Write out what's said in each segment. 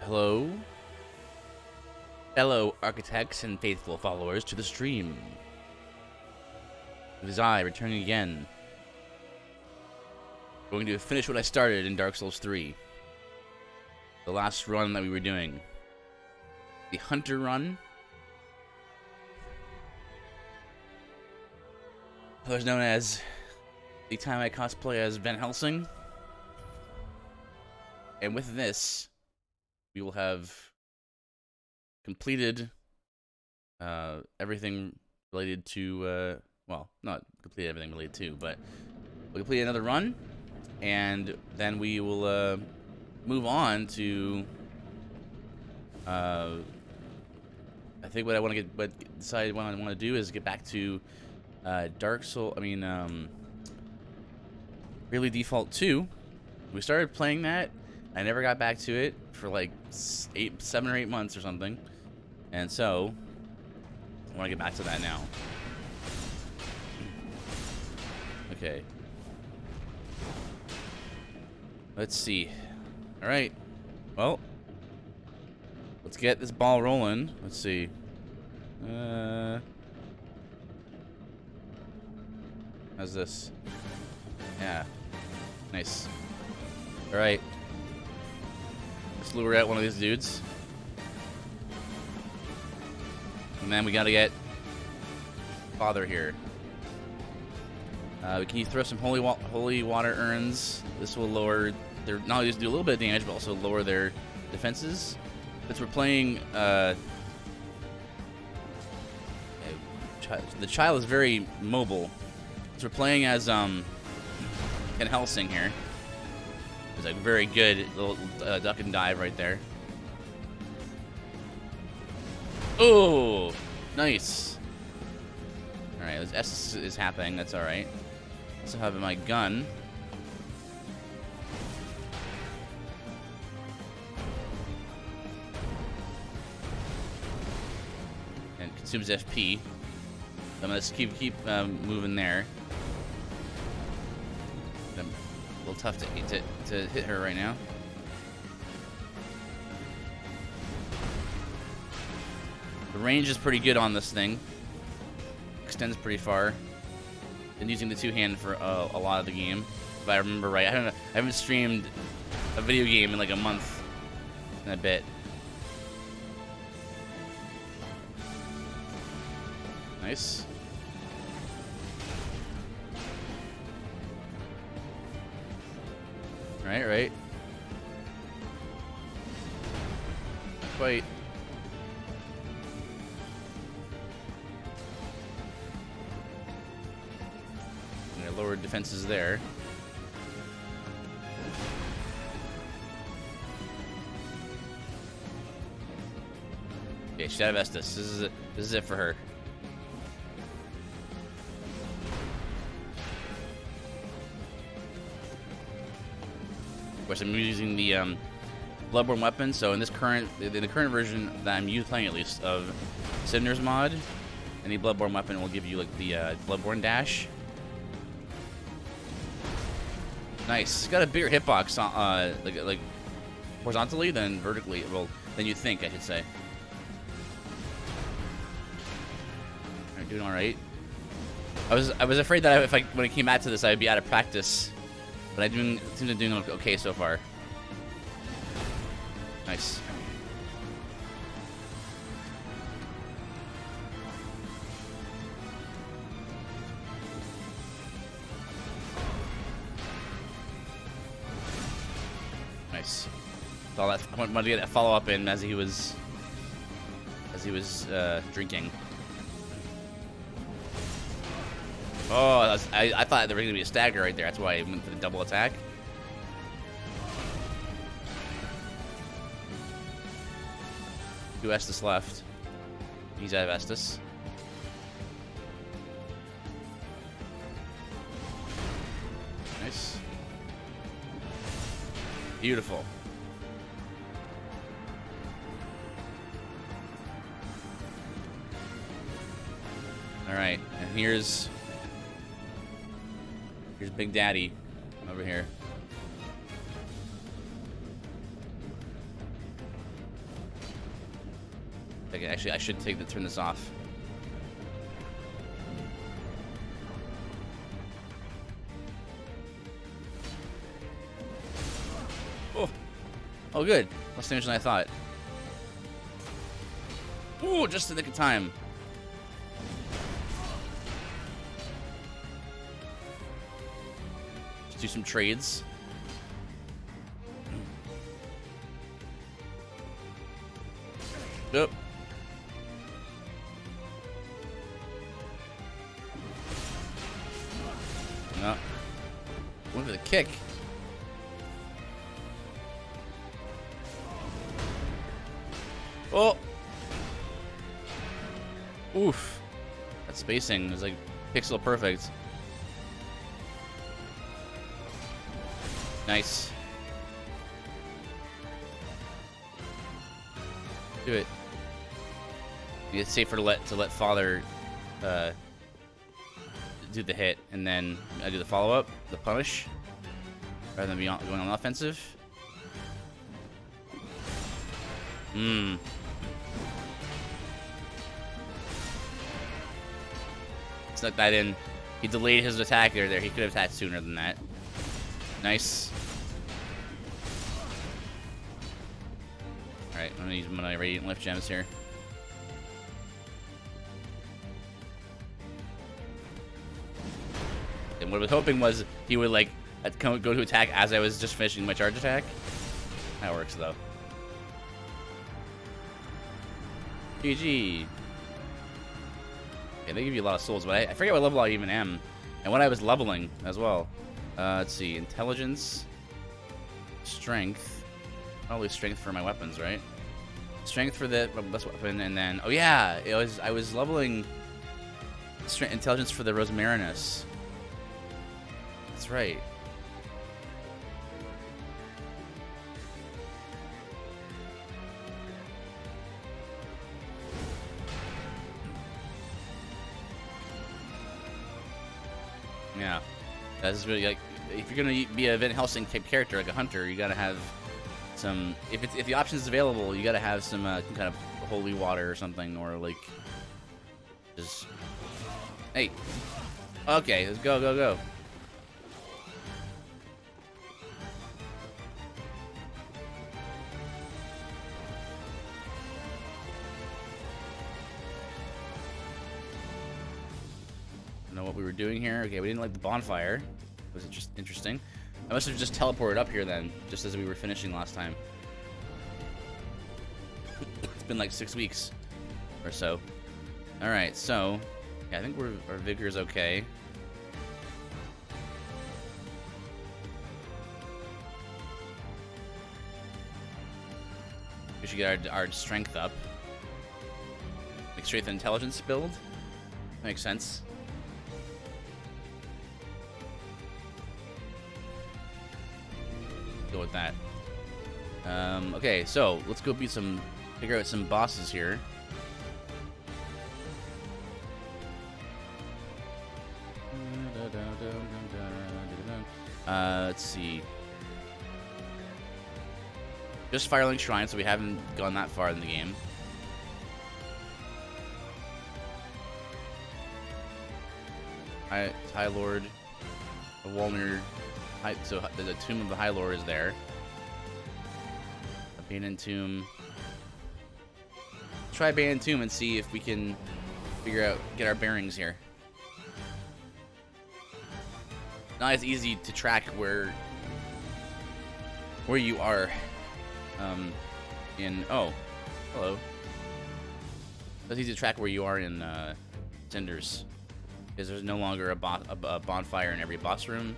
Hello, fellow architects and faithful followers to the stream. It is I, returning again. Going to finish what I started in Dark Souls 3. The last run that we were doing. The Hunter run. Otherwise known as the time I cosplay as Van Helsing. And with this, we will have completed everything related to, well, not completed everything related to, but we'll complete another run, and then we will move on to, I think what I want to decide what I want to do is get back to Really Default 2. We started playing that. I never got back to it for like 7 or 8 months or something. And so, I want to get back to that now. Okay. Let's see. Alright. Well, let's get this ball rolling. Let's see. How's this? Yeah. Nice. Alright. Let's lure out one of these dudes. And then we gotta get Father here. Can you throw some holy water urns? This will lower their, not only just do a little bit of damage, but also lower their defenses. Since we're playing, the child is very mobile. So we're playing as Van Helsing here. It's a very good little duck and dive right there. Oh, nice. All right, this S is happening. That's all right. Also have my gun. And consumes FP. So I'm gonna just keep moving there. I'm a little tough to hit her right now. The range is pretty good on this thing. Extends pretty far. Been using the two-hand for a lot of the game, if I remember right. I don't know. I haven't streamed a video game in like a month and a bit. Nice. Right. Not quite. Lower defenses there. Okay, she's out of Estus. This is it for her. Of course, I'm using the Bloodborne weapon. So in the current version that I'm playing, at least, of Cinders mod, any Bloodborne weapon will give you like the Bloodborne dash. Nice. It's got a bigger hitbox, like horizontally than vertically. Well, than you think, I should say. I'm doing all right. I was afraid that when I came back to this, I'd be out of practice, but I seem to be doing okay so far. Nice. Nice. All that wanted to get that follow up in as he was drinking. Oh, I thought there was gonna be a stagger right there. That's why I went for the double attack. Two Estus left. He's out of Estus. Nice. Beautiful. All right, and here's Big Daddy over here. Okay, actually, I should turn this off. Oh, oh, good. Less damage than I thought. Ooh, just in the nick of time. Let's do some trades. Yep. No. Went for the kick. Oh. Oof. That spacing is like pixel perfect. Nice. Do it. It's safer to let father do the hit, and then I do the follow-up, the punish, rather than going on offensive. Snuck that in. He delayed his attack there. He could have attacked sooner than that. Nice. Alright, I'm gonna use my Radiant Lift Gems here. And what I was hoping was he would like go to attack as I was just finishing my charge attack. That works though. GG. Okay, they give you a lot of souls, but I forget what level I even am, and what I was leveling as well. Let's see, intelligence, strength, probably strength for my weapons, right? Strength for the best weapon, and then oh yeah, I was leveling intelligence for the Rosmarinus. That's right. Yeah, that's really like if you're gonna be a Van Helsing type character, like a hunter, you gotta have some. If the option is available, you gotta have some kind of holy water or something, or like just hey. Okay, let's go, go, go. Know what we were doing here. Okay, we didn't like the bonfire. Was it just interesting? I must have just teleported up here then, just as we were finishing last time. It's been like 6 weeks or so. All right, so yeah, I think our vigor is okay. We should get our strength up. Like strength and intelligence build. Makes sense. Go with that. Okay, so let's go figure out some bosses here. Let's see. Just Firelink Shrine, so we haven't gone that far in the game. High Lord, the Walner. So the Tomb of the High Lord is there. Abandoned Tomb. Try Abandoned Tomb and see if we can get our bearings here. Not as easy to track where you are. Oh, hello. It's easy to track where you are in Cinders, because there's no longer a bonfire in every boss room.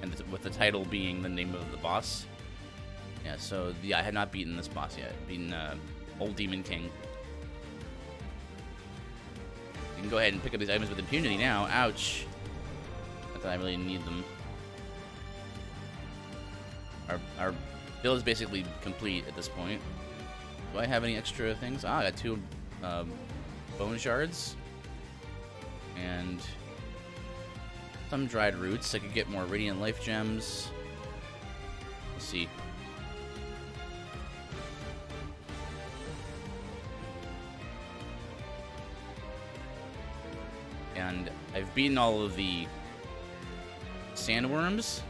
And with the title being the name of the boss. Yeah, so yeah, I had not beaten this boss yet. Beaten Old Demon King. You can go ahead and pick up these items with impunity now. Ouch. Not that I really need them. Our build is basically complete at this point. Do I have any extra things? I got 2 bone shards. And some dried roots. I could get more Radiant Life Gems. Let's see. And I've beaten all of the sandworms,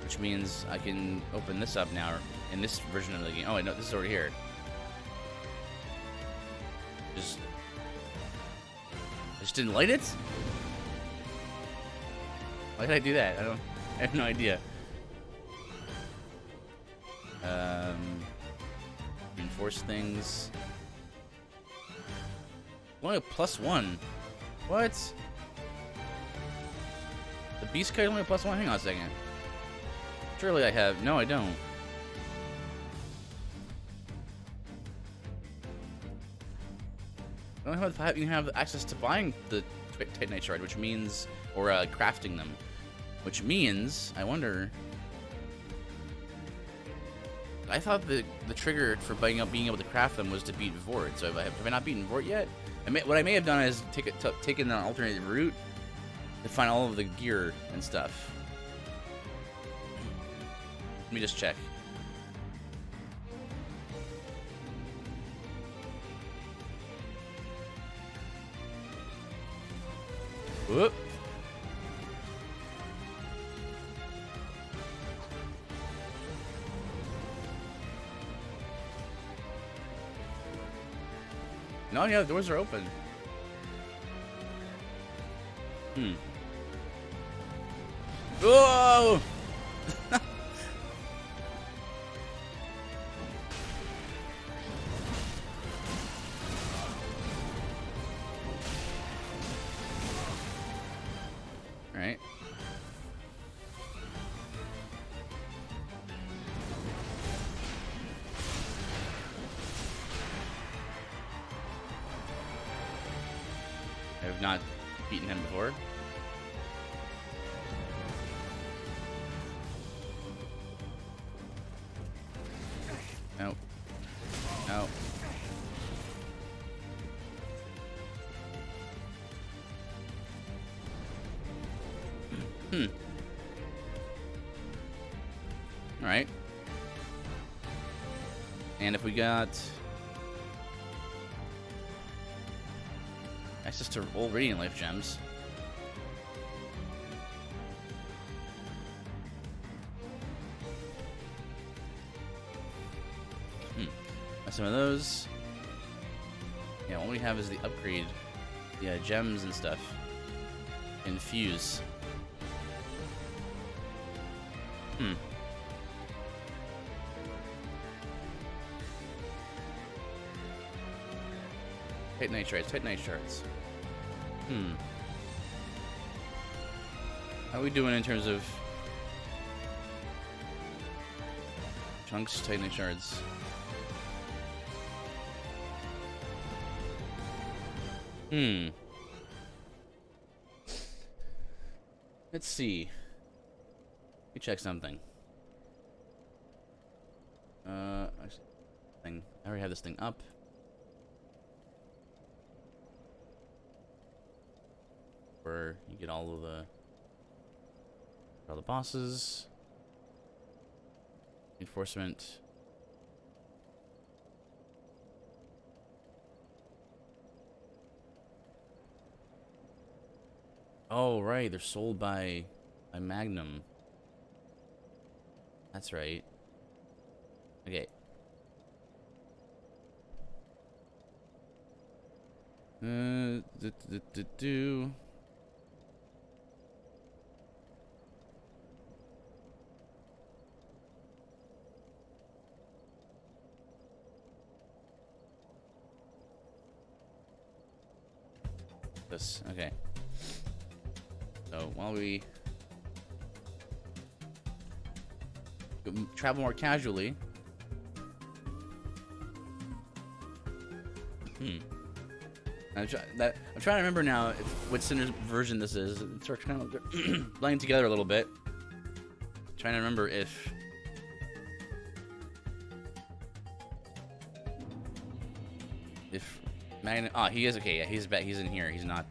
which means I can open this up now in this version of the game. Oh, wait, no, this is already here. I just didn't light it? Why did I do that? I have no idea. Reinforce things. Only a +1. What? The beast card only a +1? Hang on a second. Surely I have. No, I don't. I don't even have access to buying the Titanite shard, which means, or crafting them, which means, I wonder. I thought the trigger for being able to craft them was to beat Vort. So have I not beaten Vort yet? What I may have done is taken an alternate route to find all of the gear and stuff. Let me just check. Whoop. No, yeah, the doors are open. Whoa! Alright. I have not beaten him before. No. No. Alright. And if we got access to old Radiant Life gems. Some of those. Yeah, all we have is the upgrade, the gems and stuff. Infuse. Titanite shards, Titanite shards. How are we doing in terms of chunks, Titanite shards? Let's see. Let me check something. I already have this thing up. Where you get all the bosses. Enforcement. Oh, right. They're sold by Magnum. That's right. Okay. This. Okay. So while we travel more casually, I'm trying to remember now what Cinders version this is. It's kind of blending together a little bit. Trying to remember if Magnet. Oh, he is okay. Yeah, he's in here. He's not.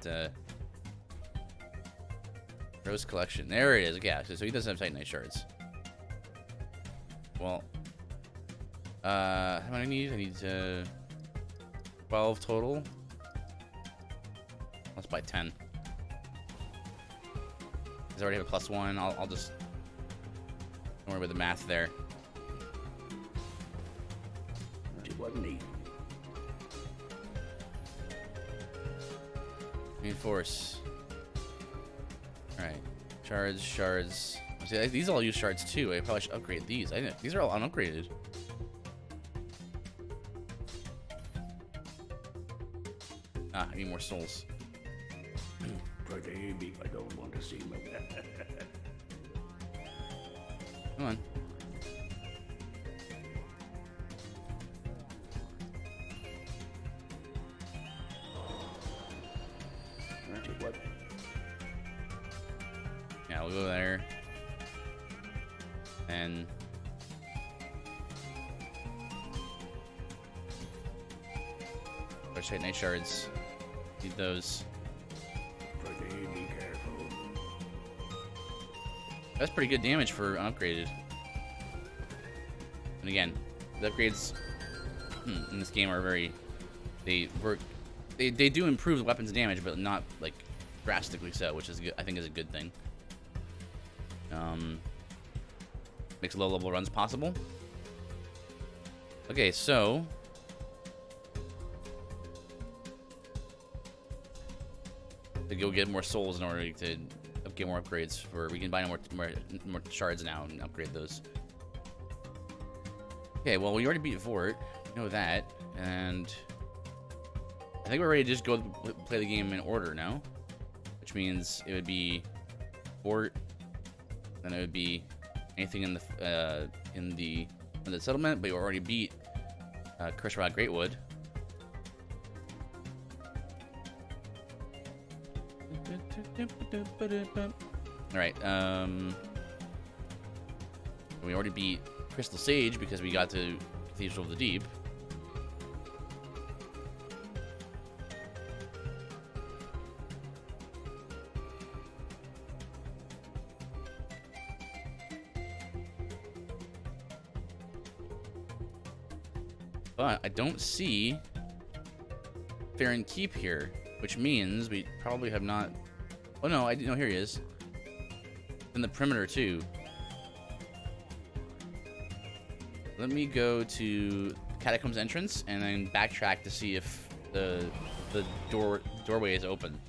Rose collection. There it is. Okay, so he doesn't have Titanite shards. Well, how many I need? I need 12 total. Let's buy 10. Because I already have a +1. I'll just... Don't worry about the math there. It wasn't easy. Reinforce. Alright. Shards. See, these all use shards too. I probably should upgrade these. These are all unupgraded. Ah, I need more souls. Maybe I don't want to see my Come on. What? Yeah, we'll go there. And Rotate night shards. Need those. Be careful. That's pretty good damage for unupgraded. And again, the upgrades in this game are very... They do improve the weapon's damage, but not like drastically so, which is good. I think is a good thing. Makes low level runs possible. Okay, so to go get more souls in order to get more upgrades. For we can buy more shards now and upgrade those. Okay, well we already beat Fort, we know that, and I think we're ready to just go play the game in order now, which means it would be Fort, then it would be anything in the settlement, but you already beat Kershrod Greatwood. All right, we already beat Crystal Sage because we got to Cathedral of the Deep. But I don't see Farron Keep here, which means we probably have not... Oh no, I didn't know. Here he is. In the perimeter too. Let me go to Catacombs entrance and then backtrack to see if the doorway is open.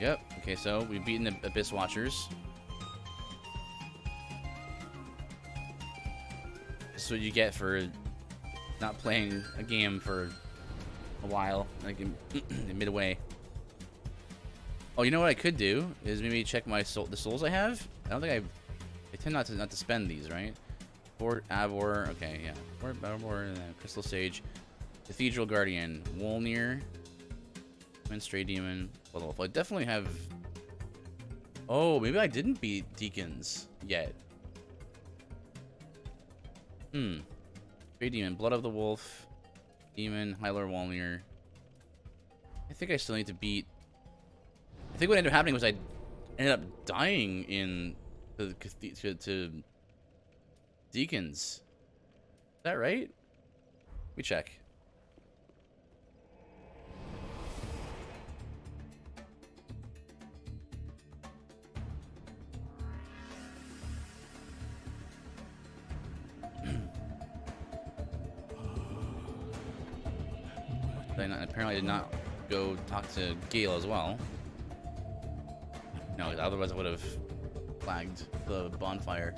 Yep. Okay, so we've beaten the Abyss Watchers. This is what you get for not playing a game for a while, like in midway. Oh, you know what I could do is maybe check the souls I have. I don't think I tend not to spend these, right? Fort Avor. Okay, yeah. Fort Avor, Crystal Sage, Cathedral Guardian, Wolnir, Stray Demon. Well, I definitely have... Oh, maybe I didn't beat Deacons yet. Stray Demon, Blood of the Wolf, Demon, Hylar Wolnir. I think I still need to beat... I think what ended up happening was I ended up dying in to Deacons. Is that right? Let me check. Apparently I did not go talk to Gale as well. No, otherwise I would have flagged the bonfire.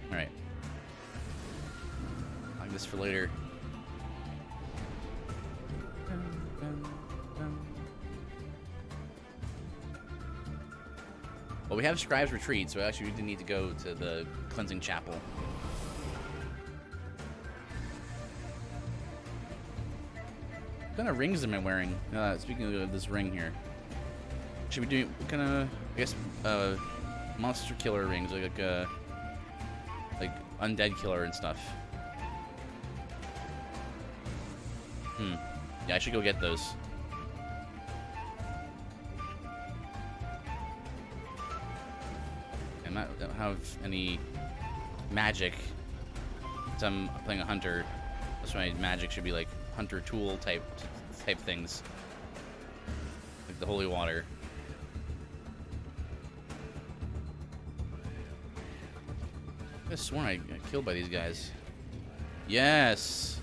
Alright. Like this for later. Well, we have Scribe's Retreat, so actually we do need to go to the Cleansing Chapel. What kind of rings am I wearing? Speaking of this ring here. Should be doing what kind of, I guess, monster killer rings, like undead killer and stuff. Yeah, I should go get those. And I don't have any magic. Since I'm playing a hunter, that's why magic should be like hunter tool type things, like the holy water. I could have sworn I got killed by these guys. Yes.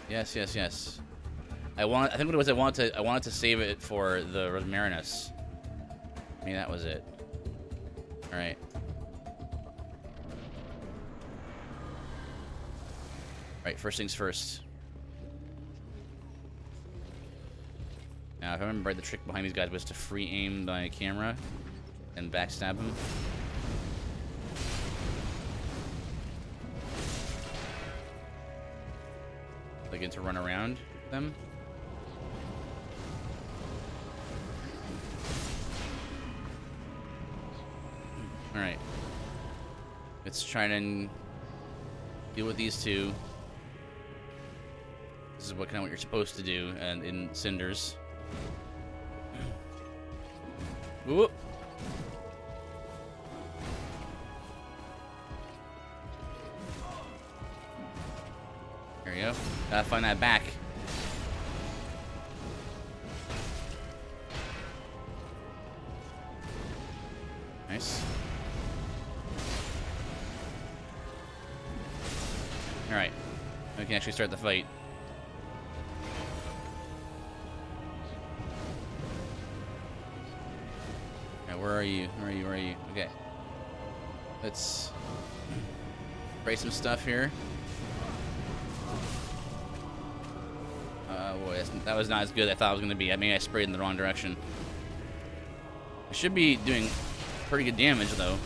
Yes, yes, yes. I think what it was, I wanted to save it for the Rosmarinus. Maybe that was it. All right. Right, first things first. Now, if I remember right, the trick behind these guys was to free aim my camera and backstab them. I get to run around them. All right. Let's try and deal with these two. This is what you're supposed to do, and in Cinders. Whoop. There we go. Gotta find that back. Nice. Alright. We can actually start the fight. Alright, where are you? Where are you? Where are you? Okay. Let's spray some stuff here. Boy, that was not as good as I thought it was going to be. I mean, I sprayed in the wrong direction. I should be doing pretty good damage, though.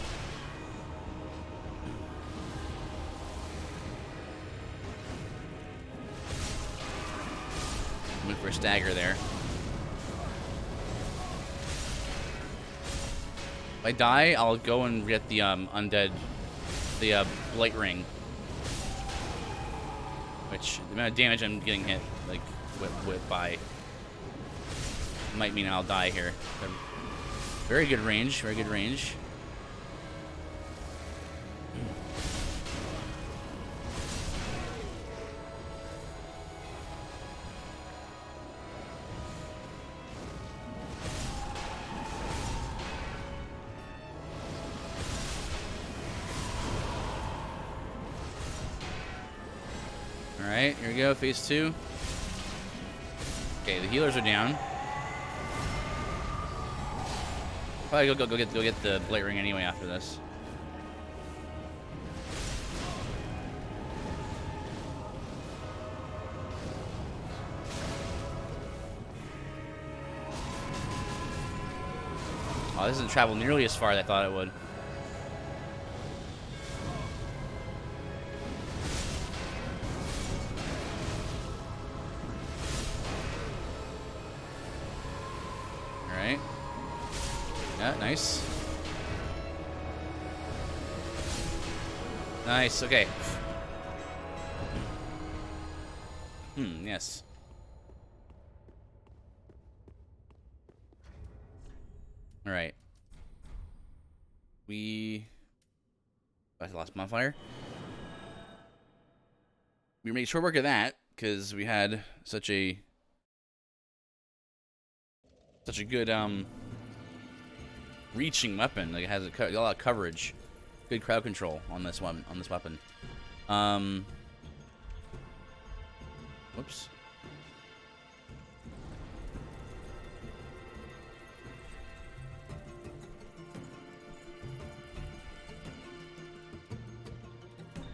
Went for a stagger there. If I die, I'll go and get the undead, the blight ring. Which, the amount of damage I'm getting hit, like, whip by, might mean I'll die here. Very good range, very good range. Alright, here we go, phase 2. Okay, the healers are down. Probably go get the blight ring anyway after this. Oh, this doesn't travel nearly as far as I thought it would. Alright. Yeah, nice. Nice, okay. Yes. Alright. I lost my fire. We made short work of that, because we had such a good reaching weapon. Like, it has a lot of coverage, good crowd control on this one, on this weapon. Whoops.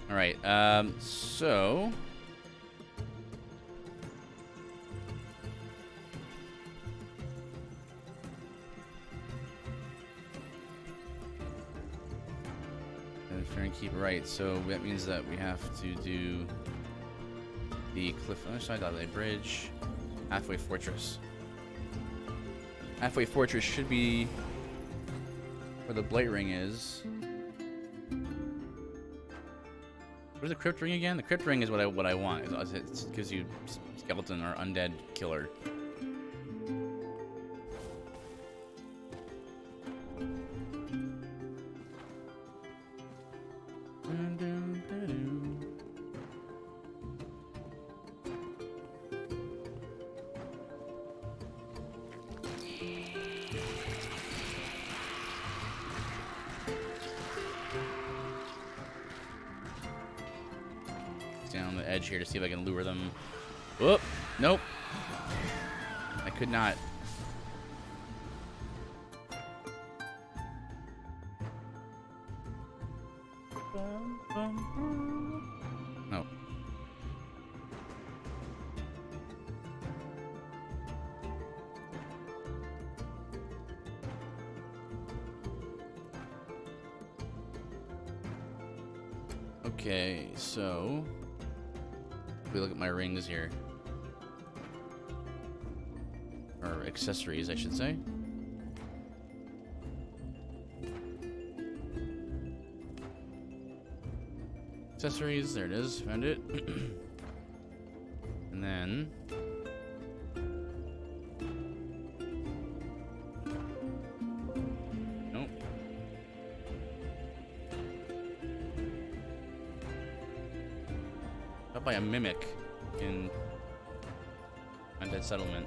All right. So. Try and keep it right. So that means that we have to do The cliff other side, Dotted Bridge, Halfway Fortress. Halfway Fortress should be where the Blight Ring is. What is the Crypt Ring again? The Crypt Ring is what I want. It gives you skeleton or undead killer. Down the edge here to see if I can lure them. Whoop! Nope. I could not. No. Okay, so we look at my rings here. Or accessories, I should say. Accessories, there it is, found it. And then nope. Up by a mimic in Undead Settlement.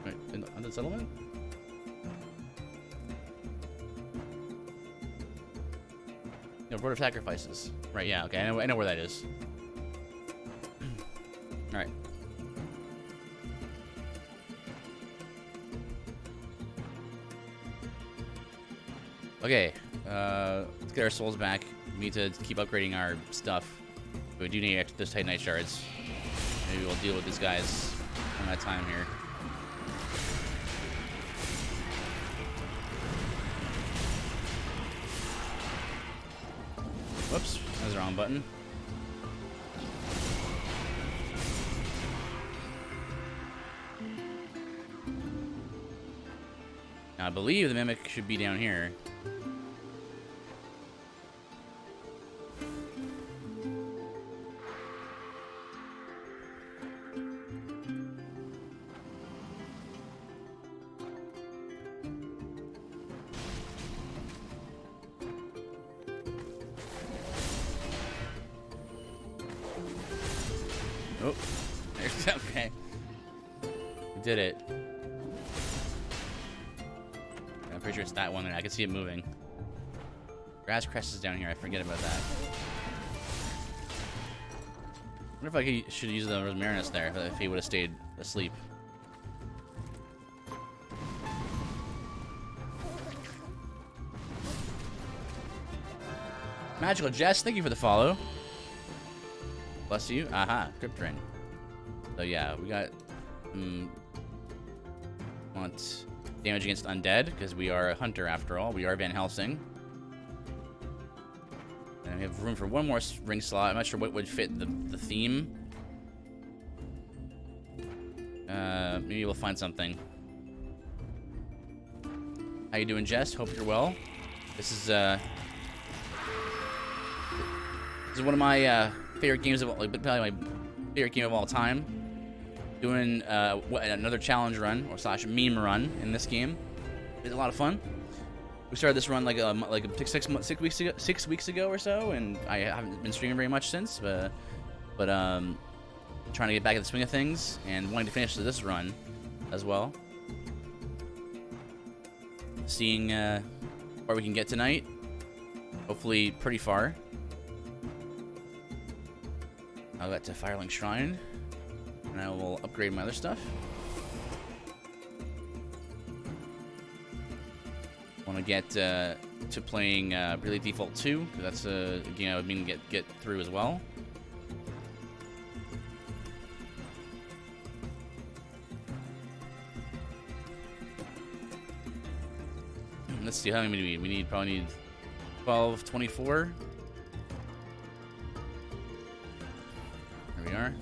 Wait, in Undead Settlement? No, Board of Sacrifices. Right, yeah, okay, I know where that is. Alright. Okay, let's get our souls back. We need to keep upgrading our stuff. But we do need those Titanite shards. Maybe we'll deal with these guys on that time here. Whoops, that was the wrong button. Now, I believe the mimic should be down here. Oh, there's okay. We did it. I'm pretty sure it's that one there. I can see it moving. Grass crest is down here. I forget about that. I wonder if I should use the Rosmarinus there if he would have stayed asleep. Magical Jess, thank you for the follow. Bless you. Aha, Crypt Ring. So yeah, we got want damage against undead because we are a hunter after all. We are Van Helsing. And we have room for one more ring slot. I'm not sure what would fit the theme. Maybe we'll find something. How you doing, Jess? Hope you're well. This is one of my favorite games of all, like probably my favorite game of all time. Doing another challenge run or slash meme run in this game. It's a lot of fun. We started this run like 6 weeks ago or so, and I haven't been streaming very much since. But trying to get back in the swing of things and wanting to finish this run as well. Seeing where we can get tonight. Hopefully, pretty far. I'll get to Firelink Shrine, and I will upgrade my other stuff. Want to get to playing Really Default 2, because that's a game I would mean get through as well. Let's see, how many do we need? We probably need 12, 24. There we are.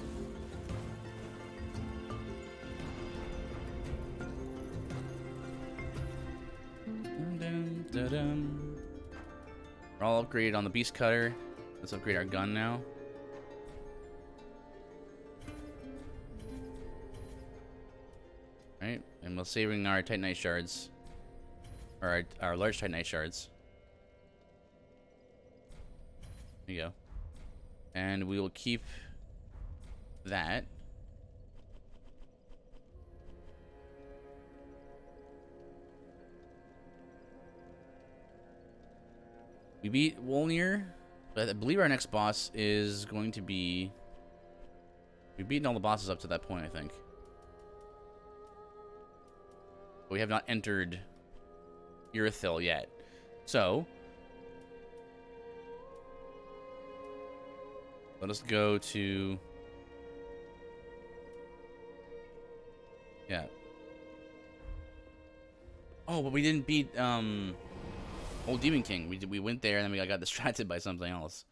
We're all upgraded on the beast cutter. Let's upgrade our gun now. Right, and we're saving our Titanite shards. Or our large Titanite shards. There you go. And we will keep that. We beat Wolnir, but I believe our next boss is going to be... We've beaten all the bosses up to that point, I think. But we have not entered Irithyll yet. So, let us go to... Yeah. Oh, but we didn't beat, Old Demon King. We went there and then we got distracted by something else.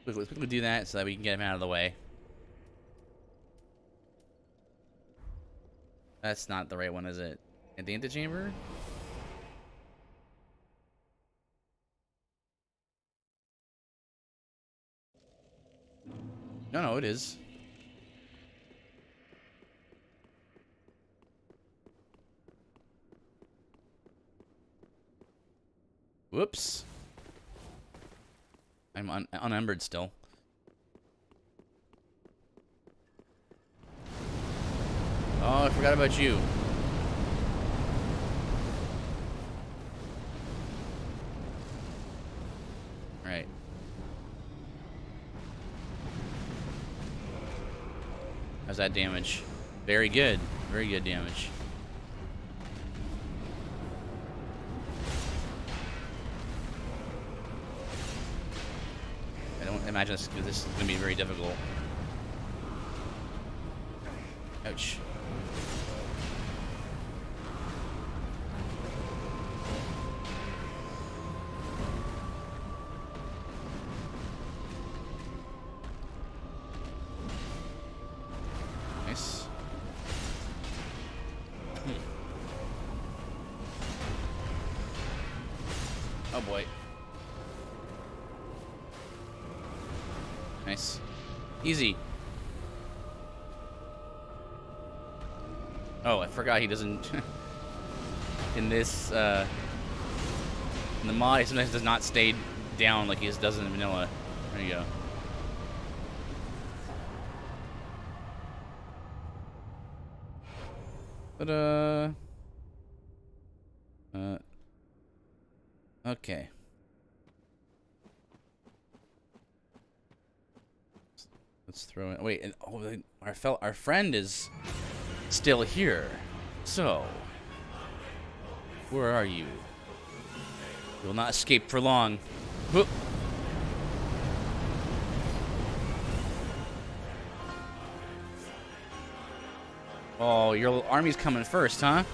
Let's quickly do that so that we can get him out of the way. That's not the right one, is it? At the antechamber? No, it is. Whoops. I'm unembered still. Oh, I forgot about you. Alright. How's that damage? Very good. Very good damage. I don't imagine this is going to be very difficult. Ouch. Nice. Oh boy. Nice. Easy. Oh, I forgot he doesn't... in this, in the mod, he sometimes does not stay down like he just does in vanilla. There you go. But, okay. Let's throw in... Wait, and, oh, our friend is still here. So, where are you? You will not escape for long. Whoop. Oh, your army's coming first, huh?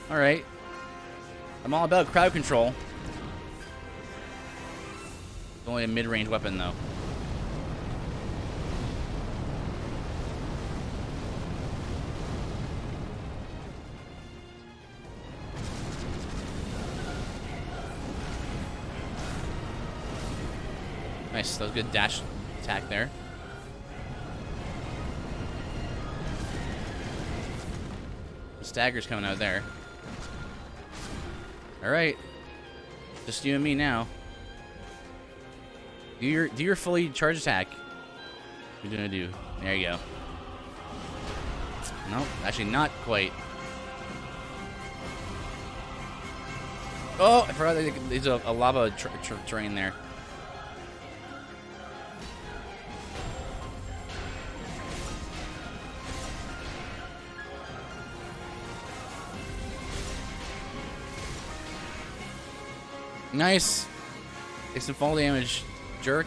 Alright. I'm all about crowd control. It's only a mid-range weapon, though. Nice, that was a good dash attack there. The stagger's coming out there. Alright. Just you and me now. Do your fully charged attack. What are you gonna do? There you go. Nope, actually not quite. Oh, I forgot there's a lava terrain there. Nice. Take some fall damage, jerk.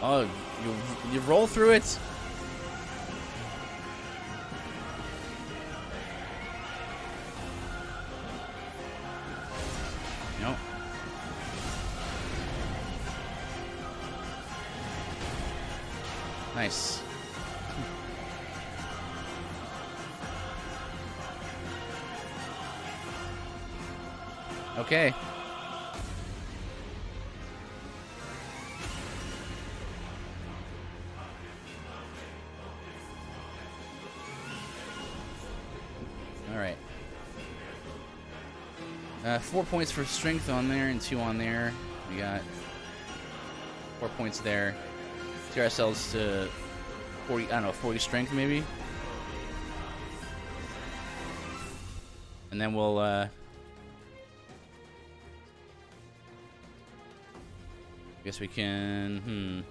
Oh, you roll through it. Nope. Nice. Okay. All right. 4 points for strength on there and 2 on there. We got 4 points there. Get ourselves to 40, I don't know, 40 strength maybe. And then we'll, guess we can,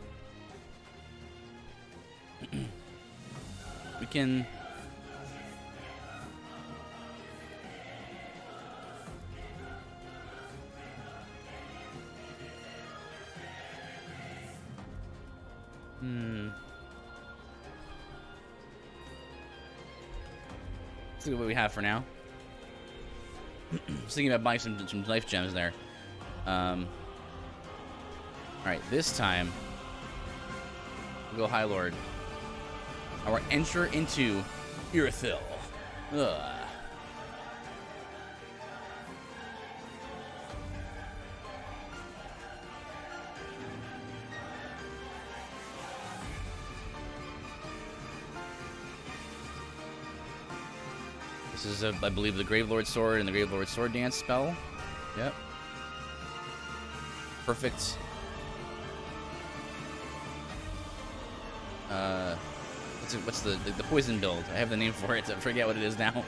we can, let's look at what we have for now. Just thinking about buying some life gems there. Alright, this time we'll go High Lord. Our enter into Irithyll. Ugh. This is, I believe, the Gravelord Sword and the Gravelord Sword Dance spell. Yep. Perfect. What's the poison build? I have the name for it. I forget what it is now.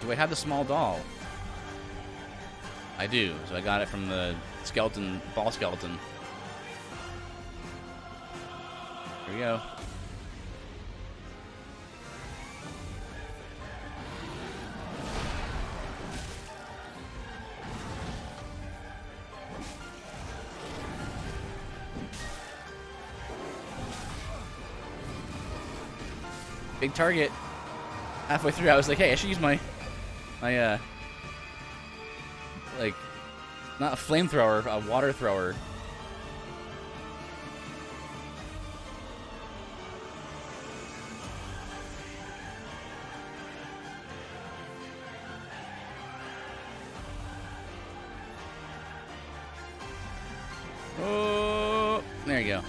Do I have the small doll? I do. So I got it from the skeleton, ball skeleton. Here we go. Big target. Halfway through, I was like, hey, I should use my like, not a flamethrower, a water thrower. Oh, there you go.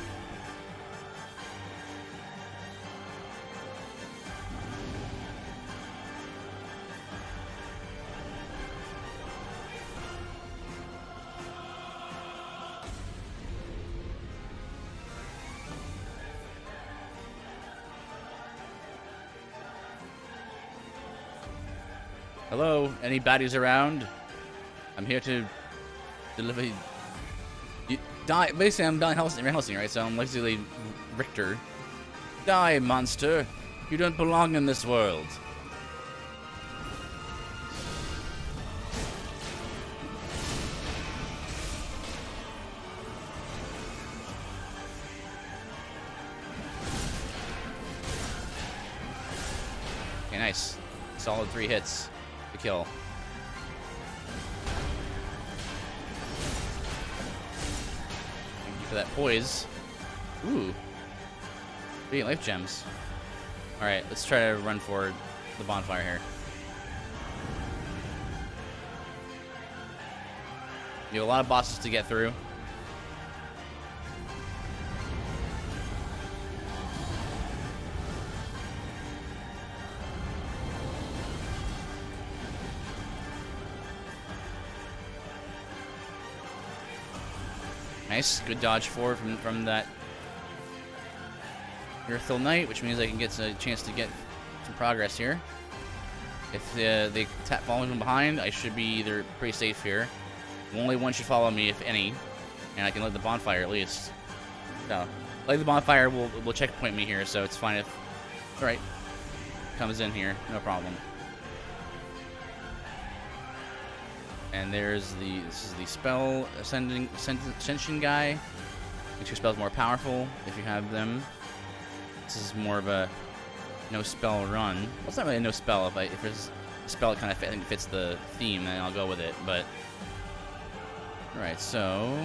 Hello, any baddies around? I'm here to deliver. Die. Basically, I'm down Helsing, right? So I'm basically Richter. Die, monster! You don't belong in this world. Okay, nice. Solid 3 hits. Kill. Thank you for that poise. Ooh. 3 life gems. Alright, let's try to run for the bonfire here. You have a lot of bosses to get through. Nice, good dodge forward from that Irithyll Knight, which means I can get a chance to get some progress here. If they follow me from behind, I should be either pretty safe here. Only one should follow me, if any, and I can let the bonfire at least. So, like the bonfire will checkpoint me here, so it's fine if. All right. comes in here, no problem. And this is the spell ascension guy. Makes your spells more powerful if you have them. This is more of a no spell run. Well, it's not really a no spell. If there's a spell that kind of fits the theme, then I'll go with it. But all right, so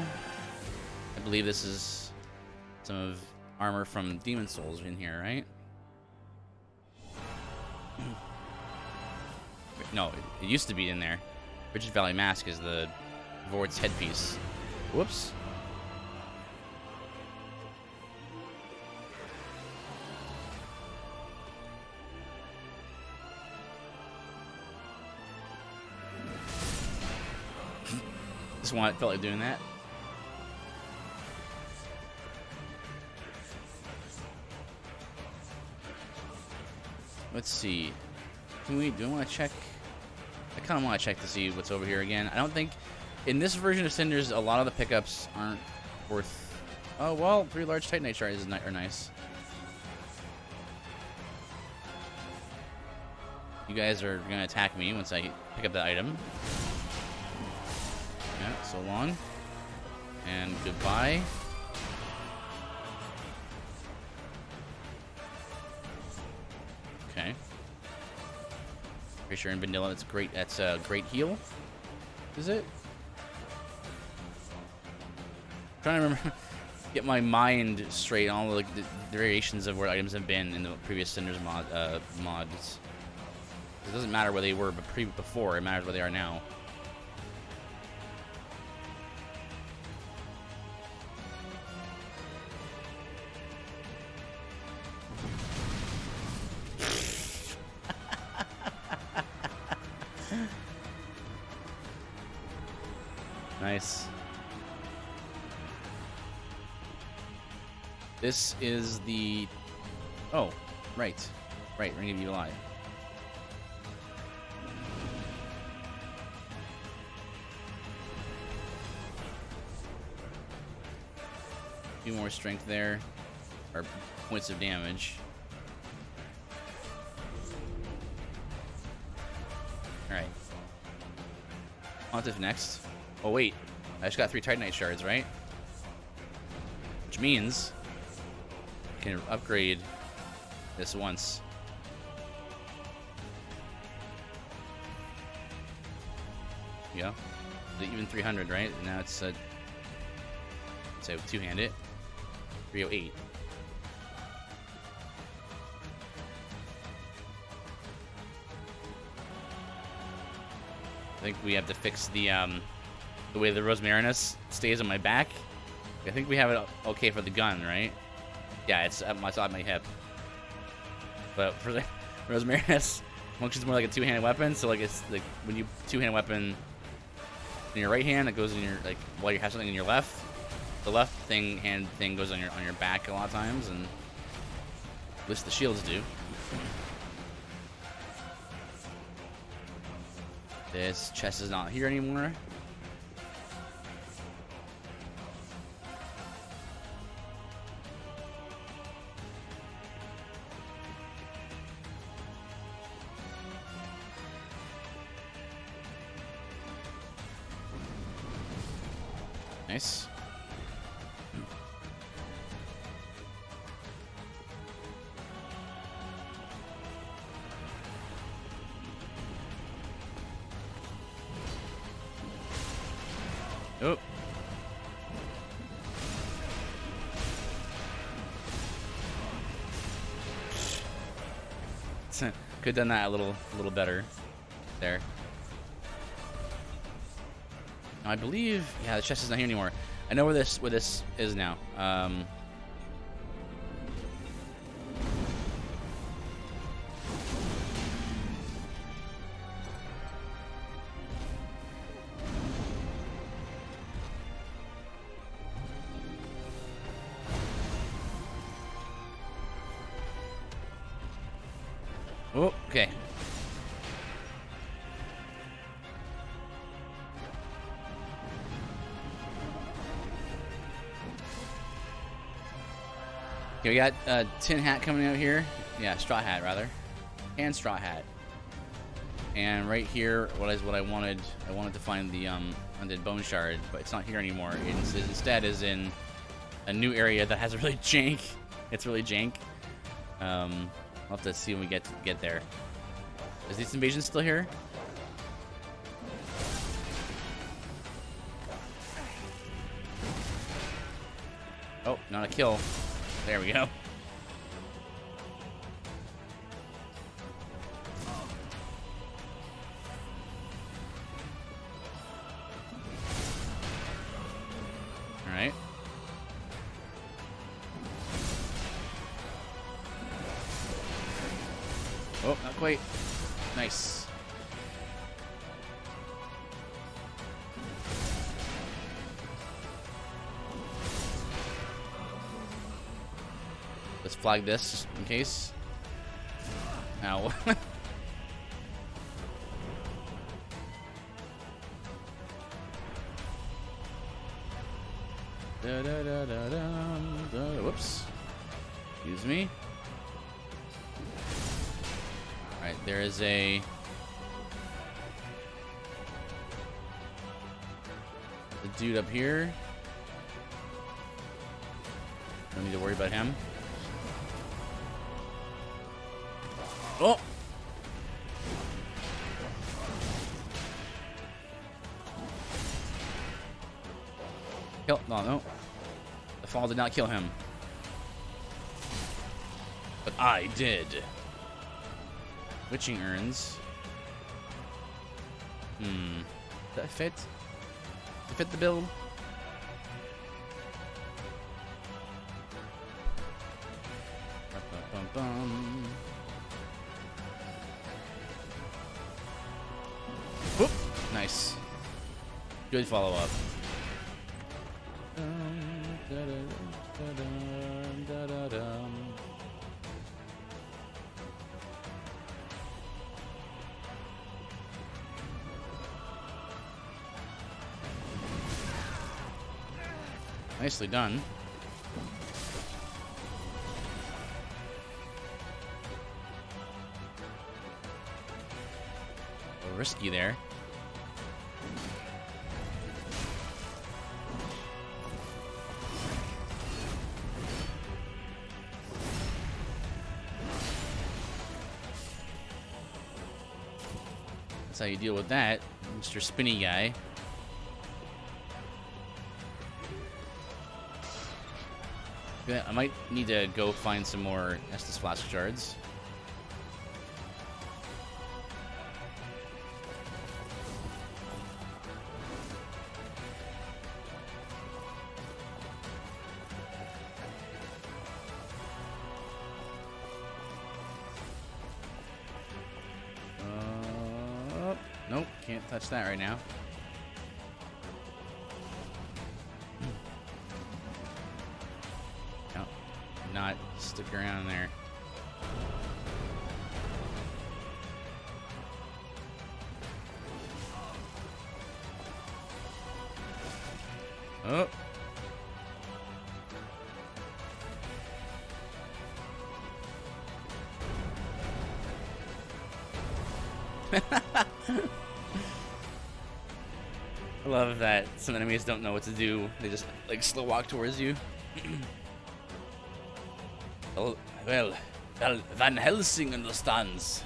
I believe this is some of armor from Demon Souls in here, right? No, it used to be in there. Richard Valley Mask is the Vord's headpiece. Whoops. Felt like doing that. Let's see. Do I want to check? I kind of want to check to see what's over here again. I don't think in this version of Cinders a lot of the pickups aren't worth. Oh well, 3 large Titanite shards are nice. You guys are gonna attack me once I pick up that item. Yeah, so long. And goodbye. Okay. Pretty sure in vanilla it's great. That's a great heal. Is it? I'm trying to remember, get my mind straight on all the variations of where items have been in the previous Cinders mods. It doesn't matter where they were before. It matters where they are now. Nice. This is the... Oh, right. Right, Ring of Evil Eye. A few more strength there. Or points of damage. Alright. On to the next. Oh wait, I just got 3 Titanite shards, right? Which means I can upgrade this once. Yeah, even 300, right? And now it's say 2-handed 308. I think we have to fix the way the Rosmarinus stays on my back. I think we have it okay for the gun, right? Yeah, it's at my hip. But for the Rosmarinus, functions more like a 2-handed weapon. So like it's like when you 2-handed weapon in your right hand, it goes in your while you have something in your left. The left hand thing goes on your back a lot of times, and at least the shields do. This chest is not here anymore. Nice. Oh. Could have done that a little better there. Now, I believe, yeah, the chest is not here anymore. I know where this is now. Oh, okay. Okay, we got a tin hat coming out here. Yeah, straw hat, rather. and straw hat. And right here, what I wanted to find the undead bone shard, but it's not here anymore. It instead is in a new area that has a really jank. It's really jank. I'll have to see when we get there. Is this invasion still here? Oh, not a kill. There we go. Alright. Oh, not quite. Nice. Let's flag this just in case. Ow. Whoops. Excuse me. Alright, there is a dude up here. Don't need to worry about him. Oh! Kill. No. The fall did not kill him. But I did. Witching urns. Does that fit? Does it fit the bill? Whoop. Nice. Good follow-up. Nicely done. A little risky there. That's how you deal with that, Mr. Spinny guy. Yeah, I might need to go find some more Estus Flask shards. Nope, can't touch that right now. No, not stick around there. Oh. I love that some enemies don't know what to do. They just like slow walk towards you. well, Van Helsing understands.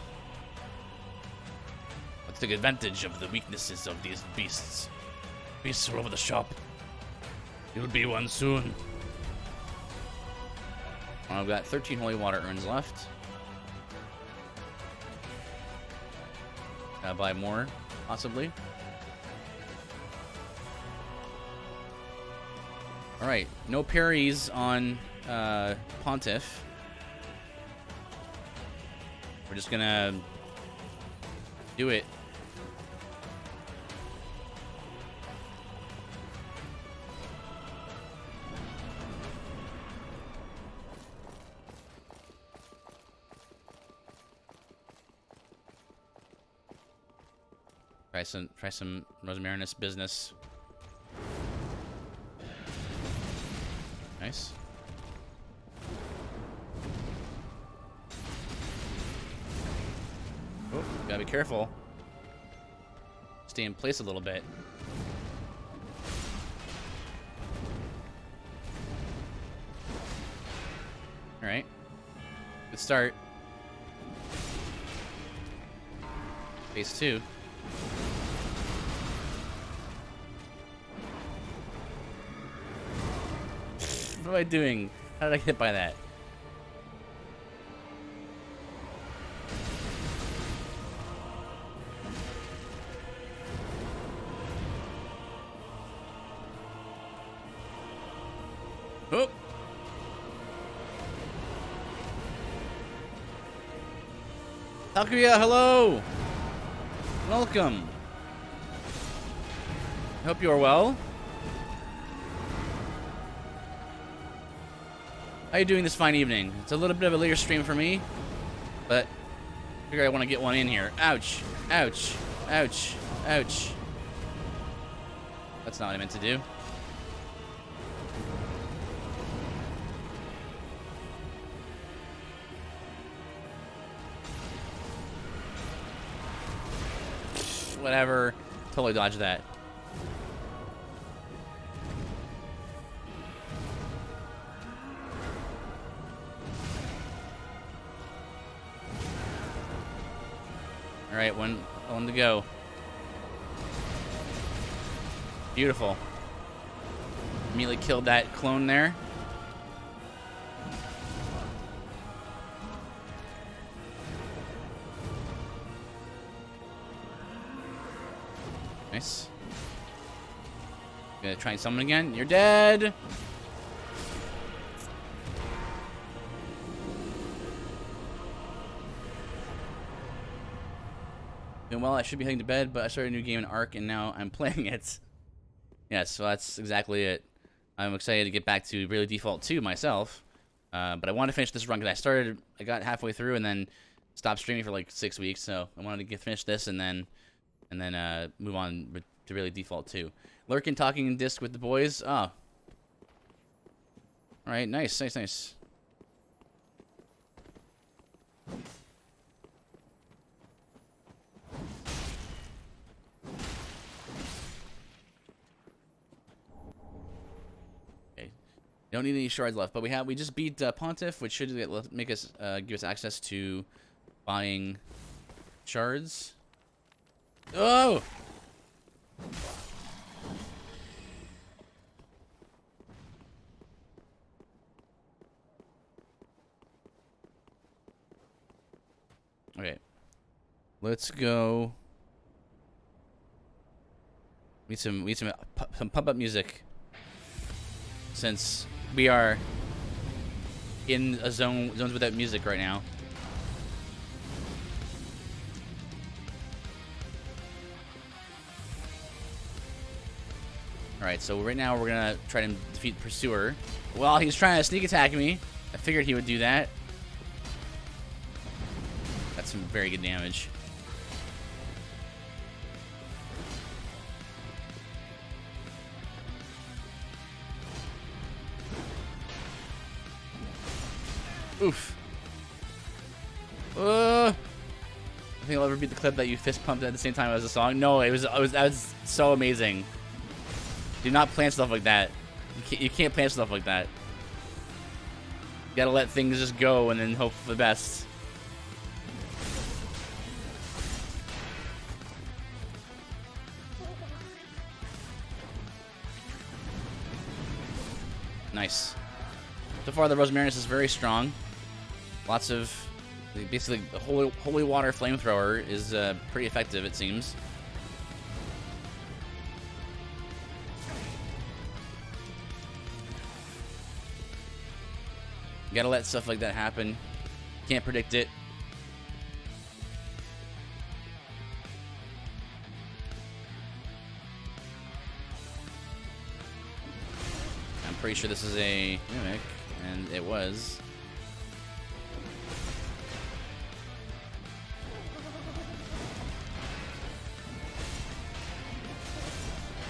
Let's take advantage of the weaknesses of these beasts. Beasts all over the shop. You'll be one soon. I've got 13 holy water urns left. Gotta buy more, possibly. Alright, no parries on Pontiff. We're just gonna do it. Try some Rosmarinus business. Nice. Gotta be careful. Stay in place a little bit. Alright. Good start. Phase 2. What am I doing? How did I get hit by that? Oh! Takuya, hello! Welcome. I hope you are well. How are you doing this fine evening? It's a little bit of a later stream for me, but I figure I want to get one in here. Ouch. Ouch. Ouch. Ouch. That's not what I meant to do. Whatever. Totally dodged that. Alright, one to go. Beautiful. Immediately killed that clone there. Nice. Gonna try and summon again. You're dead! Doing well, I should be heading to bed, but I started a new game in Ark, and now I'm playing it. Yes, so that's exactly it. I'm excited to get back to Bravely Default 2 myself, but I wanted to finish this run because I got halfway through and then stopped streaming for like 6 weeks, so I wanted to finish this and then move on to Bravely Default 2. Lurking, talking in disc with the boys. Oh. All right, nice, nice, nice. Don't need any shards left, but we just beat Pontiff, which should make us give us access to buying shards. Oh! Okay, let's go. We need some pump up music, since we are in a zones without music right now. Alright, so right now we're gonna try to defeat Pursuer. Well, he's trying to sneak attack me. I figured he would do that. That's some very good damage. Oof. I think I'll ever beat the clip that you fist pumped at the same time as the song. No, that was so amazing. Do not plan stuff like that. You can't plan stuff like that. You gotta let things just go and then hope for the best. Nice. So far, the Rosemarinus is very strong. Lots of, basically, the holy water flamethrower is pretty effective, it seems. You gotta let stuff like that happen. Can't predict it. I'm pretty sure this is a mimic, and it was.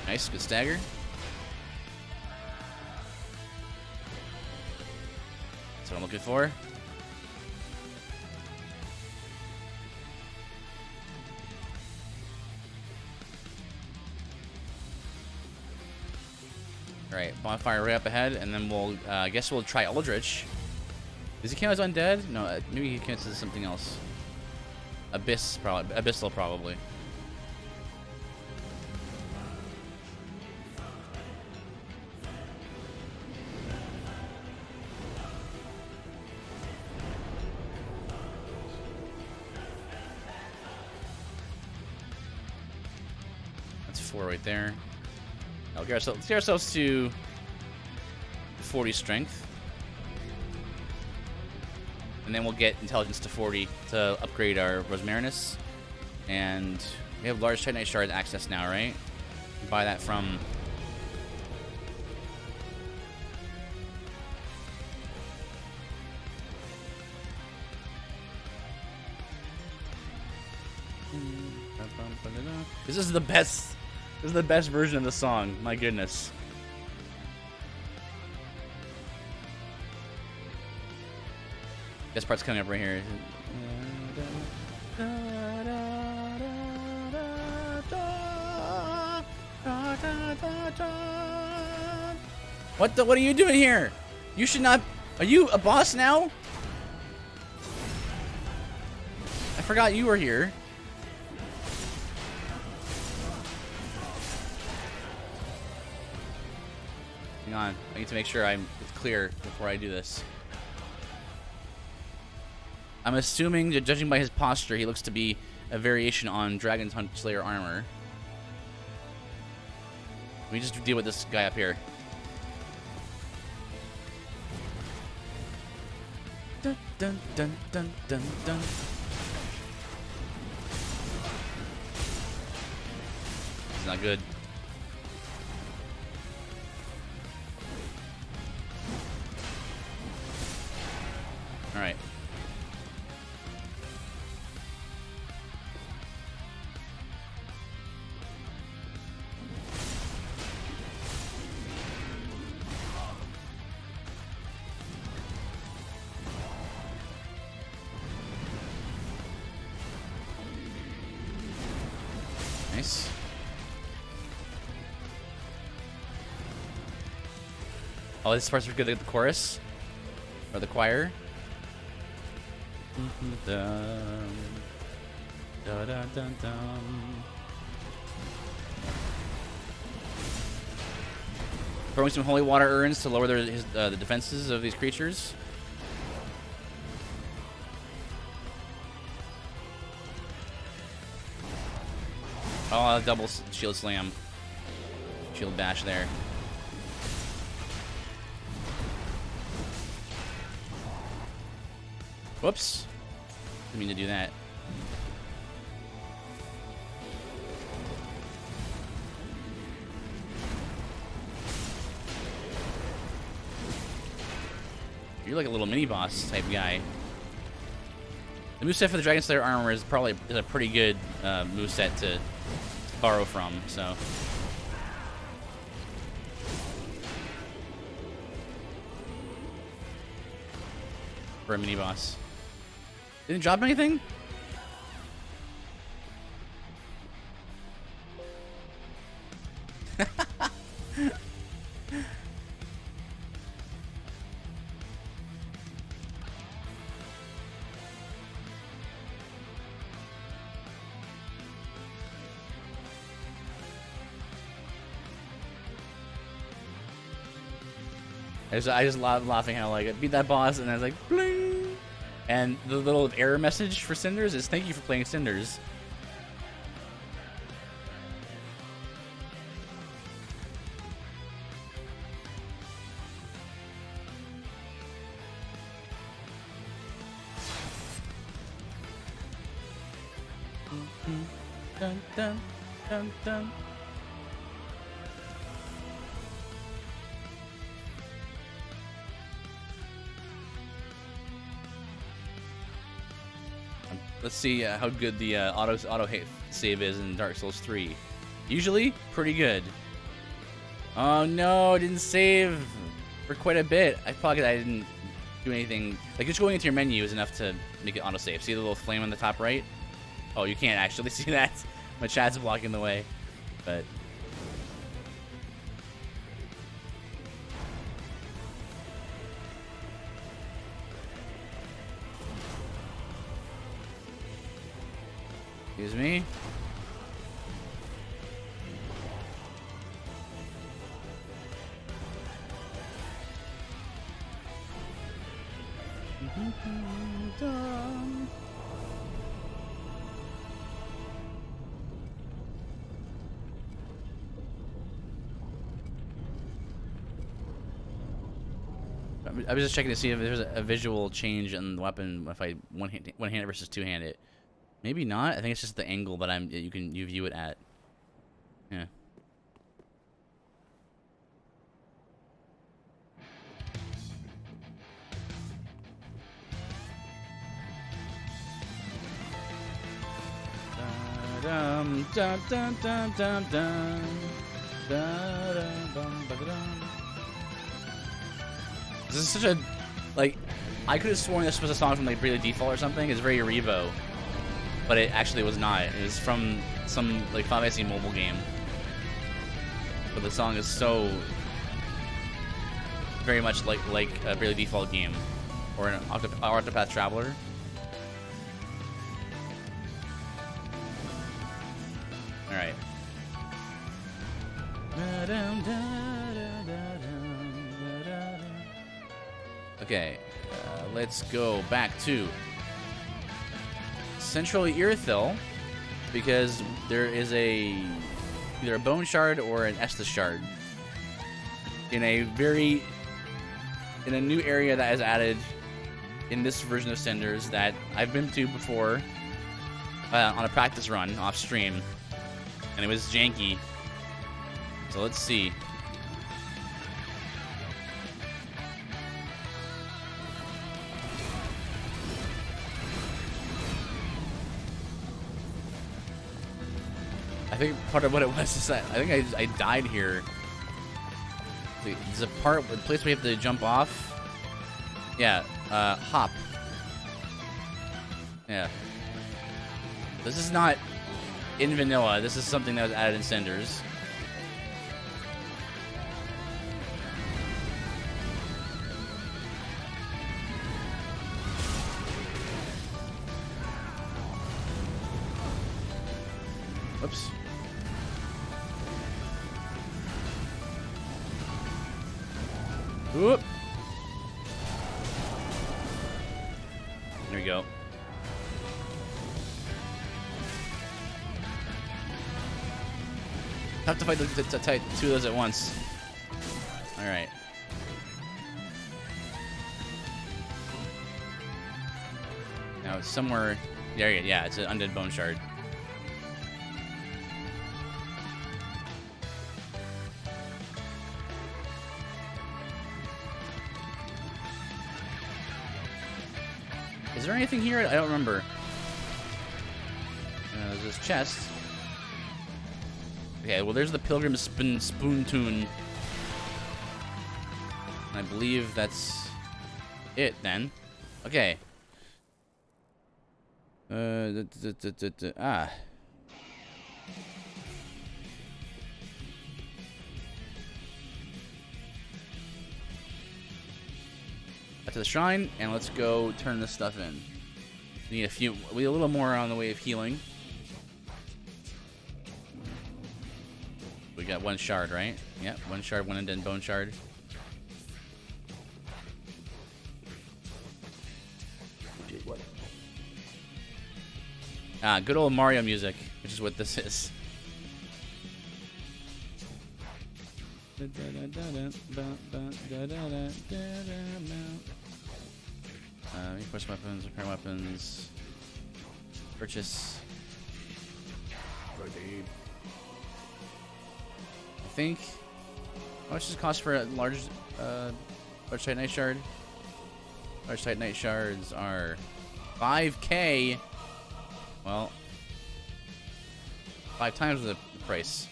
Nice, good stagger. That's what I'm looking for. Alright, bonfire right up ahead, and then we'll, I guess we'll try Eldritch. Does he count as undead? No, maybe he counts as something else. Abyssal, probably. That's 4 right there. Let's get ourselves to 40 strength. And then we'll get intelligence to 40 to upgrade our Rosmarinus. And we have large Titanite shard access now, right? Buy that from... This is the best. This is the best version of the song. My goodness. This part's coming up right here. What are you doing here? You should not. Are you a boss now? I forgot you were here. Hang on. I need to make sure it's clear before I do this. I'm assuming, judging by his posture, he looks to be a variation on Dragon's Hunt Slayer armor. Let me just deal with this guy up here. Dun, dun, dun, dun, dun, dun. It's not good. All right. Nice. Oh, this part's good at the chorus or the choir. Dun, dun, dun, dun, dun. Throwing some holy water urns to lower the defenses of these creatures. Oh, double shield slam. Shield bash there. Whoops. Didn't mean to do that. You're like a little mini boss type guy. The moveset for the Dragon Slayer armor is a pretty good moveset to borrow from, so. For a mini boss. Didn't drop anything? I just love laughing how like I beat that boss and I was like bling, and the little error message for Cinders is thank you for playing Cinders. Dun, dun, dun, dun. Let's see how good the auto hit save is in Dark Souls 3. Usually, pretty good. Oh no, I didn't save for quite a bit. I didn't do anything. Like just going into your menu is enough to make it auto save. See the little flame on the top right? Oh, you can't actually see that. My chat's blocking the way, but Excuse me. I was just checking to see if there's a visual change in the weapon if I one hand versus two hand it. Maybe not. I think it's just the angle that you view it at. Yeah. Dum dum dum dum dum dum. This is such a, like, I could have sworn this was a song from like Bravely Default or something. It's very Revo, but it actually was not. It was from some like Final Fantasy mobile game. But the song is so very much like a Bravely Default game or an Octopath Traveler. All right. Okay, let's go back to Central Irithyll because there is either a bone shard or an Estus shard in a new area that is added in this version of Cinders that I've been to before on a practice run off stream, and it was janky. So let's see. I think part of what it was is that I think I died here. There's a place where you have to jump off. Yeah, hop. Yeah. This is not in vanilla. This is something that was added in Cinders. Oops. Whoop. There we go. Have to fight two of those at once. All right. Now it's somewhere. There you go. Yeah, it's an undead bone shard. Is there anything here? I don't remember. There's this chest. Okay, well, there's the Pilgrim Spoon Tune. I believe that's it then. Okay. Ah. Back to the shrine, and let's go turn this stuff in. We need a little more on the way of healing. We got one shard, right? Yep, one shard, one undead bone shard. Ah, good old Mario music, which is what this is. Reinforce weapons, repair weapons, purchase. I think. How much does it cost for a large Titanite shard? Large Titanite shards are 5K. Well, 5 times the price.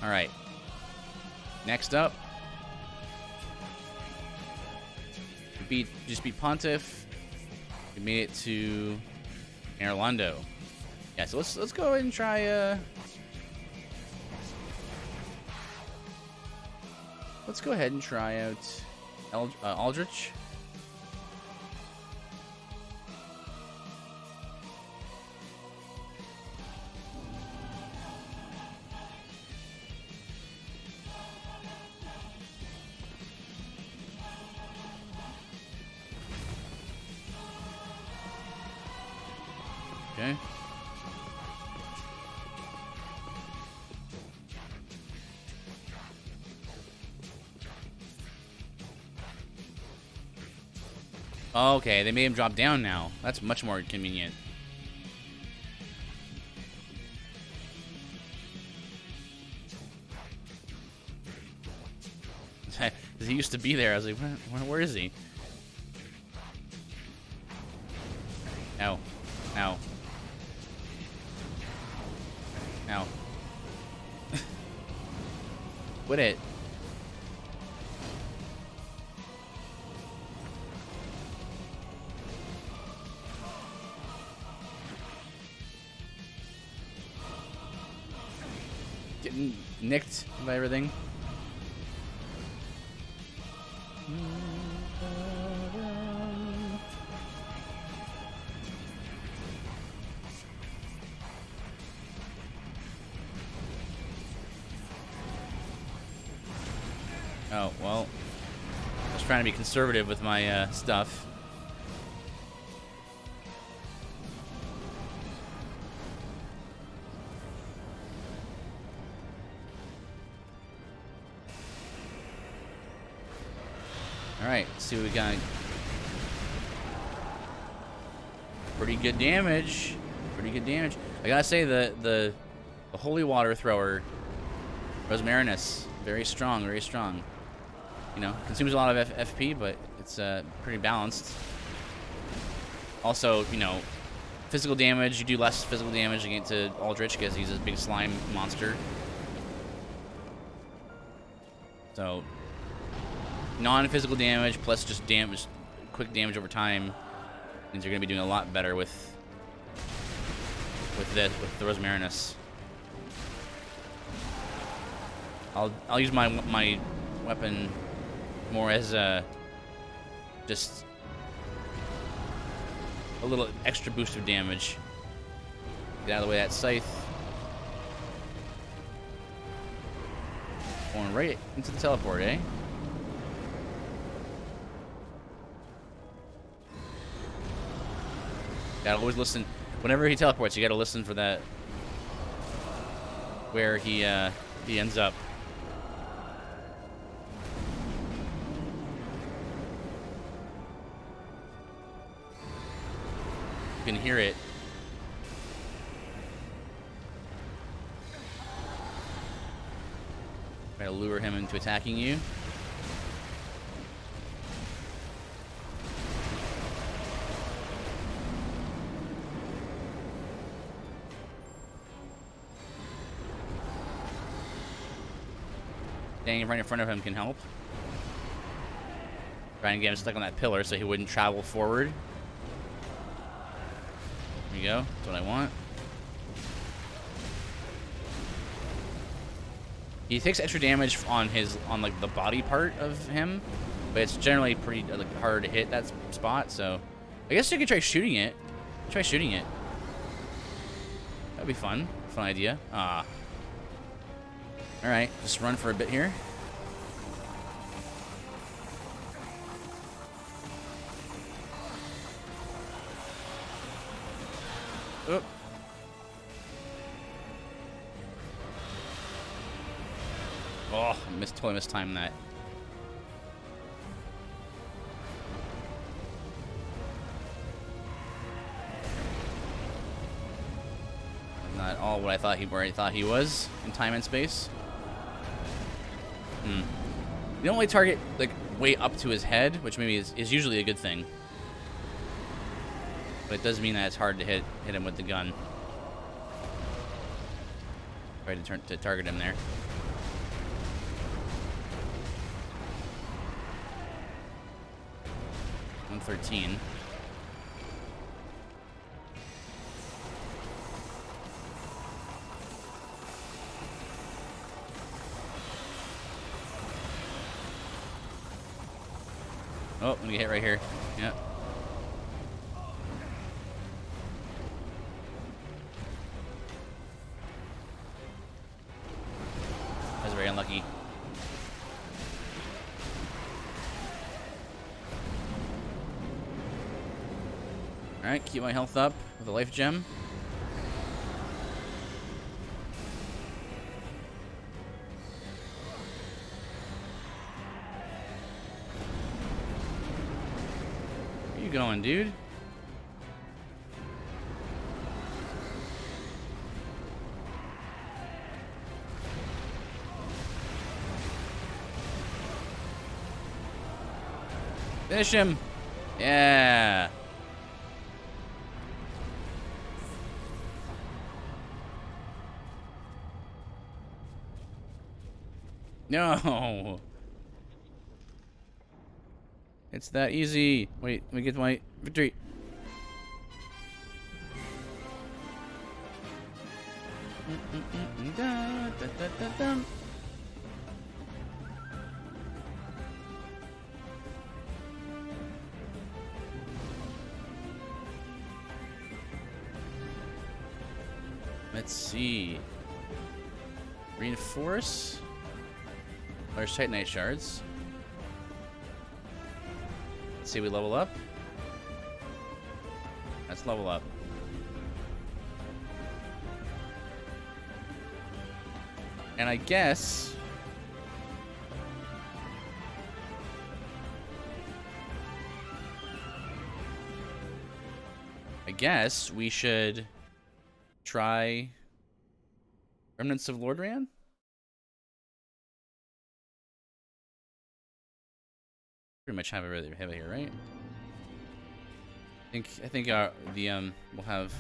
All right. Next up, just beat Pontiff. We made it to Orlando. Yeah, so let's go ahead and try. Let's go ahead and try out Aldrich. Okay. Okay, they made him drop down now. That's much more convenient. Because he used to be there. I was like, where is he? Ow. Ow. Ow. Quit it. Getting nicked by everything. Oh, well. I was trying to be conservative with my stuff. Alright, let's see what we got. Pretty good damage. Pretty good damage. I gotta say, the Holy Water Thrower, Rosmarinus, very strong, very strong. You know, consumes a lot of FP, but it's pretty balanced. Also, you know, physical damage, you do less physical damage against Aldrich because he's a big slime monster. So, non-physical damage plus just damage, quick damage over time means you're going to be doing a lot better with the Rosmarinus. I'll use my weapon more as just a little extra boost of damage. Get out of the way of that scythe. Going right into the teleport, eh? Gotta always listen. Whenever he teleports, you gotta listen for that. Where he ends up. You can hear it. Try to lure him into attacking you. Staying right in front of him can help. Trying to get him stuck on that pillar so he wouldn't travel forward. There you go. That's what I want. He takes extra damage on like the body part of him, but it's generally pretty like hard to hit that spot. So I guess you could try shooting it. Try shooting it. That'd be fun. Fun idea. Ah. All right, just run for a bit here. Oop. Oh, I totally mistimed that. Not all what I thought where I thought he was in time and space. You don't really target like way up to his head, which maybe is usually a good thing. But it does mean that it's hard to hit him with the gun. Try to target him there. $113. Oh, I'm gonna get hit right here. Yep. That's very unlucky. Alright, keep my health up with a life gem. you going, dude? Finish him. Yeah. No. It's that easy. Wait, let me get my victory. Let's see. Reinforce. Large Titanite shards. Let's see, we level up. Let's level up. And I guess we should try Remnants of Lordran. Pretty much have it here, right? I think we'll have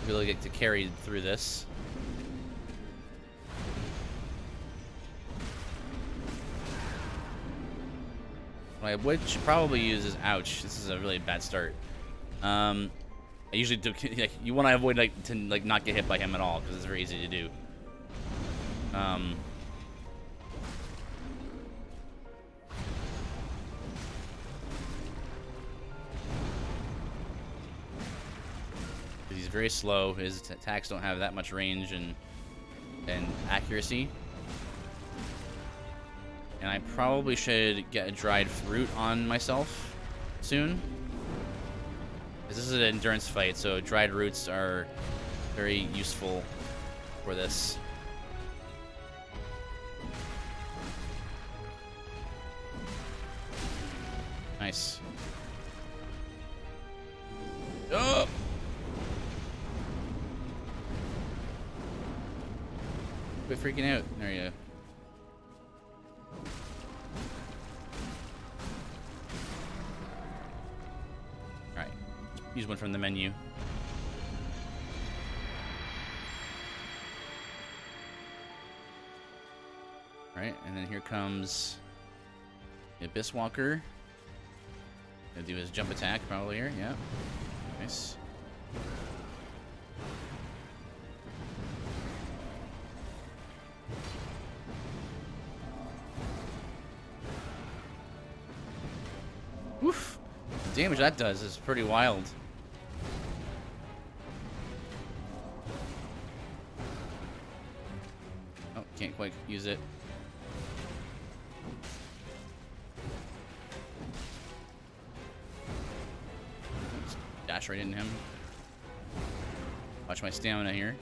really get to carry through this. What I would probably use is ouch. This is a really bad start. I usually do. Like, you want to avoid to not get hit by him at all because it's very easy to do. He's very slow. His attacks don't have that much range and accuracy. And I probably should get a dried fruit on myself soon. This is an endurance fight, so dried roots are very useful for this. Nice. Oh! Quit freaking out. There you go. Alright. Use one from the menu. Alright, and then here comes the Abyss Walker. Gonna do his jump attack probably here, yeah. Nice. Woof! The damage that does is pretty wild. Oh, can't quite use it. Just dash right into him. Watch my stamina here.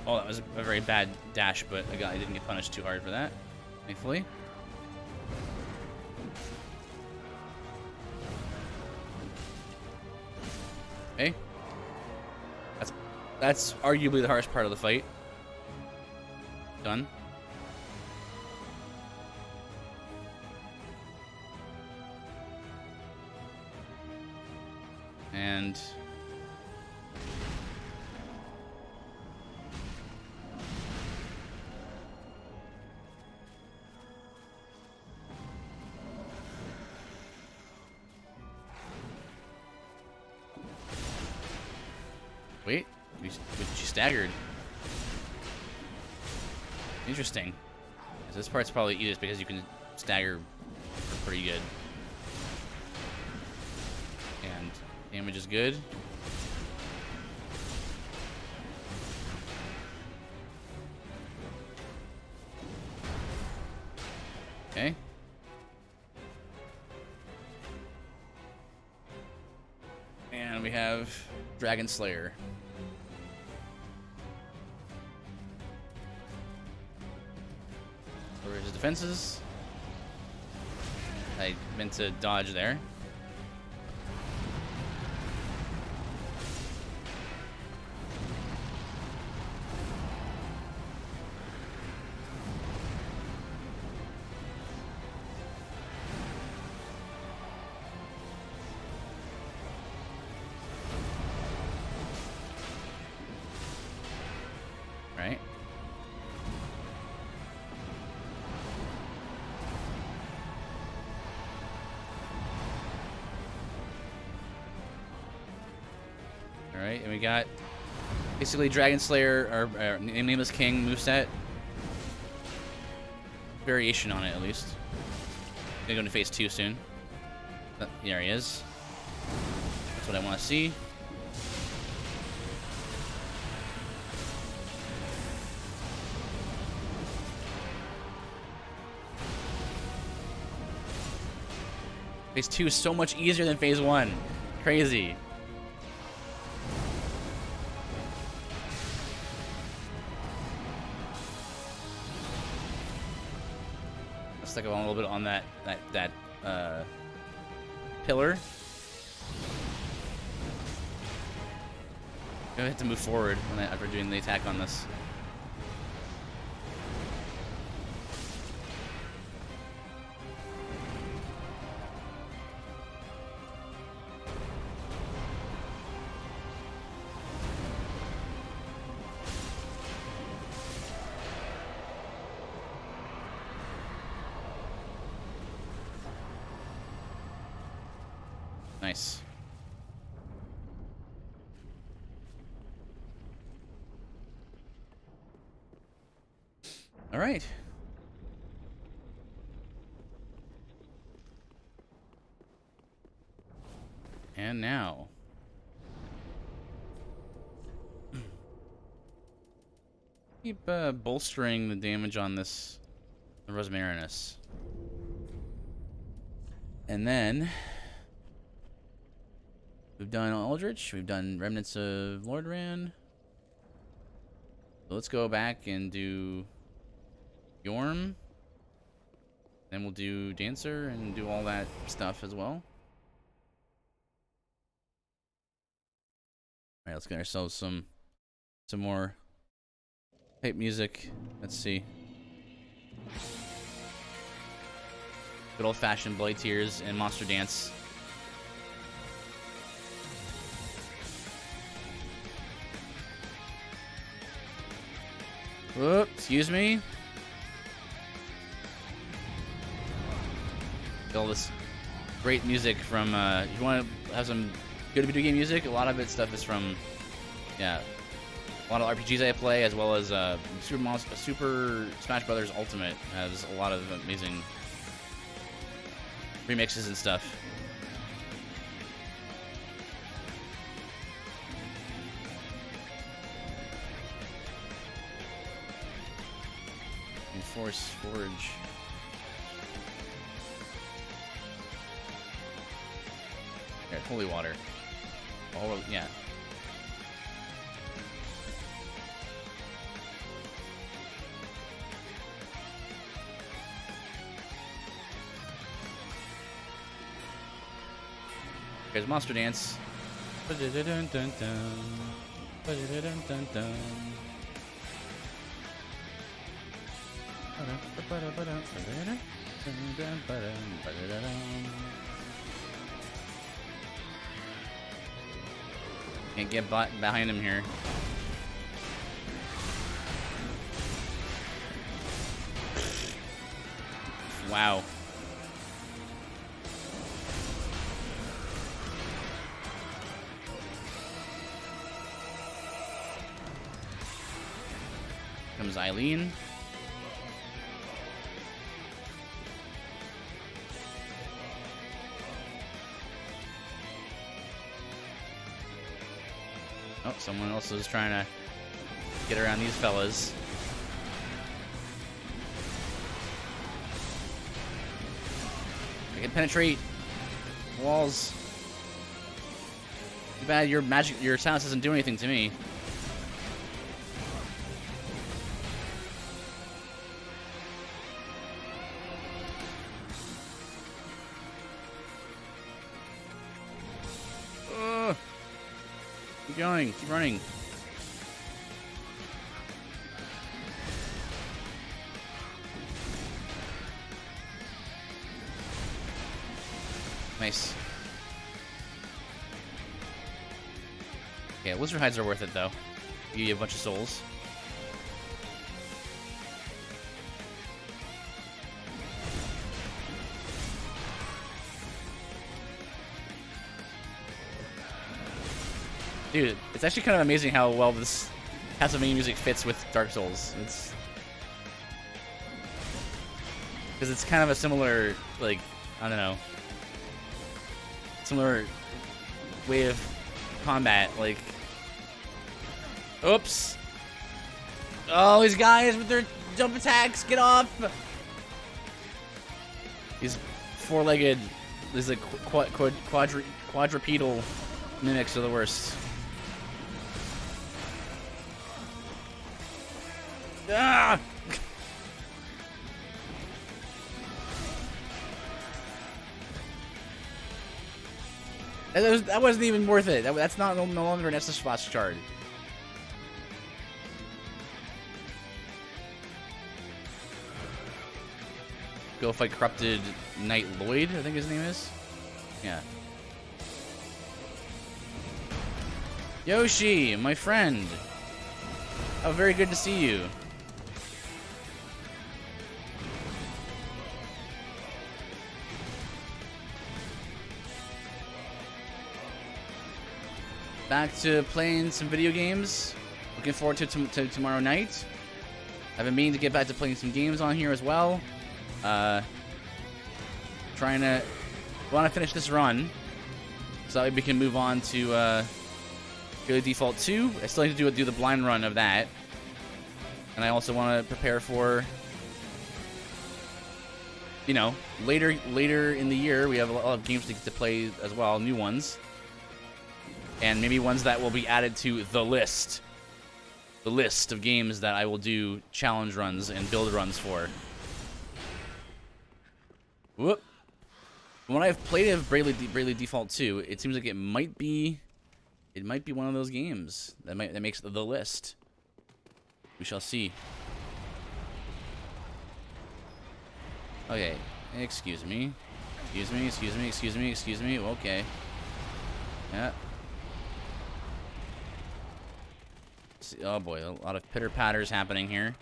Oh, that was a very bad dash, but I didn't get punished too hard for that, thankfully. Okay. That's arguably the hardest part of the fight. Done. And wait, she staggered. Interesting. So this part's probably easiest because you can stagger pretty good. And damage is good. Okay. And we have Dragon Slayer. Lower his defenses. I meant to dodge there. Right. Alright, and we got basically Dragon Slayer, or Nameless King moveset. Variation on it, at least. Gonna go into phase 2 soon. There he is. That's what I want to see. Phase 2 is so much easier than phase 1. Crazy. Let's stick a little bit on that pillar. I'm gonna have to move forward after doing the attack on this. Nice. All right. And now. Keep bolstering the damage on this Rosmarinus. And then we've done Aldrich, we've done Remnants of Lordran. So let's go back and do Yorm. Then we'll do Dancer and do all that stuff as well. Alright, let's get ourselves some more pipe music. Let's see. Good old-fashioned Bloody Tears and Monster Dance. Whoop, excuse me. All this great music from, if you want to have some good video game music, a lot of it stuff is from, yeah, a lot of RPGs I play, as well as Super Smash Brothers Ultimate has a lot of amazing remixes and stuff. Enforce Forge. Here, holy water. All of, yeah. Here's Monster Dance. Can't get behind him here. Wow. Comes Eileen. Oh, someone else is trying to get around these fellas. can penetrate walls. Too bad your silence doesn't do anything to me. Keep going. Keep running. Nice. Yeah, lizard hides are worth it, though. Give you a bunch of souls. Dude, it's actually kind of amazing how well this Castlevania music fits with Dark Souls. It's because it's kind of a similar, like, I don't know, similar way of combat. Like, oops! Oh, these guys with their jump attacks, get off! These four-legged, these like quadrupedal mimics are the worst. Ah! That wasn't even worth it. That's no longer an SS Boss shard. Go fight Corrupted Knight Lloyd, I think his name is. Yeah. Yoshi, my friend. Oh, very good to see you. Back to playing some video games. Looking forward to tomorrow night. I've been meaning to get back to playing some games on here as well. Trying to want to finish this run so that way we can move on to Daily Default 2. I still need to do the blind run of that, and I also want to prepare for, you know, later in the year we have a lot of games to play as well, new ones. And maybe ones that will be added to the list. The list of games that I will do challenge runs and build runs for. Whoop. When I've played of Bravely Default 2, it seems like it might be one of those games that makes the list. We shall see. Okay. Excuse me. Excuse me. Okay. Yeah. Oh boy, a lot of pitter-patters happening here.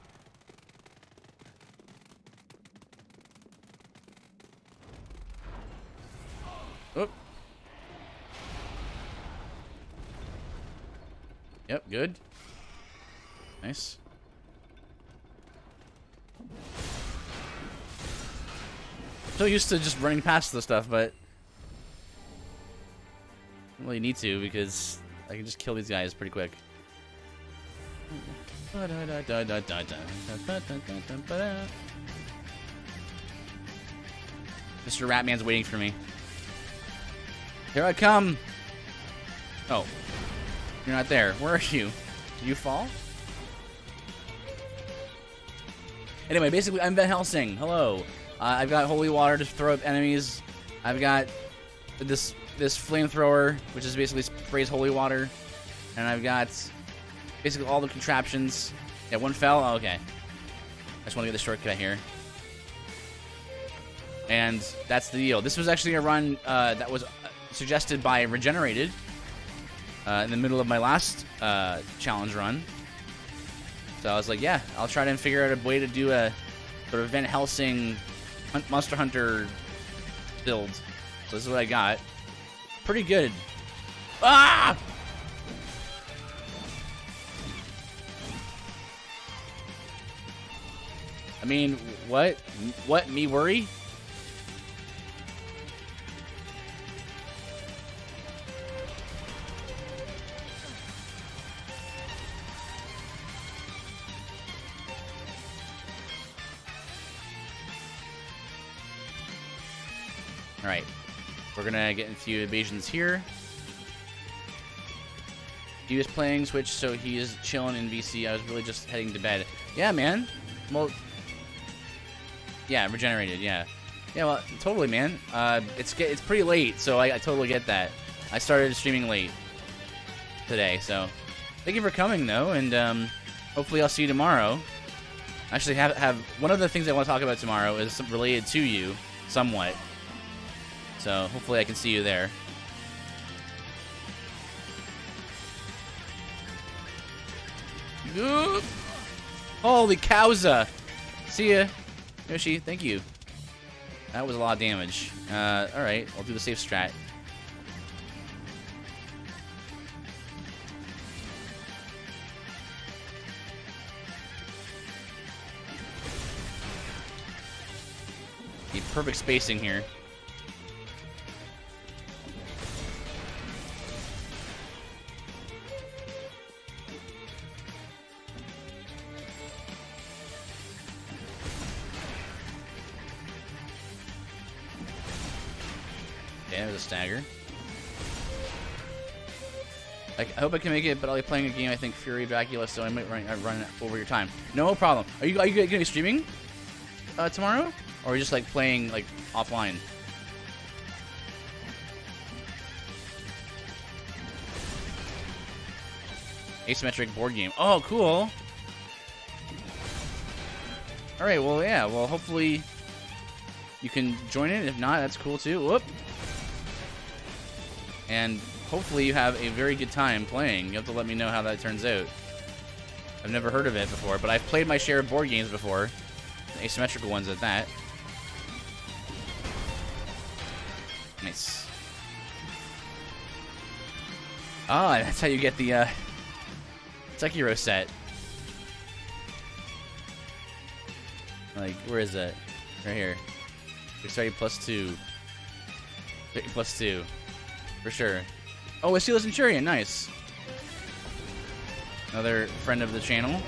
Oop. Yep, good. Nice. So used to just running past the stuff, but I don't really need to because I can just kill these guys pretty quick. Mr. Ratman's waiting for me. Here I come. Oh. You're not there. Where are you? Did you fall? Anyway, basically, I'm Van Helsing. Hello. I've got holy water to throw up enemies. I've got this flamethrower, which is basically sprays holy water. And I've got basically all the contraptions. Yeah, one fell. Oh, okay. I just want to get the shortcut here. And that's the deal. This was actually a run that was suggested by Regenerated in the middle of my last challenge run. So I was like, yeah, I'll try to figure out a way to do a sort of Van Helsing Monster Hunter build. So this is what I got. Pretty good. Ah! I mean, what? What? Me worry? Alright. We're gonna get a few evasions here. He was playing Switch, so he is chilling in VC. I was really just heading to bed. Yeah, man. Well, yeah, regenerated, yeah. Yeah, well, totally, man. It's pretty late, so I totally get that. I started streaming late today, so thank you for coming, though, and hopefully I'll see you tomorrow. Actually, have one of the things I want to talk about tomorrow is related to you, somewhat. So hopefully I can see you there. Oop. Holy cowza! See ya, Yoshi. Thank you. That was a lot of damage. Alright, I'll do the safe strat. The perfect spacing here. Yeah, there's a stagger. I hope I can make it, but I'll be playing a game, I think, Fury Dracula, so I might run over your time. No problem. Are you gonna be streaming tomorrow? Or are you just like playing like offline? Asymmetric board game. Oh, cool. Alright, well, yeah. Well, hopefully you can join it. If not, that's cool too. Whoop. And hopefully you have a very good time playing. You have to let me know how that turns out. I've never heard of it before, but I've played my share of board games before. Asymmetrical ones at that. Nice. Ah, that's how you get the Sekiro set. Like, where is it? Right here. Dexterity +2. +2. For sure. Oh, a Steel's Centurion. Nice. Another friend of the channel.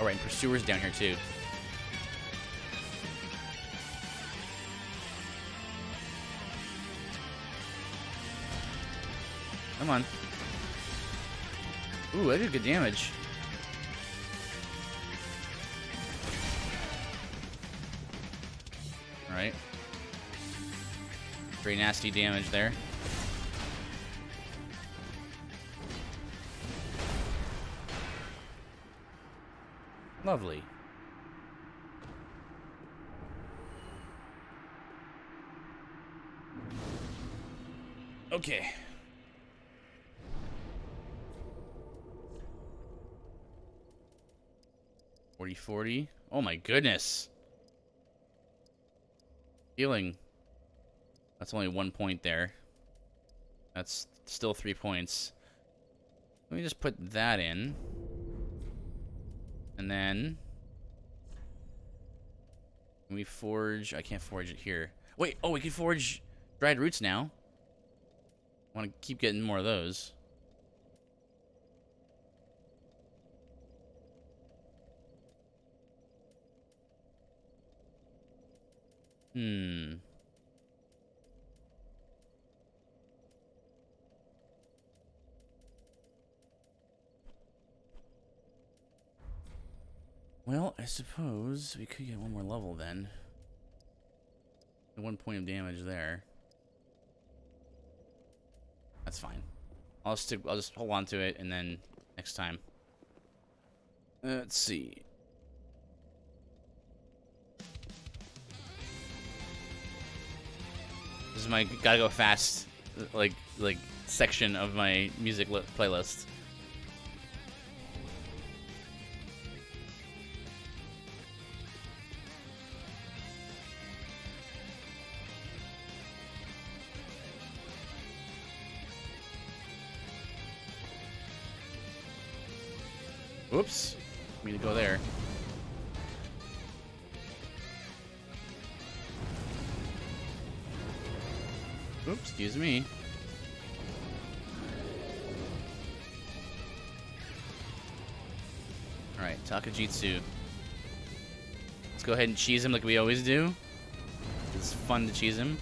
Alright, and Pursuer's down here too. Come on. Ooh, that did good damage. Alright. Very nasty damage there. Lovely. Okay. .40. Oh my goodness. Healing. That's only 1 point there. That's still 3 points. Let me just put that in. And then can we forge? I can't forge it here. Wait, oh, we can forge dried roots now. I want to keep getting more of those. Well, I suppose we could get one more level then. 1 point of damage there. That's fine. I'll just hold on to it and then next time. Let's see. This is my gotta go fast like section of my music playlist. Whoops. Me to go there. Oops, excuse me. Alright, Takajitsu. Let's go ahead and cheese him like we always do. It's fun to cheese him.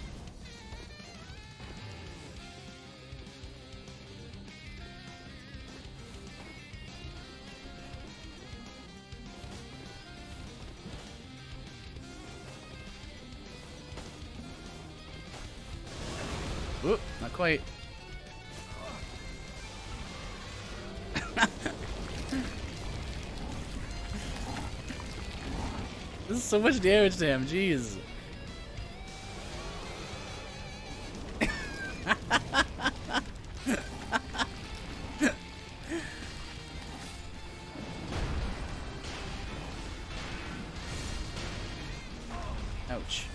Whoop, not quite. This is so much damage to him, jeez. Ouch.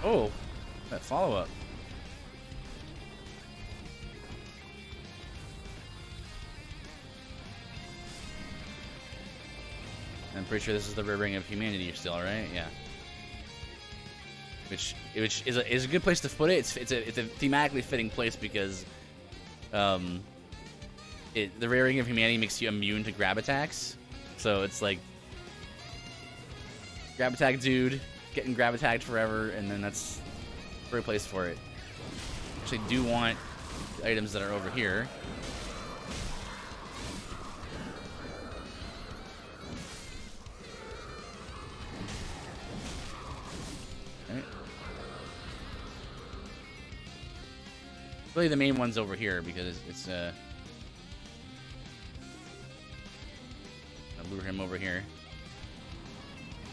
Oh, that follow-up. I'm pretty sure this is the Rear Ring of Humanity still, right? Yeah. Which is a good place to put it. It's a thematically fitting place because the Rear Ring of Humanity makes you immune to grab attacks. So it's like grab attack dude, getting grab attacked forever, and then that's a great place for it. Actually do want the items that are over here. Really, the main one's over here because it's I'll lure him over here.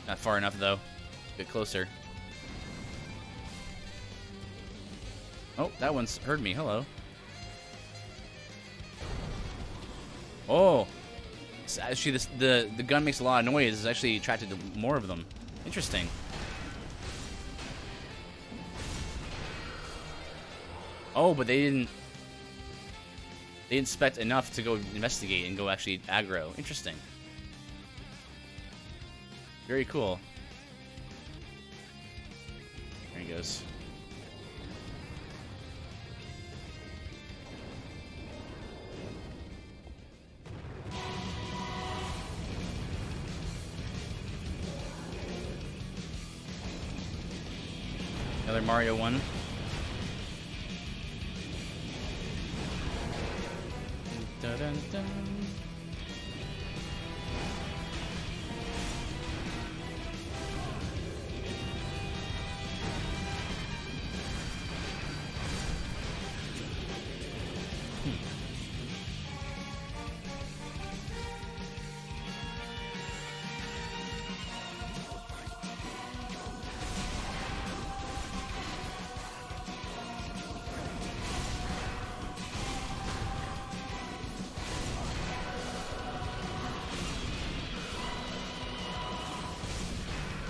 Not far enough though. Get closer. Oh, that one's heard me. Hello. Oh, it's actually the gun makes a lot of noise. It's actually attracted to more of them. Interesting. Oh, but they didn't spec enough to go investigate and go actually aggro. Interesting. Very cool. There he goes. Another Mario one. Dun, dun, dun.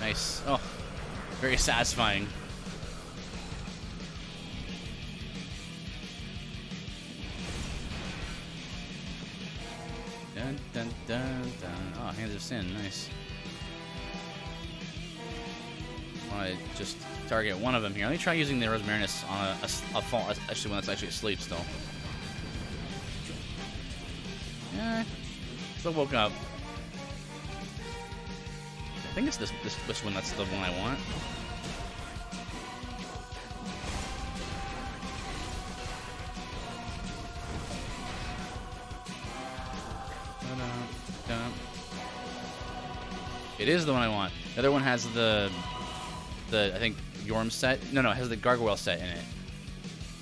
Nice. Oh, very satisfying. Dun, dun, dun, dun. Oh, Hands of Sin. Nice. Want to just target one of them here. Let me try using the Rosmarinus on a fall. Actually, one that's actually asleep still. Yeah. Still woke up. I think it's this one that's the one I want. It is the one I want. The other one has the I think Yorm set. No, it has the Gargoyle set in it.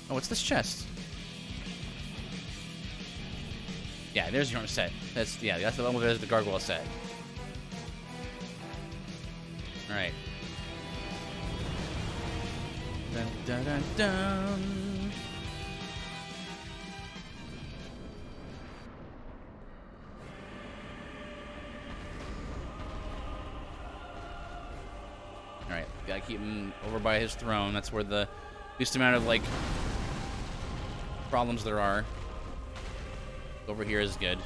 Oh, what's this chest? Yeah, there's Yorm set. That's the one where there's the Gargoyle set. All right. Dun, dun, dun, dun. All right, gotta keep him over by his throne. That's where the least amount of like problems there are. Over here is good.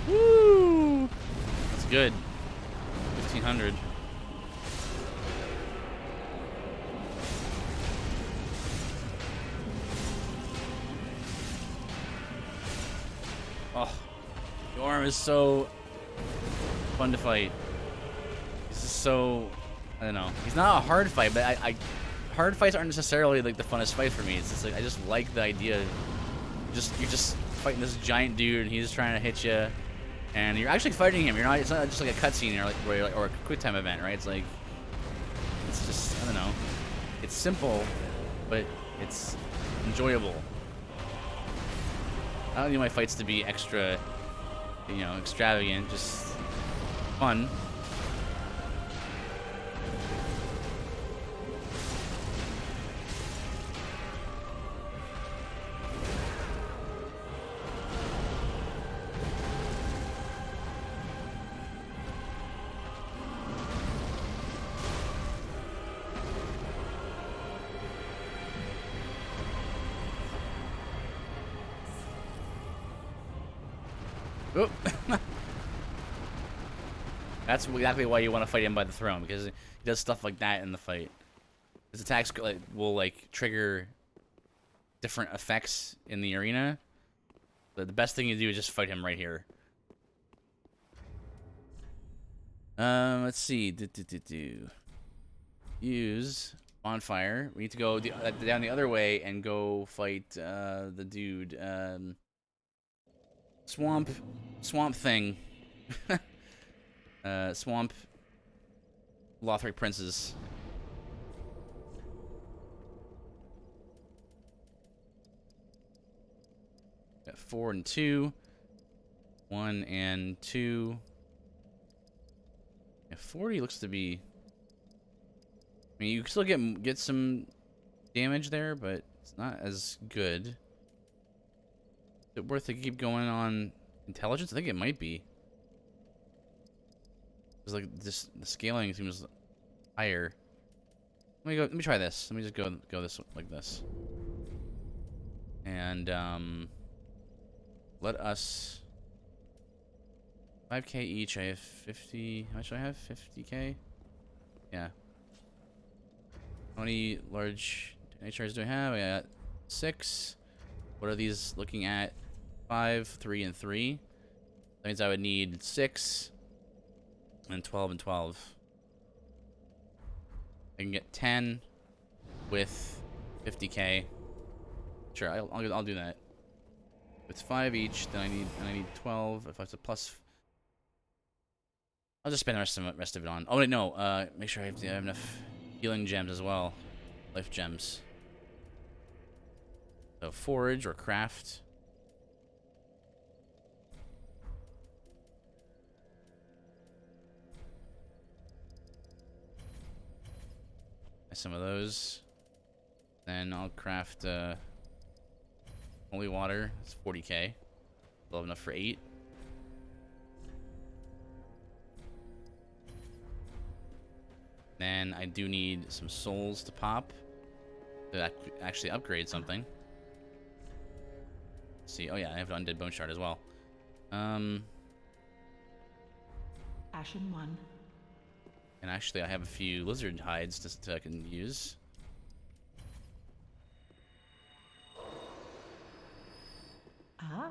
Woo! That's good. 1500. Orm is so fun to fight. He's just so, I don't know. He's not a hard fight, but hard fights aren't necessarily like the funnest fight for me. It's just like I just like the idea. You're just fighting this giant dude, and he's trying to hit you, and you're actually fighting him. You're not. It's not just like a cutscene or or a quick time event, right? It's like it's just I don't know. It's simple, but it's enjoyable. I don't need my fights to be extra, you know, extravagant. Just fun. Oh. That's exactly why you want to fight him by the throne, because he does stuff like that in the fight. His attacks will like trigger different effects in the arena. But the best thing you do is just fight him right here. Let's see. Use bonfire. We need to go down the other way and go fight the dude. Swamp thing. Swamp Lothric princes. Got 4 and 2. 1 and 2. Yeah, 40 looks to be. I mean, you can still get some damage there, but it's not as good. Is it worth to keep going on intelligence? I think it might be. It's like this, the scaling seems higher. Let me try this. Let me just go this like this. And let us 5k each. I have 50. How much do I have? 50k. Yeah. How many large HRs do I have? I got 6. What are these looking at? 5, 3, and 3. That means I would need 6 and 12 and 12. I can get 10 with 50k. Sure, I'll do that. If it's 5 each, then I need 12. If it's a plus, I'll just spend the rest of it on. Oh wait, no. Make sure I have enough healing gems as well, life gems. So forage or craft. Some of those. Then I'll craft holy water. It's 40k. Still have enough for 8. Then I do need some souls to pop to actually upgrade something. Let's see. Oh yeah, I have an undead bone shard as well. Ashen 1. And actually, I have a few lizard hides I can use. Ah.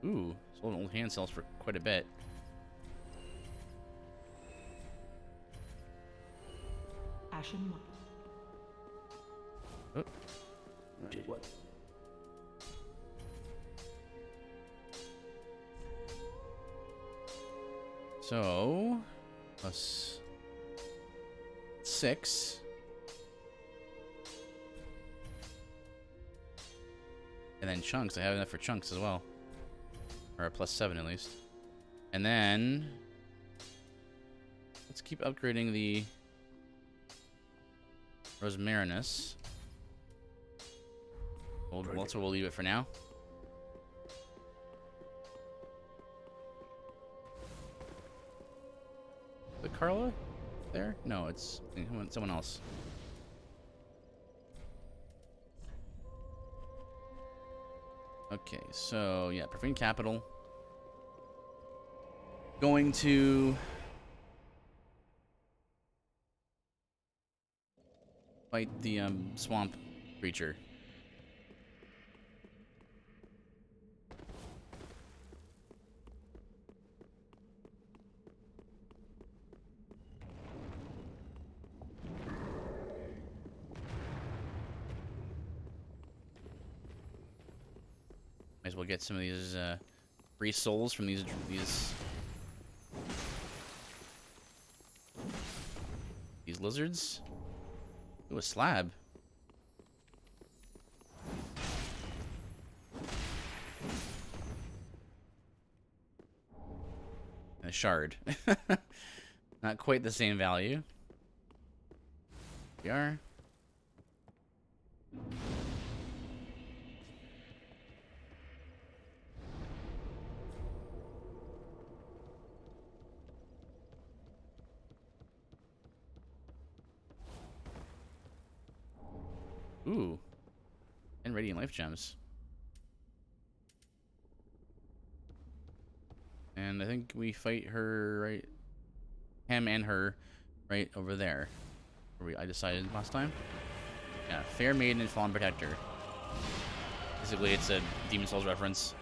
Ooh, sold old hand cells for quite a bit. Ashen 1. Oh. Did what? So, plus 6. And then chunks. I have enough for chunks as well. Or a plus 7 at least. And then let's keep upgrading the Rosmarinus. Also, we'll leave it for now. The Carla there? No, it's someone else. Okay, so yeah, Profane Capital. Going to fight the swamp creature. Might as well get some of these free souls from these lizards. Ooh, a slab. And a shard. Not quite the same value. We are. Ooh. And radiant life gems. And I think we fight her right, him and her right over there. Where I decided last time. Yeah, Fair Maiden and Fallen Protector. Basically, it's a Demon Souls reference.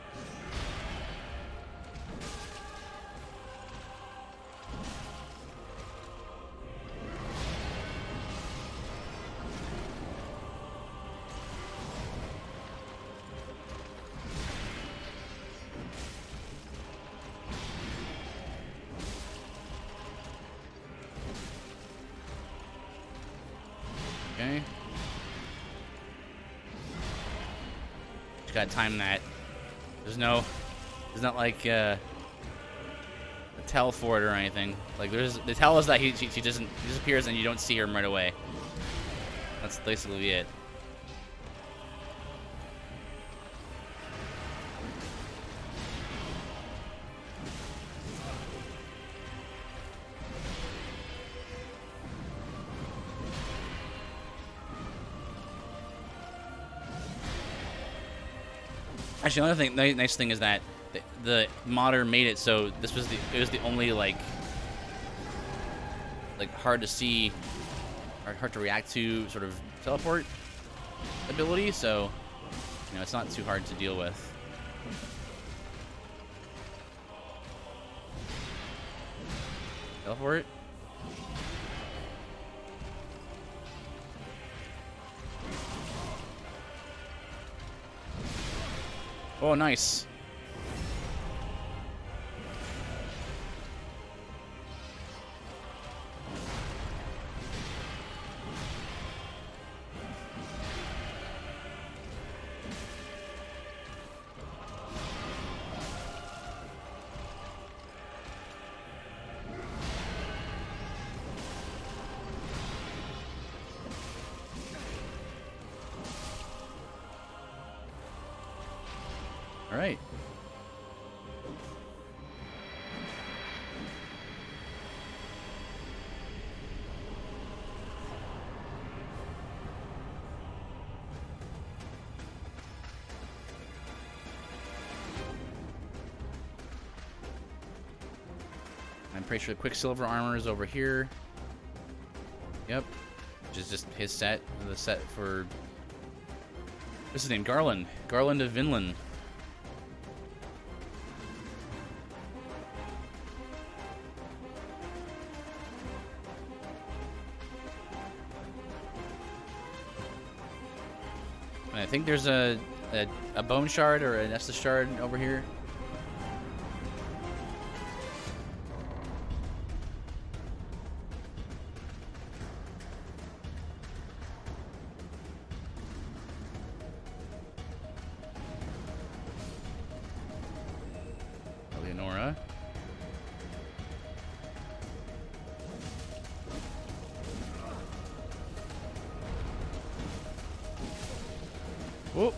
Okay. Just gotta time that. There's not like a tell for it or anything. Like the tell is that she disappears and you don't see her right away. That's basically it. Actually, another thing, nice thing is that the modder made it so it was the only like hard to see or hard to react to sort of teleport ability. So it's not too hard to deal with. Teleport. Oh, nice. All right. I'm pretty sure the Quicksilver armor is over here. Yep. Which is just his set. The set for... What's his name? Garland. Garland of Vinland. And I think there's a bone shard or an Estus shard over here. Eleonora. Oh,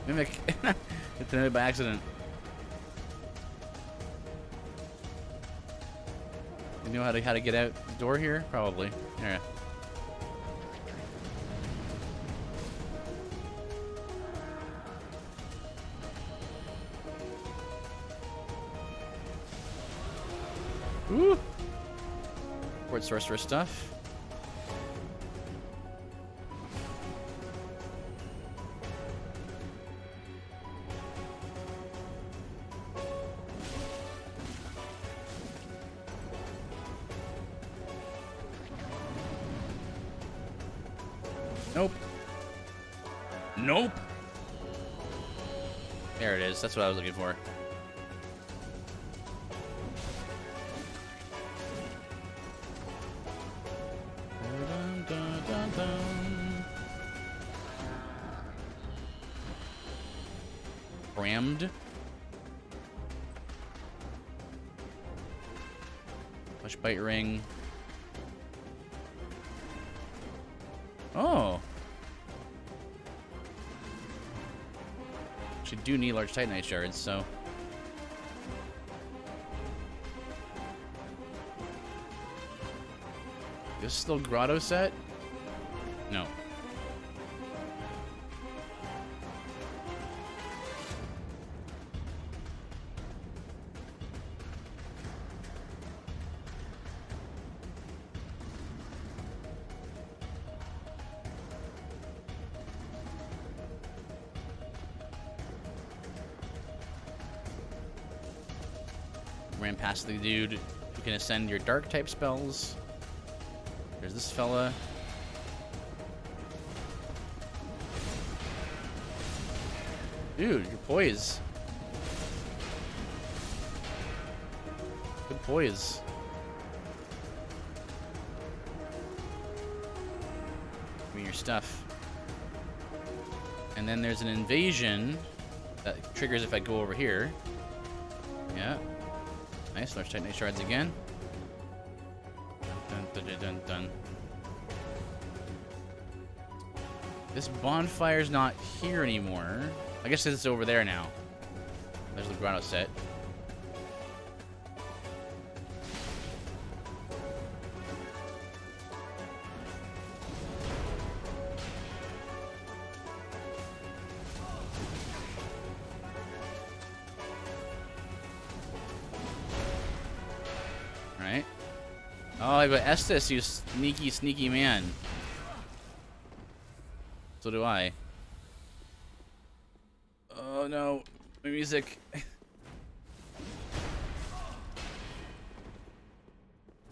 Mimic. Hit the Mimic by accident. You know how to get out the door here? Probably. Yeah. Ooh. Port sorcerer stuff. Nope. Nope. There it is. That's what I was looking for. Dun, dun, dun, dun. Crammed. Push bite ring. Oh. Actually do need large titanite shards, so. This still grotto set? No. Ran past the dude who can ascend your dark type spells. There's this fella. Dude, your poise. Good poise. Give me your stuff. And then there's an invasion that triggers if I go over here. Yeah. Nice, large titanite shards again. Dun, dun, dun, dun, dun. This bonfire's not here anymore. I guess it's over there now. There's the grotto set. Right. Oh, I got Estes, you sneaky, sneaky man. So do I. Oh no, my music.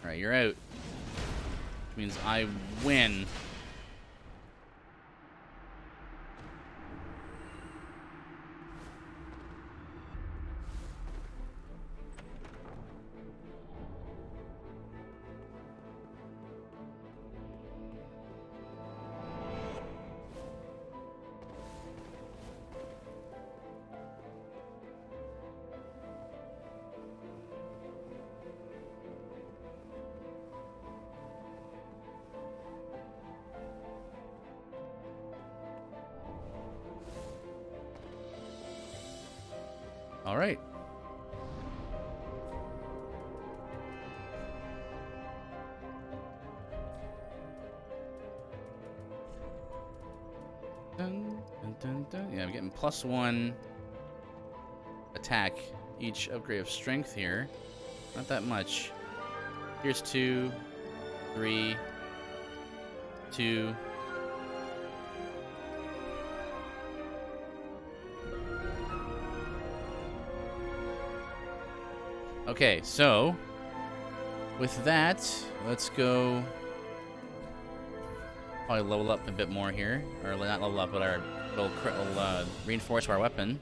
Alright, you're out. Which means I win. All right. Dun, dun, dun, dun. Yeah, I'm getting +1 attack each upgrade of strength here. Not that much. Here's 2, 3, 2. Okay, so with that, let's go probably level up a bit more here. Or not level up, but our little reinforce our weapon.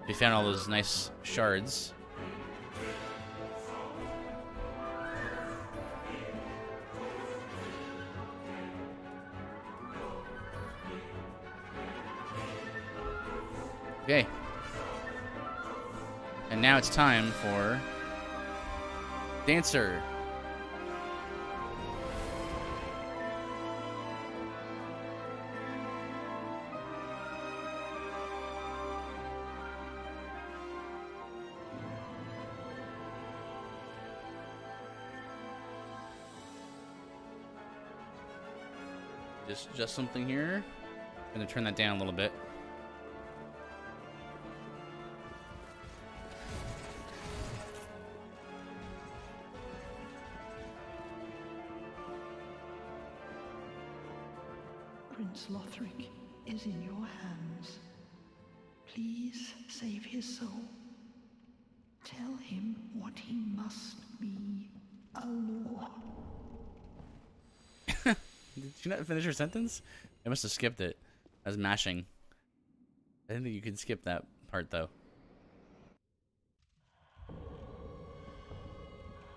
We found all those nice shards. Okay. And now it's time for Dancer. Just something here. I'm gonna turn that down a little bit. Prince Lothric is in your hands. Please save his soul. Tell him what he must be, a law. Did you not finish your sentence? I must have skipped it. I was mashing. I didn't think you could skip that part though.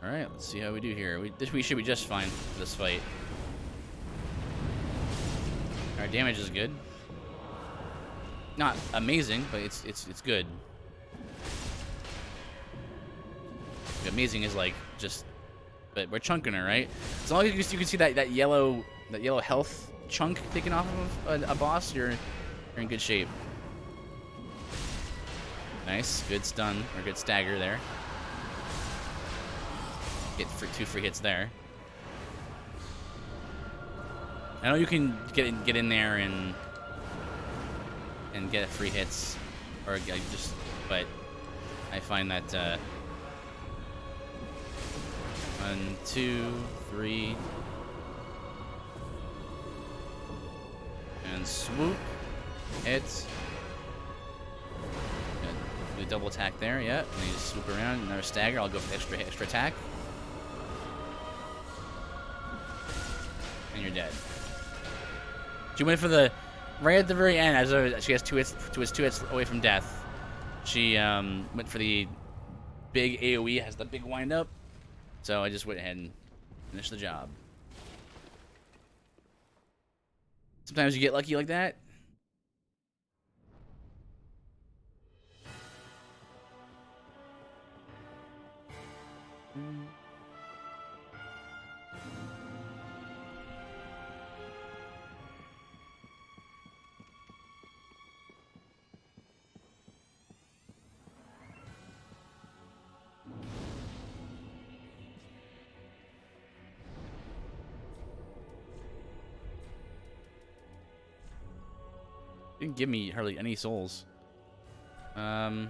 Alright, let's see how we do here. We should be just fine for this fight. Our damage is good. Not amazing, but it's good. Amazing is like just, but we're chunking her, right? As long as you can see that yellow health chunk taken off of a boss, you're in good shape. Nice, good stun or good stagger there. Get for 2 free hits there. I know you can get in there and get free hits, or just, but I find that 1, 2, 3, and swoop, hits. Do a double attack there, yeah. And then you just swoop around, another stagger. I'll go for extra attack. And you're dead. She went for the right at the very end, as she has 2 hits away from death. She went for the big AoE, has the big wind up. So I just went ahead and finished the job. Sometimes you get lucky like that. Didn't give me hardly any souls. A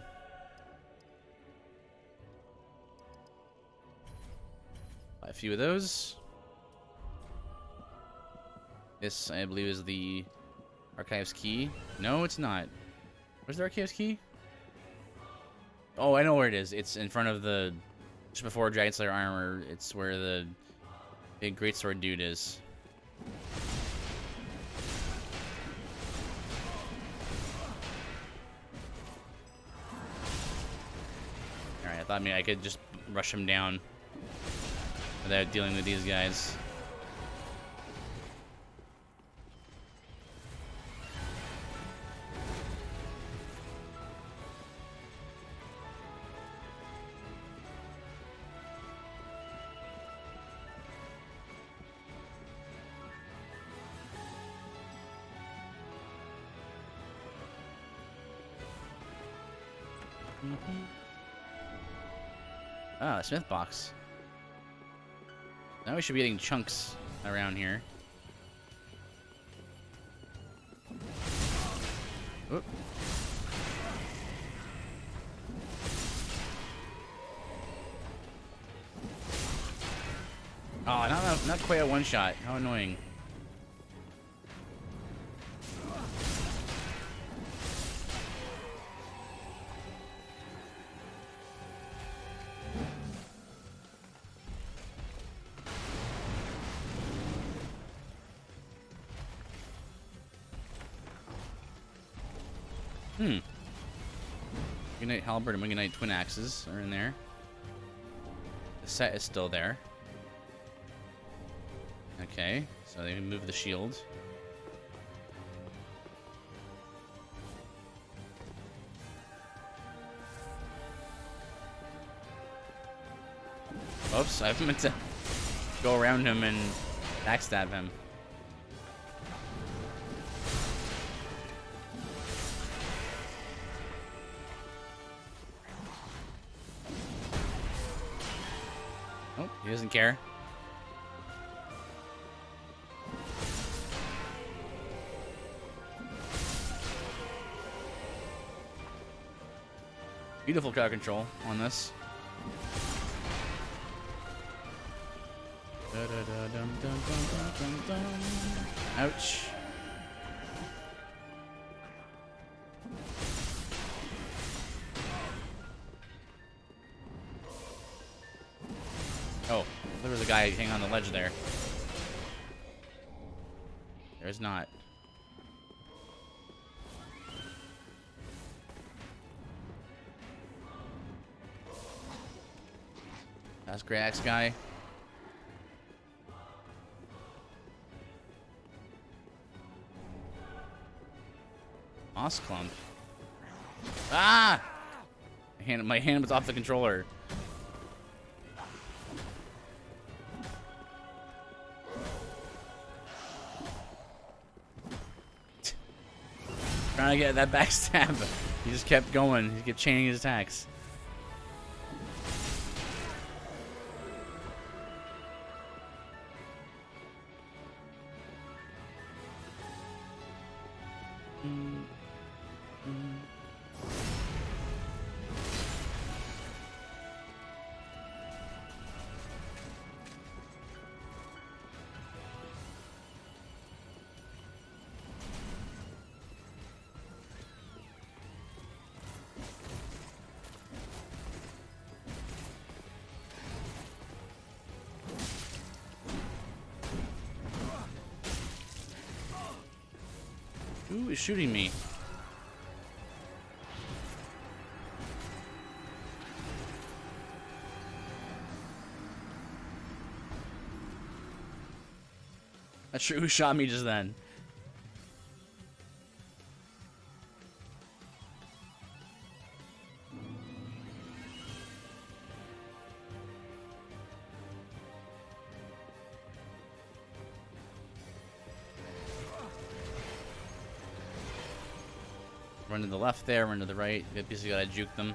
few of those. This, I believe, is the Archives key. No, it's not. Where's the Archives key? Oh, I know where it is. It's in front of the, just before Dragon Slayer armor. It's where the big greatsword dude is. Alright, I thought maybe I could just rush him down without dealing with these guys. Ah, a smith box. Now we should be getting chunks around here. Oop. Oh, not quite a one shot. How annoying. Midnight Halberd and Midnight Twin Axes are in there. The set is still there. Okay, so they move the shield. Oops, I meant to go around him and backstab him. Oh, he doesn't care. Beautiful crowd control on this. Ouch. Oh, there was a guy hanging on the ledge there. There's not. That's Grey Axe guy. Moss clump. Ah! My hand was off the controller. Trying to get that backstab. He just kept going. He kept chaining his attacks. Who is shooting me? Not sure who shot me just then. Run to the left there, run to the right. You basically gotta juke them.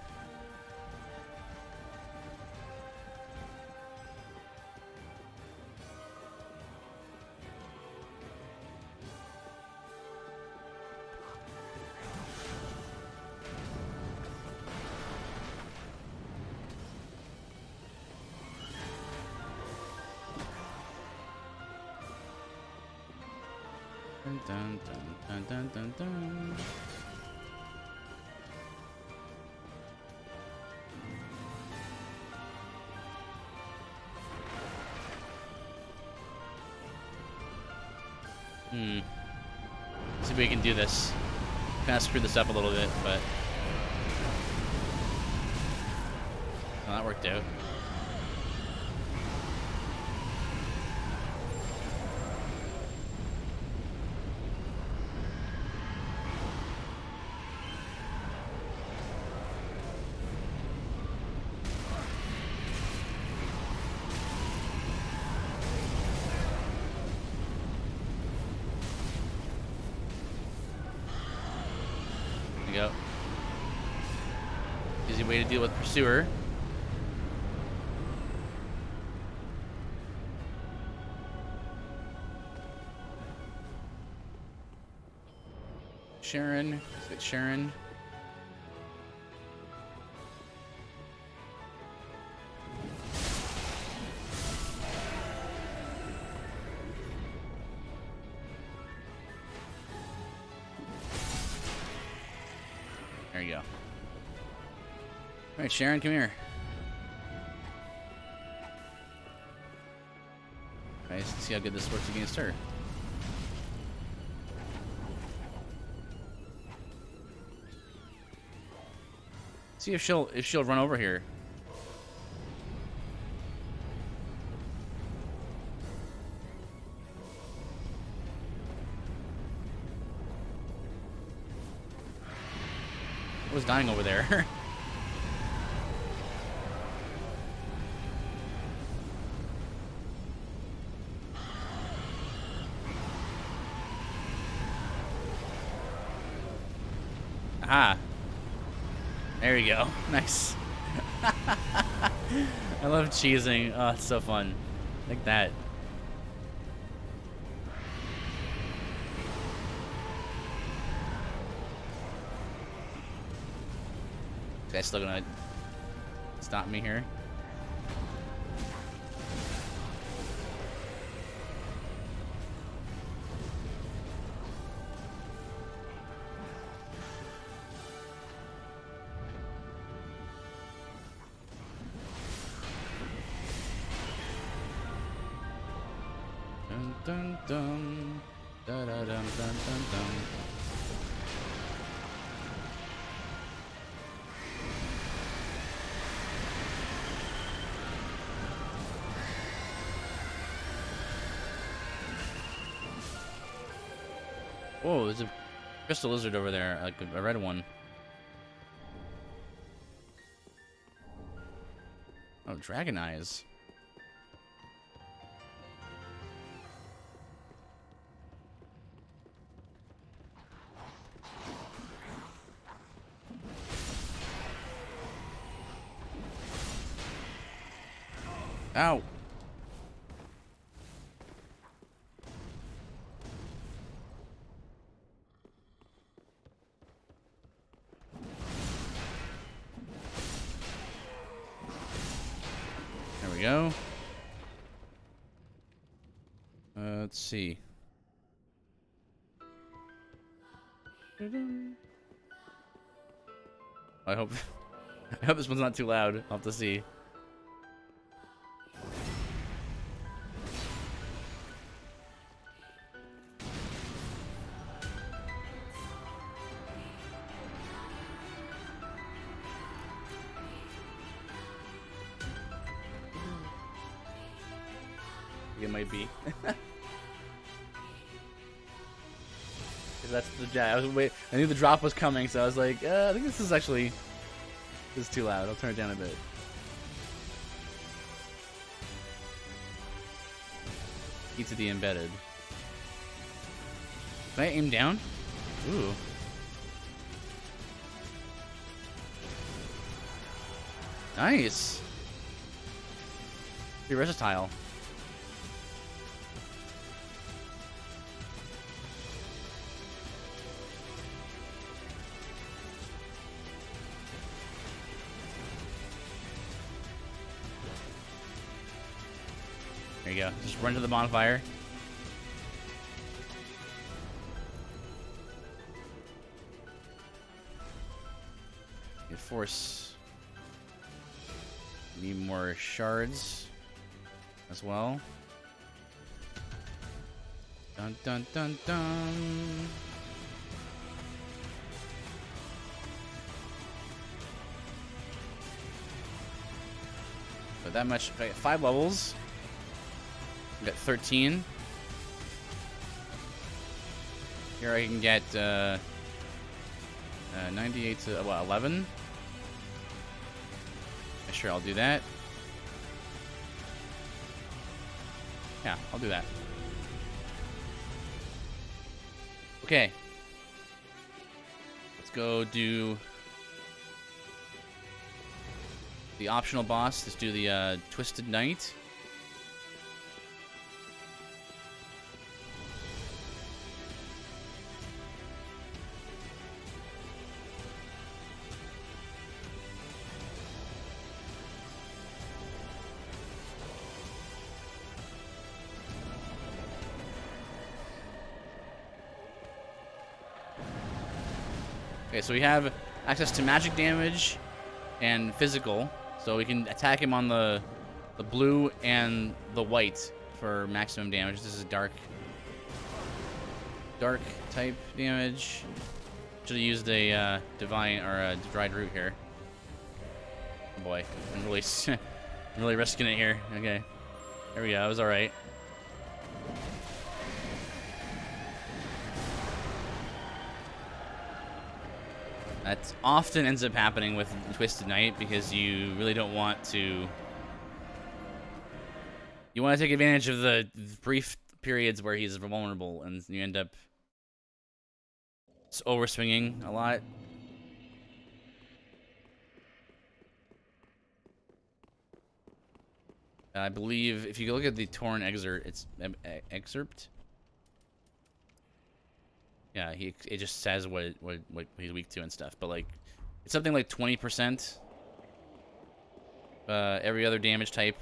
Dun dun dun dun dun dun dun. See if we can do this. Kind of screwed this up a little bit, but well, that worked out. Go. Easy way to deal with Pursuer. Sharon. Let's get Sharon. There you go. Alright, Sharon, come here. Nice to see how good this works against her. See if she'll run over here. I was dying over there. Ah. There you go. Nice. I love cheesing. Oh, it's so fun. Like that. This guy's still gonna stop me here. Dun dun dun. Da da dum dun dun dun. Whoa, there's a crystal lizard over there, like a red one. Oh, dragon eyes. Ow. There we go. Let's see. I hope I hope this one's not too loud. I'll have to see. It might be. That's the jack. I knew the drop was coming, so I was like, I think this is too loud. I'll turn it down a bit. Key to the embedded. Can I aim down? Ooh. Nice. Pretty versatile. There you go. Just run to the bonfire. Get force. Need more shards as well. Dun dun dun dun. But that much. I got 5 levels. I got 13. Here I can get 98 to 11. Yeah, sure, I'll do that. Yeah, I'll do that. Okay. Let's go do the optional boss. Let's do the Twisted Knight. Okay, so we have access to magic damage and physical, so we can attack him on the blue and the white for maximum damage. This is dark type damage. Should have used a divine or a dried root here. Oh boy, I'm really I'm really risking it here. Okay, there we go. That was all right. That often ends up happening with Twisted Knight because you really don't want to. You want to take advantage of the brief periods where he's vulnerable, and you end up overswinging a lot. I believe if you look at the torn excerpt. Yeah, it just says what he's weak to and stuff, but like it's something like 20%. Every other damage type,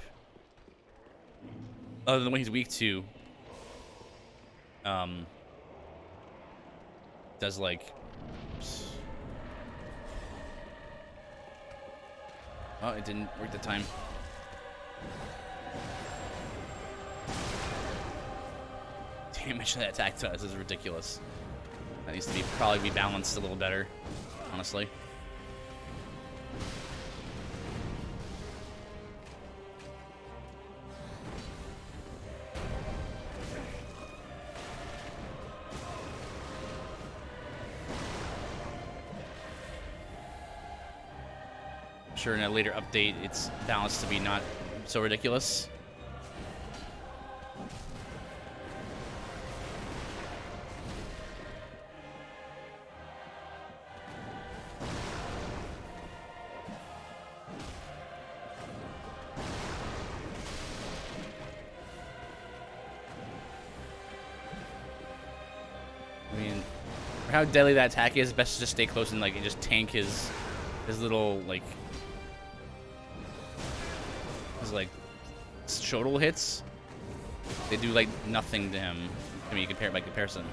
other than what he's weak to, does like. Oops. Oh, it didn't work the time. Damage that attack does is ridiculous. That needs to probably be balanced a little better, honestly. sure in a later update it's balanced to be not so ridiculous. I mean, for how deadly that attack is, best to just stay close and like and just tank his little like shoulder hits. They do like nothing to him. I mean, you compare it by comparison.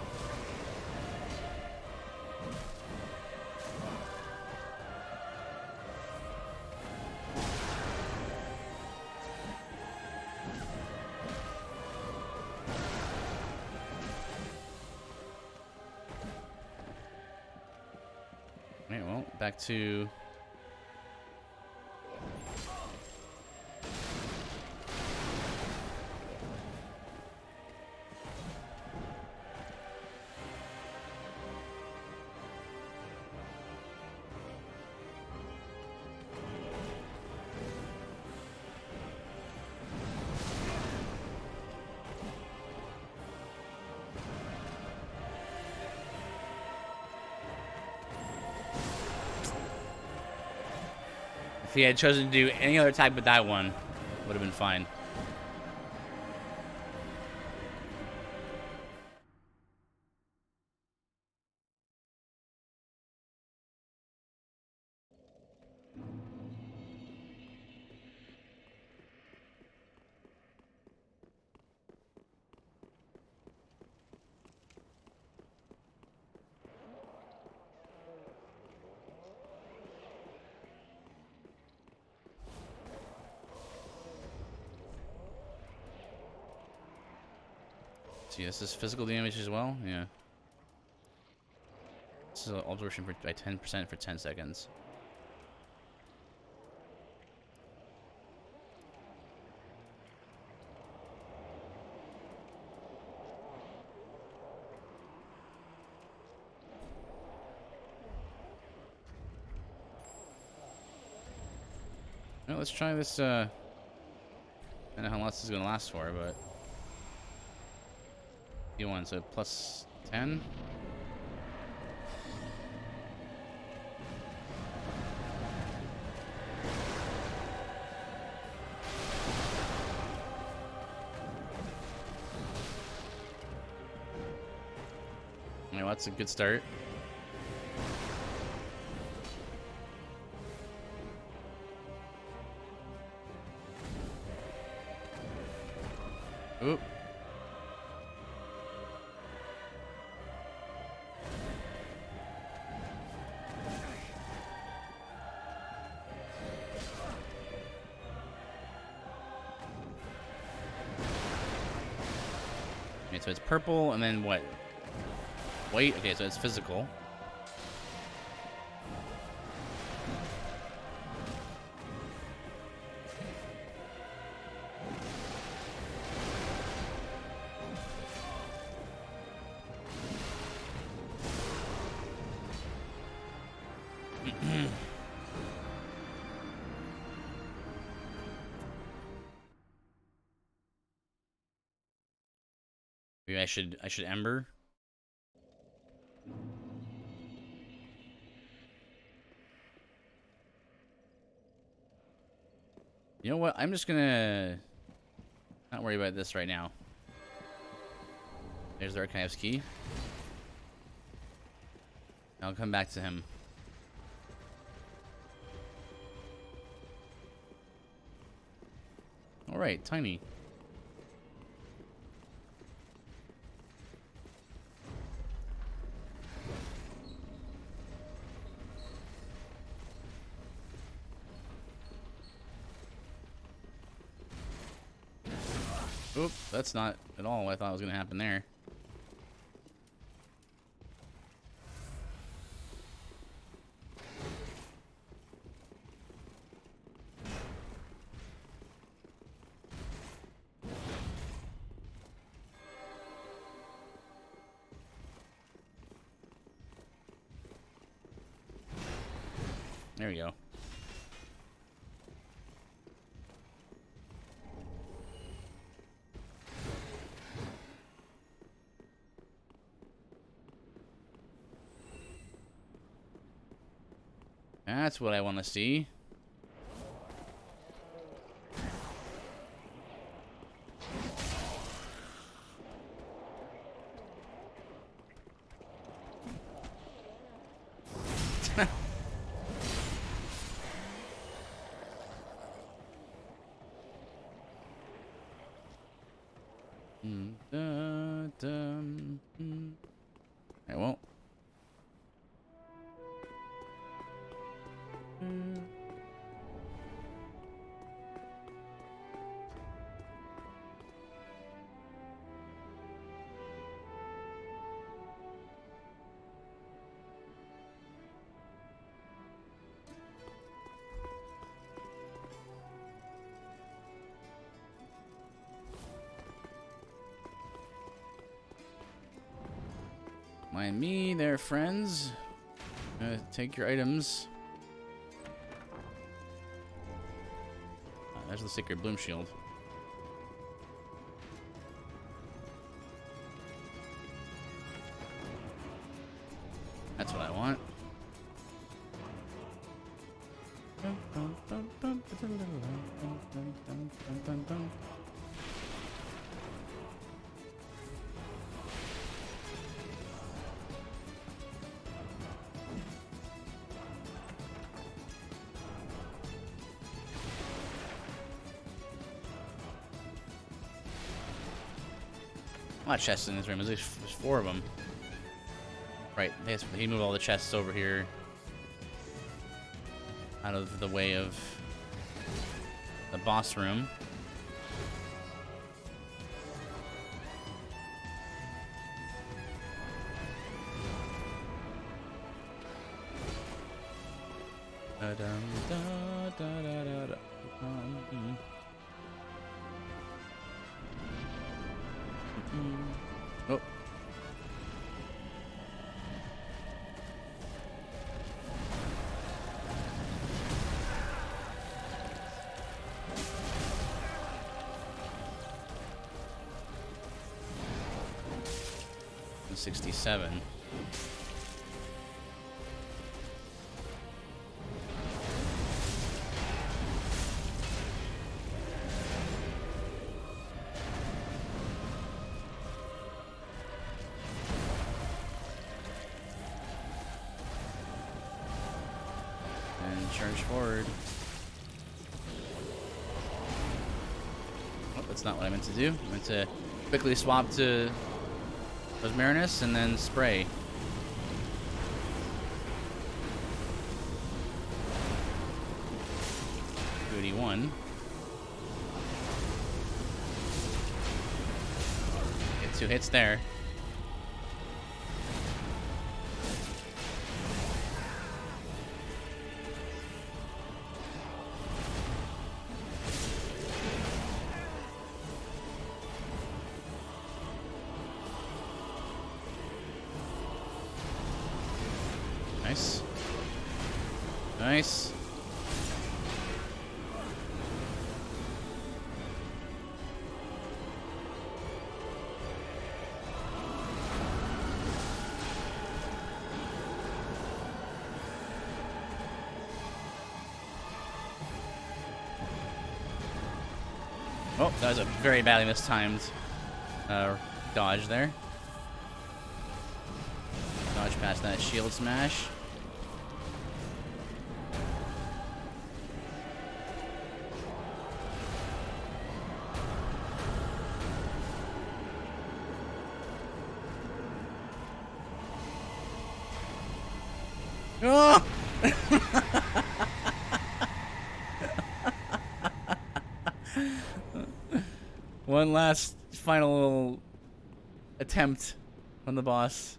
Alright, well, back to if he had chosen to do any other attack but that one, would have been fine. See, this is physical damage as well? Yeah. This is an alteration by 10% for 10 seconds. Well, let's try this, I don't know how long this is going to last for, but... D1, so plus 10. You know, that's a good start. Oop. Okay, so it's purple, and then what? White? Okay, so it's physical. Maybe I should Ember. You know what? I'm just gonna not worry about this right now. There's the Archive's key. I'll come back to him. All right, Tiny. Oop, that's not at all what I thought was going to happen there. There we go. That's what I want to see. I won't. Mind me there, friends. Take your items. There's the Sacred Bloom Shield. That's what I want. A lot of chests in this room. There's 4 of them. Right, he moved all the chests over here out of the way of the boss room. Oh. $67. And charge forward. Oh, that's not what I meant to do. I meant to quickly swap to those Marinus and then spray. $281. Get 2 hits there. Nice. Nice. Oh, that was a very badly mistimed dodge there. Dodge past that shield smash. Oh! One last final little attempt on the boss.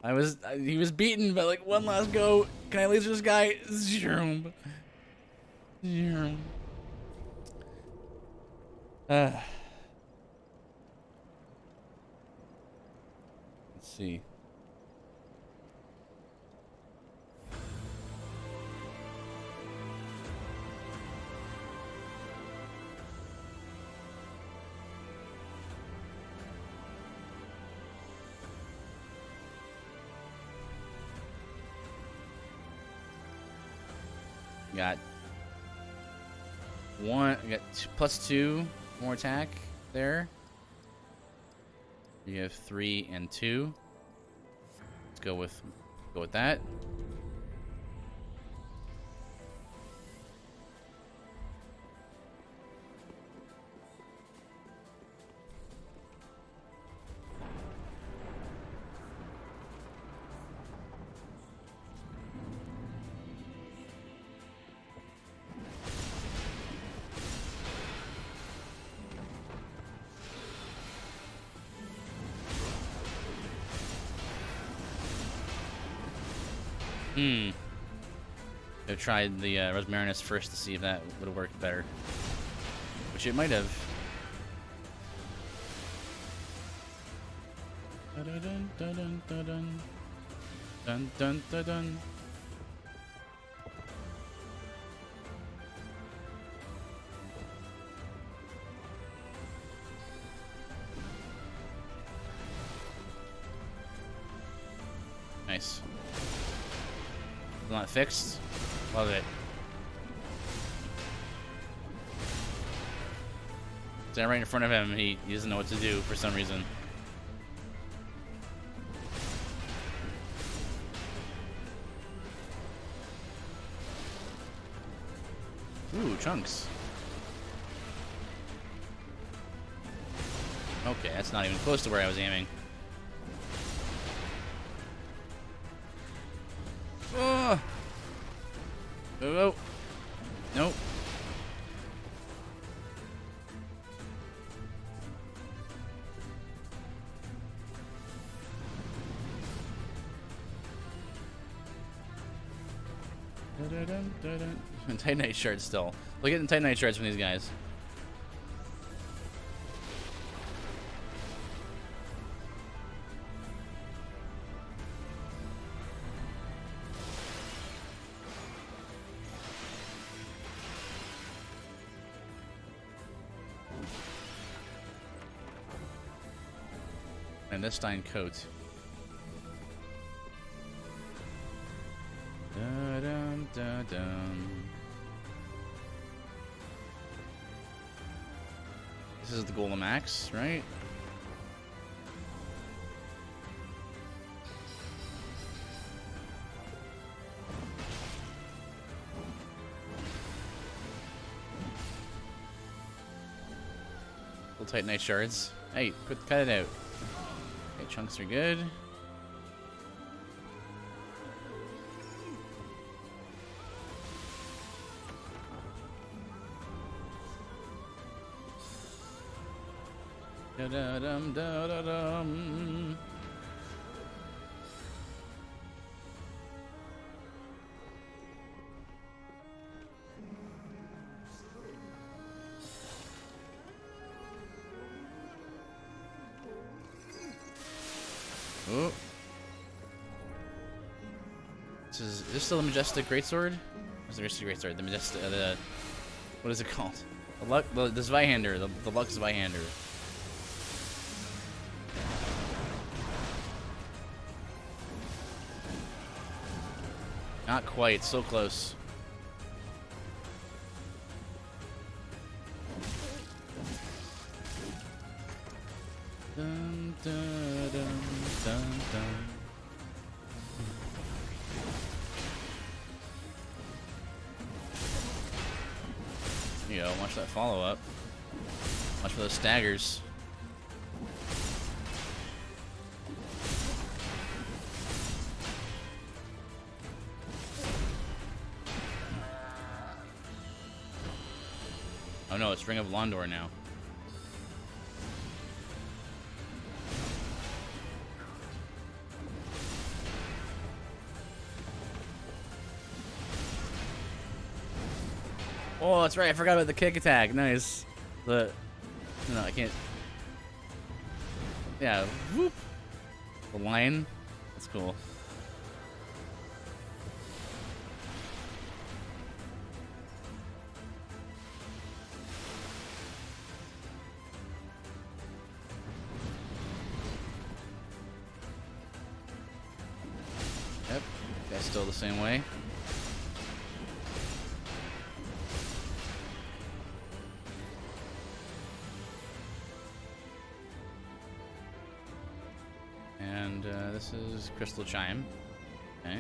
He was beaten, but like one last go. Can I laser this guy? Zoom. Zoom. Let's see. Got one. We got +2 more attack there. You have 3 and 2. Let's go with that. I've tried the Rosmarinus first to see if that would have worked better, which it might have. Dun dun dun dun dun dun dun dun dun. Nice. Not fixed. Love it. Stand right in front of him. He doesn't know what to do for some reason. Ooh, chunks. Okay, that's not even close to where I was aiming. Oh! Oh! Nope. Titanite shards still. Look at the Titanite shards from these guys. And this Stein coat. Da-dum, da-dum. This is the Golem Axe, right? Little Titanite shards. Hey, cut it out. Okay, chunks are good. Da-da-dum, da-da-dum. Oh. Is this still the Majestic Greatsword? What's the Majestic Greatsword? The Majestic, what is it called? The Zweihander, the Lux Zweihander. Not quite, so close. Dun, dun, dun, dun, dun. There you go, watch that follow up. Watch for those staggers. Oh no, it's Ring of Londor now. Oh, that's right. I forgot about the kick attack. Nice. No, I can't. Yeah. Whoop. The line. That's cool. Yep. Guy's still the same way. This is Crystal Chime. Okay.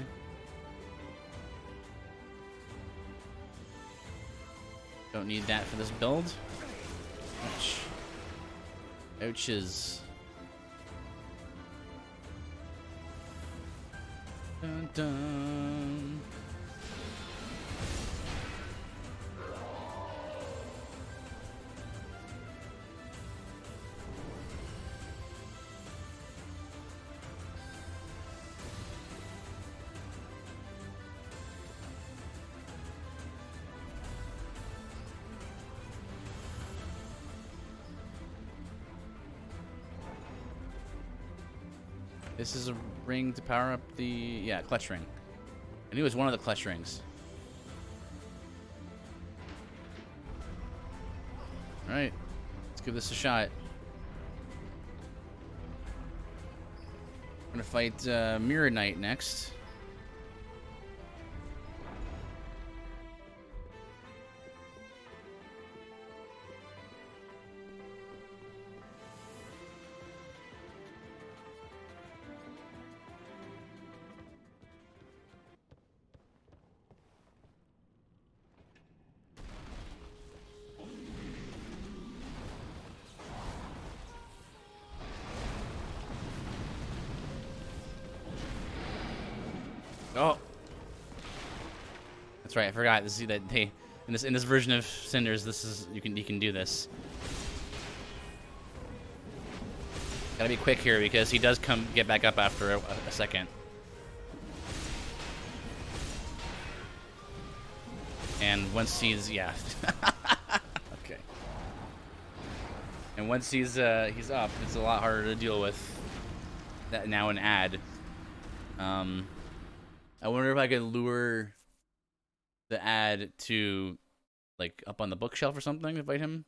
Don't need that for this build. Ouch. Ouches. Dun dun. This is a ring to power up the, yeah, clutch ring. I knew it was one of the clutch rings. Alright, let's give this a shot. We're gonna fight Mirror Knight next. Oh, that's right. I forgot to see that they in this version of Cinders. This is you can do this. Gotta be quick here because he does get back up after a second. And once he's okay. And once he's up, it's a lot harder to deal with. That now an ad. I wonder if I could lure the ad to, like, up on the bookshelf or something to fight him.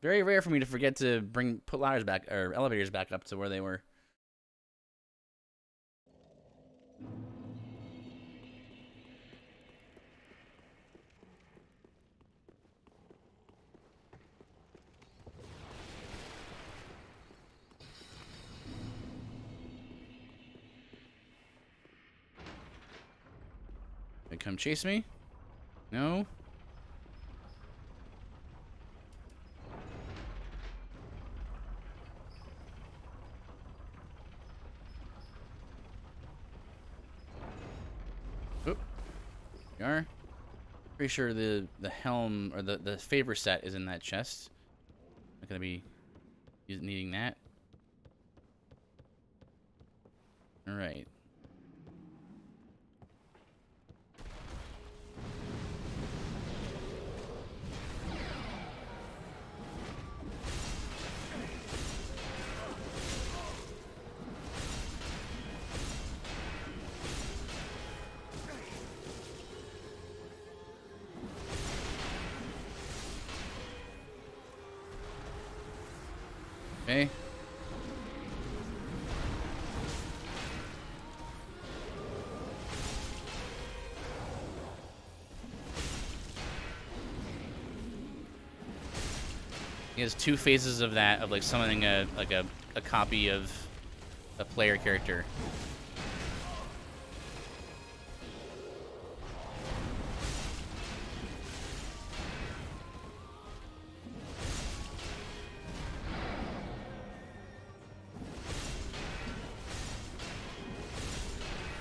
Very rare for me to forget to put ladders back or elevators back up to where they were. They come chase me? No. Oop. You are. Pretty sure the helm or the favor set is in that chest. Not gonna be needing that. All right. Okay. He has two phases of that, of like summoning a copy of a player character.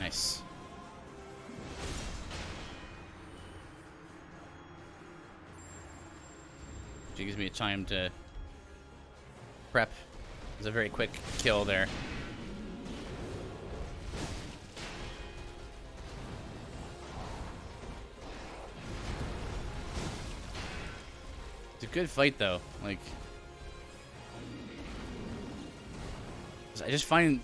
Nice. It gives me time to prep. It's a very quick kill there. It's a good fight though. Like, I just find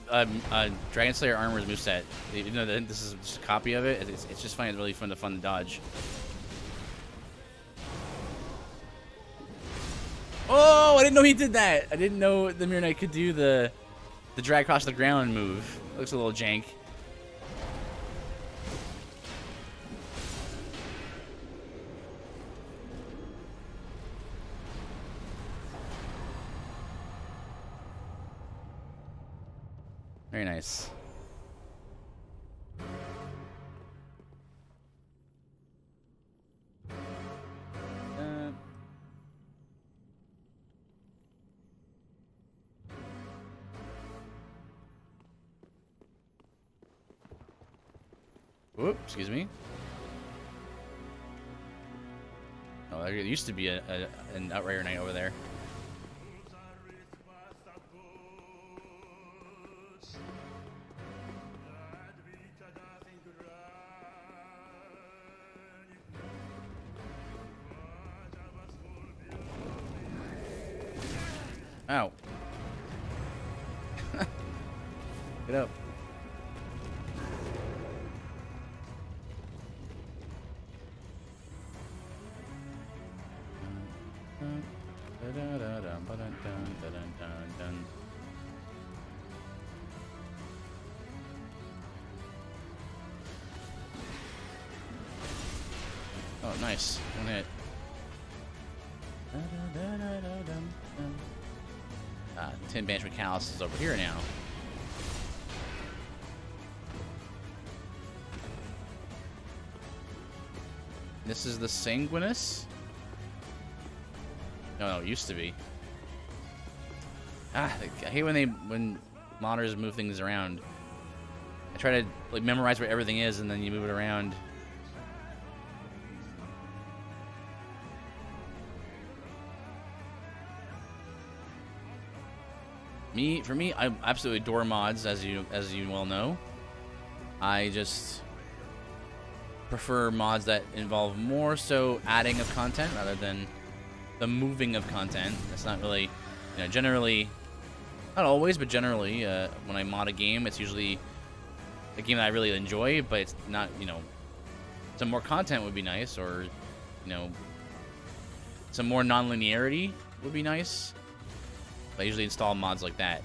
Dragon Slayer Armor's moveset, even though this is just a copy of it, it's just finding it really fun to dodge. Oh, I didn't know he did that. I didn't know the Mirror Knight could do the drag across the ground move. Looks a little jank. Very nice. Whoop, excuse me. Oh, there used to be an Outrider Knight over there. Ow. Get up. Oh, nice. One hit. Tin Banishment Callus is over here now. This is the Sanguinus? No, it used to be. I hate when modders move things around. I try to like memorize where everything is and then you move it around. For me, I absolutely adore mods, as you well know. I just prefer mods that involve more so adding of content rather than the moving of content. It's not really, generally, not always, but generally, when I mod a game, it's usually a game that I really enjoy, but it's not, some more content would be nice, or, some more non-linearity would be nice. I usually install mods like that.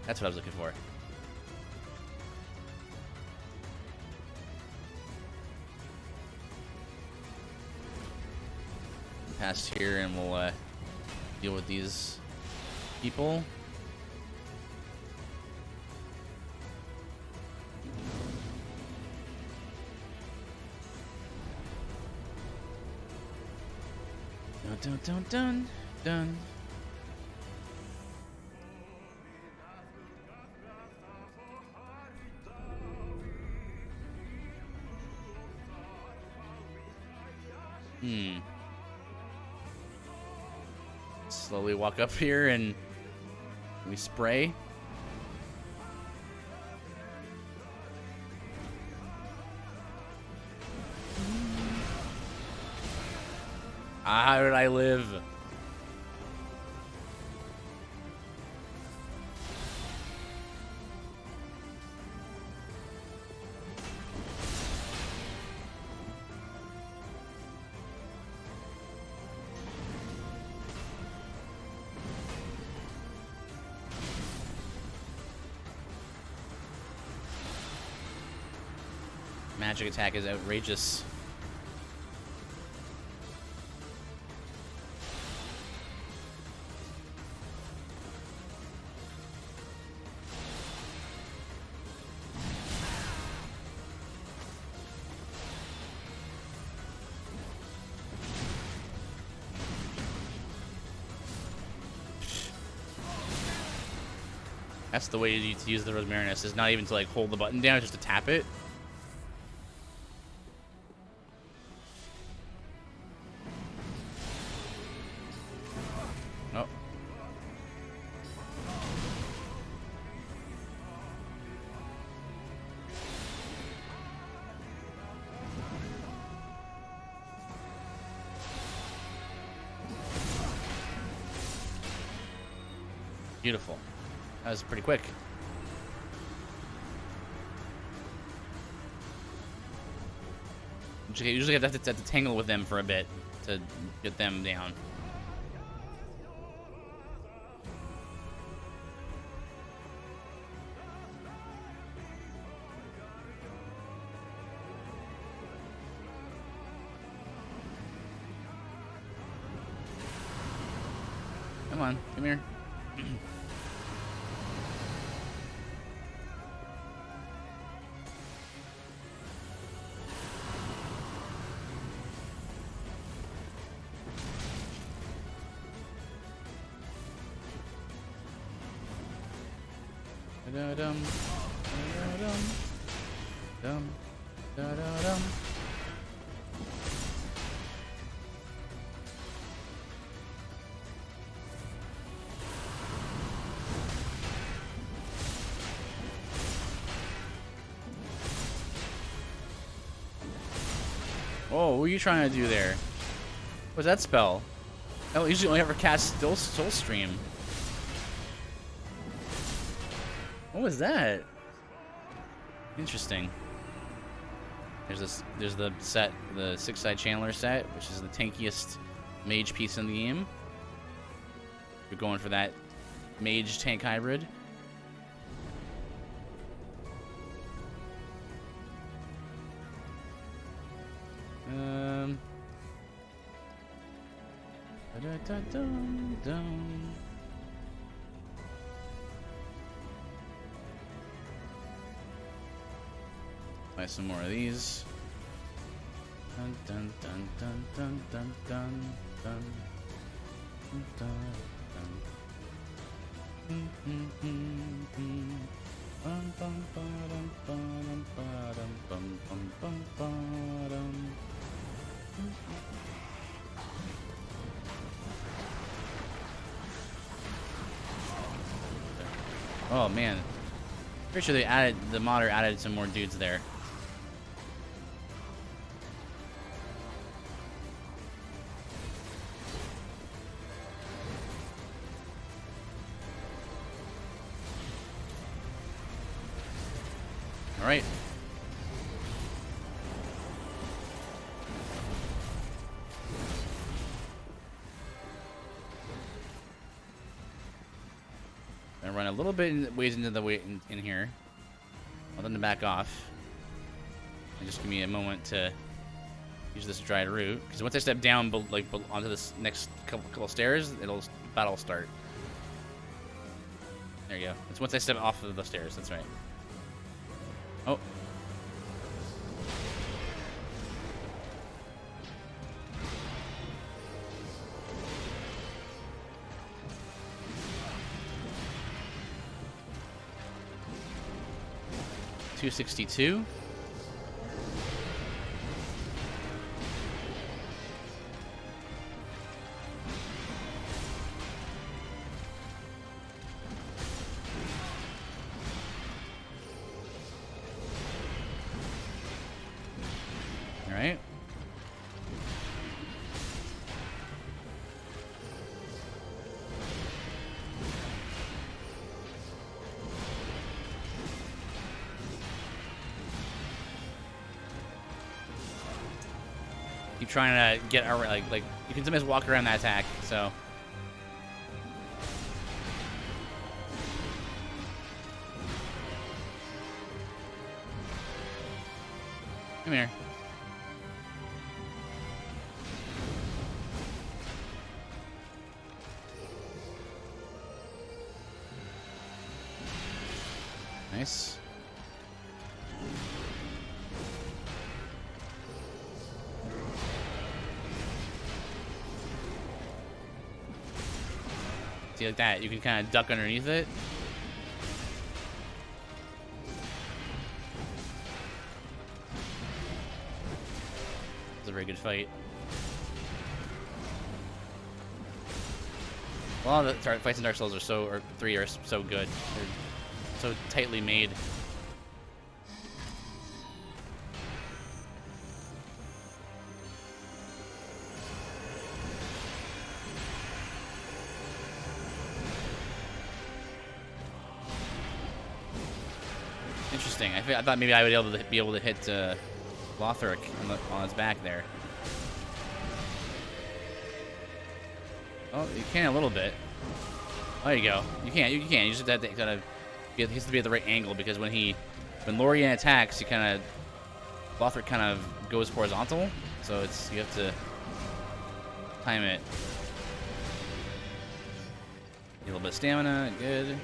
That's what I was looking for. Past here and we'll deal with these people. Dun dun dun dun. Slowly walk up here and we spray. How did I live? Magic attack is outrageous. That's the way to use the Rosmarinus, is not even to like hold the button down, just to tap it. Oh. Beautiful. That was pretty quick. Usually I have to tangle with them for a bit to get them down. Come on, come here. Da-dum, da-dum, dum, da-da-dum. Oh, what are you trying to do there? What's that spell? I usually only ever cast Soul Stream. What was that? Interesting. There's the set, the 6-side Chandler set, which is the tankiest mage piece in the game. You're going for that mage tank hybrid. Da-da-da-dum-dum. Buy some more of these. Dun dun dun dun dun dun dun dun dun dun. Bum bum ba-dum ba-dum ba-dum bum bum bum ba-dum. Oh man, pretty sure the modder added some more dudes there. All right. Gonna run a little bit ways into the way in here. I'll then to back off. And just give me a moment to use this dried root. Because once I step down, onto this next couple stairs, battle start. There you go. It's once I step off of the stairs. That's right. Oh. $262. All right. Keep trying to get around, like you can sometimes walk around that attack, so. Come here. Nice. See, like that, you can kind of duck underneath it. It's a very good fight. A lot of the fights in Dark Souls or 3 are so good. They're so tightly made. Interesting. I thought maybe I would be able to hit Lothric on his back there. Oh, you can a little bit. There you go. You can. You just have to kind of. He has to be at the right angle because when Lorien attacks, Lothric kind of goes horizontal. So you have to time it. little bit of stamina, good.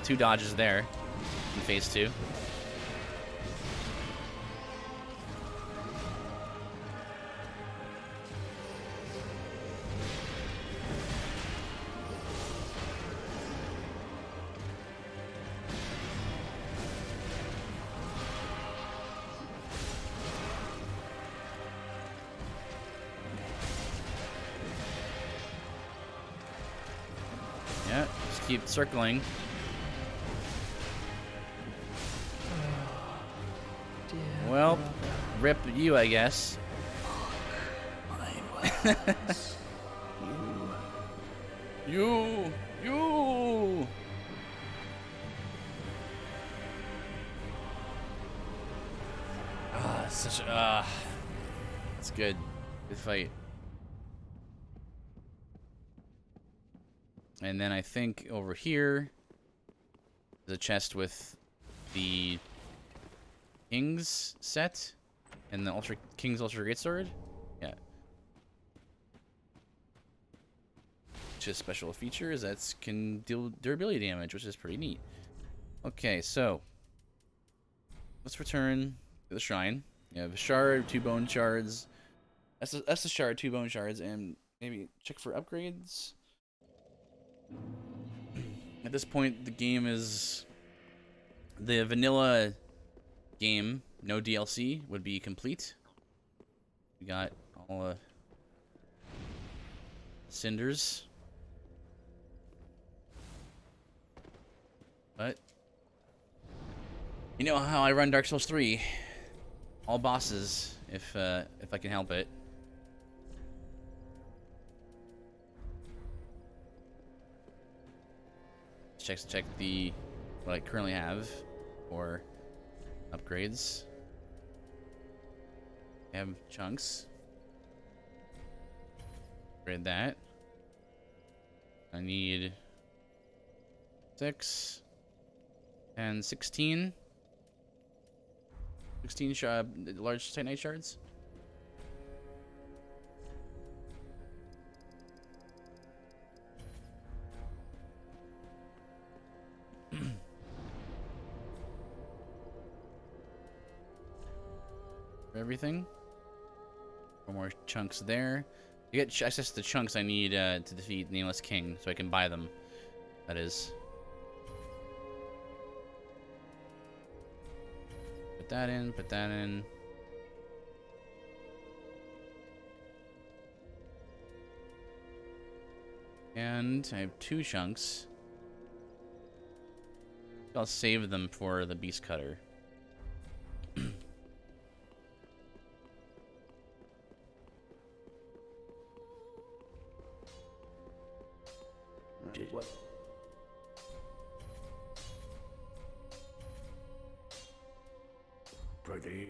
Two dodges there in phase 2. Yeah, just keep circling. Well, rip you, I guess. You. It's good. Good fight. And then I think over here, there's a chest with the King's set and the King's Ultra Greatsword. Yeah. Which is special features that can deal durability damage, which is pretty neat. Okay, so let's return to the shrine. You have a shard, 2 bone shards. That's the shard, 2 bone shards, and maybe check for upgrades. At this point, the game is the vanilla game, no DLC, would be complete. We got all Cinders. But you know how I run Dark Souls 3. All bosses, if I can help it. Check what I currently have for upgrades. I have chunks. Upgrade that. I need 6 and 16. 16 large Titanite shards. For everything. 4 more chunks there. To get access to the chunks I need to defeat Nameless King, so I can buy them. That is. Put that in, put that in. And I have 2 chunks. I'll save them for the beast cutter. What? Pretty.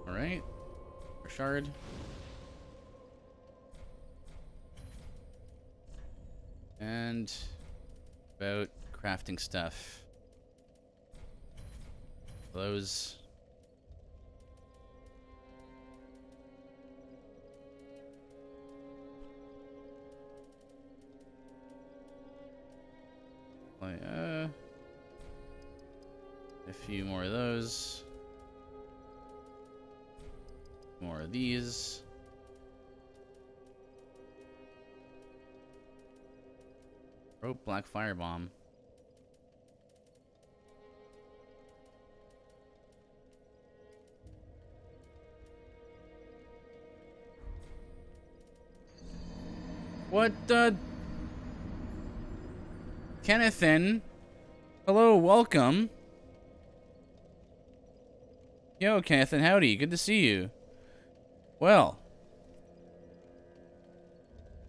All right, shard. And about crafting stuff. Those. A few more of those. More of these. Rope black firebomb. What the? Kennethan? Hello, welcome. Yo, Kennethan, howdy. Good to see you. Well,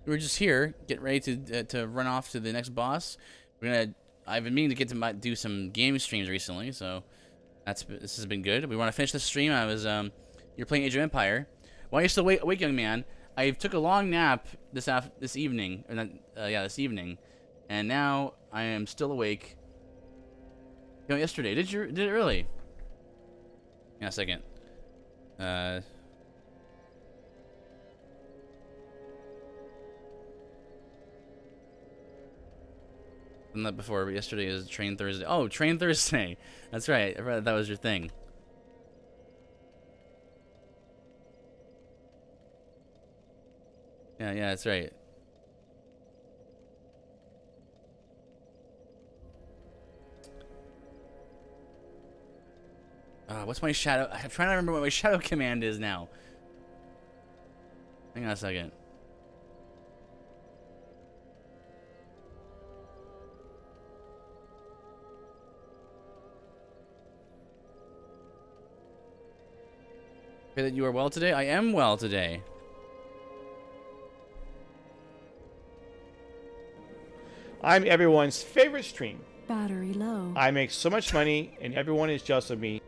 we're just here, getting ready to run off to the next boss. I've been meaning to get to do some game streams recently, so this has been good. We want to finish the stream. You're playing Age of Empire. While you're still awake, young man, I took a long nap this evening, or not, this evening, and now I am still awake. You know, yesterday, did it really? Yeah, a second. Done that before, but yesterday is Train Thursday. Oh, Train Thursday. That's right. I forgot that was your thing. Yeah, that's right. What's my shadow? I'm trying to remember what my shadow command is now. Hang on a second. Pray that you are well today. I am well today. I'm everyone's favorite stream. Battery low. I make so much money, and everyone is jealous of me.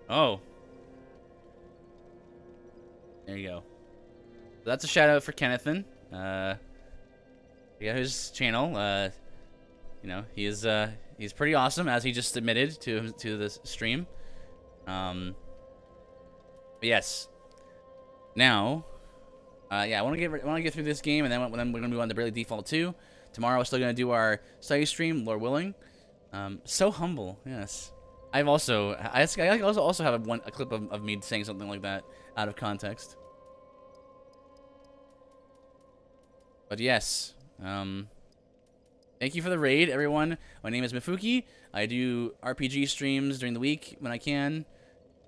Oh. There you go. So that's a shout out for Kennethan. Yeah, his channel. You know, he's pretty awesome, as he just admitted to this stream. But yes. Now, yeah, I want to get through this game, and then we're gonna move on to Bravely Default 2. Tomorrow we're still gonna do our study stream, Lord willing. So humble, yes. I also have a clip of me saying something like that out of context. But yes, thank you for the raid, everyone. My name is Mifuki. I do RPG streams during the week when I can,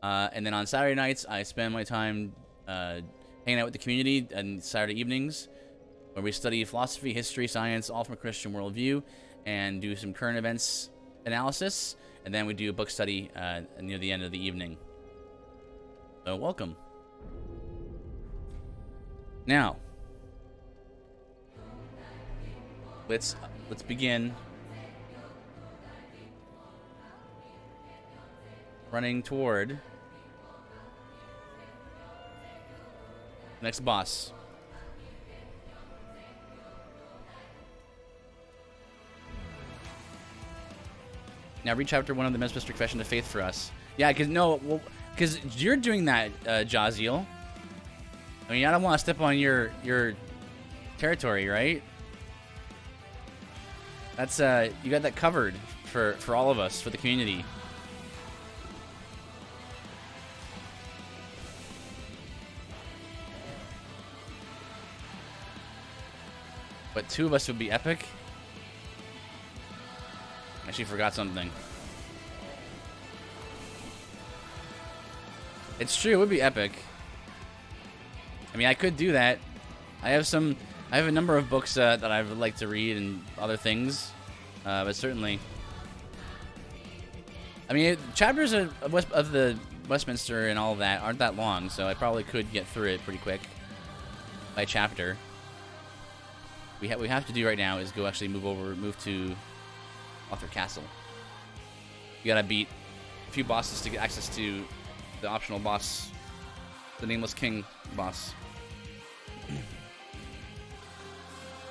and then on Saturday nights I spend my time hanging out with the community on Saturday evenings, where we study philosophy, history, science, all from a Christian worldview, and do some current events analysis. And then we do a book study near the end of the evening. So welcome. Now, let's begin running toward the next boss. Now read chapter 1 of the Westminster Confession of Faith for us. Yeah, because you're doing that, Jaziel. I mean, I don't want to step on your territory, right? That's you got that covered for all of us, for the community. But 2 of us would be epic. Actually forgot something. It's true, it would be epic. I mean, I could do that. I have a number of books that I would like to read and other things. But certainly, I mean, chapters of the Westminster and all of that aren't that long, so I probably could get through it pretty quick by chapter. We have to do right now is go actually move to Arthur Castle. You gotta beat a few bosses to get access to the optional boss, the Nameless King boss.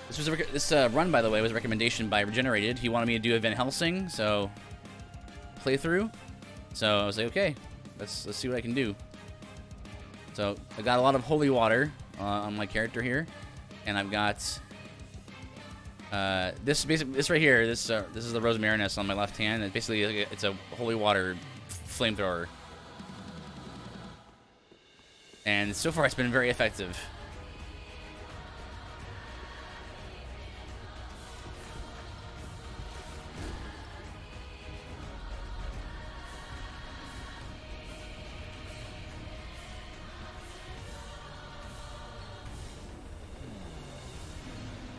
This run, by the way, was a recommendation by Regenerated. He wanted me to do a Van Helsing, so playthrough. So I was like, okay, let's see what I can do. So I got a lot of holy water on my character here, and I've got this right here. This is the Rose Marinus on my left hand. And basically, it's a holy water flamethrower, and so far it's been very effective.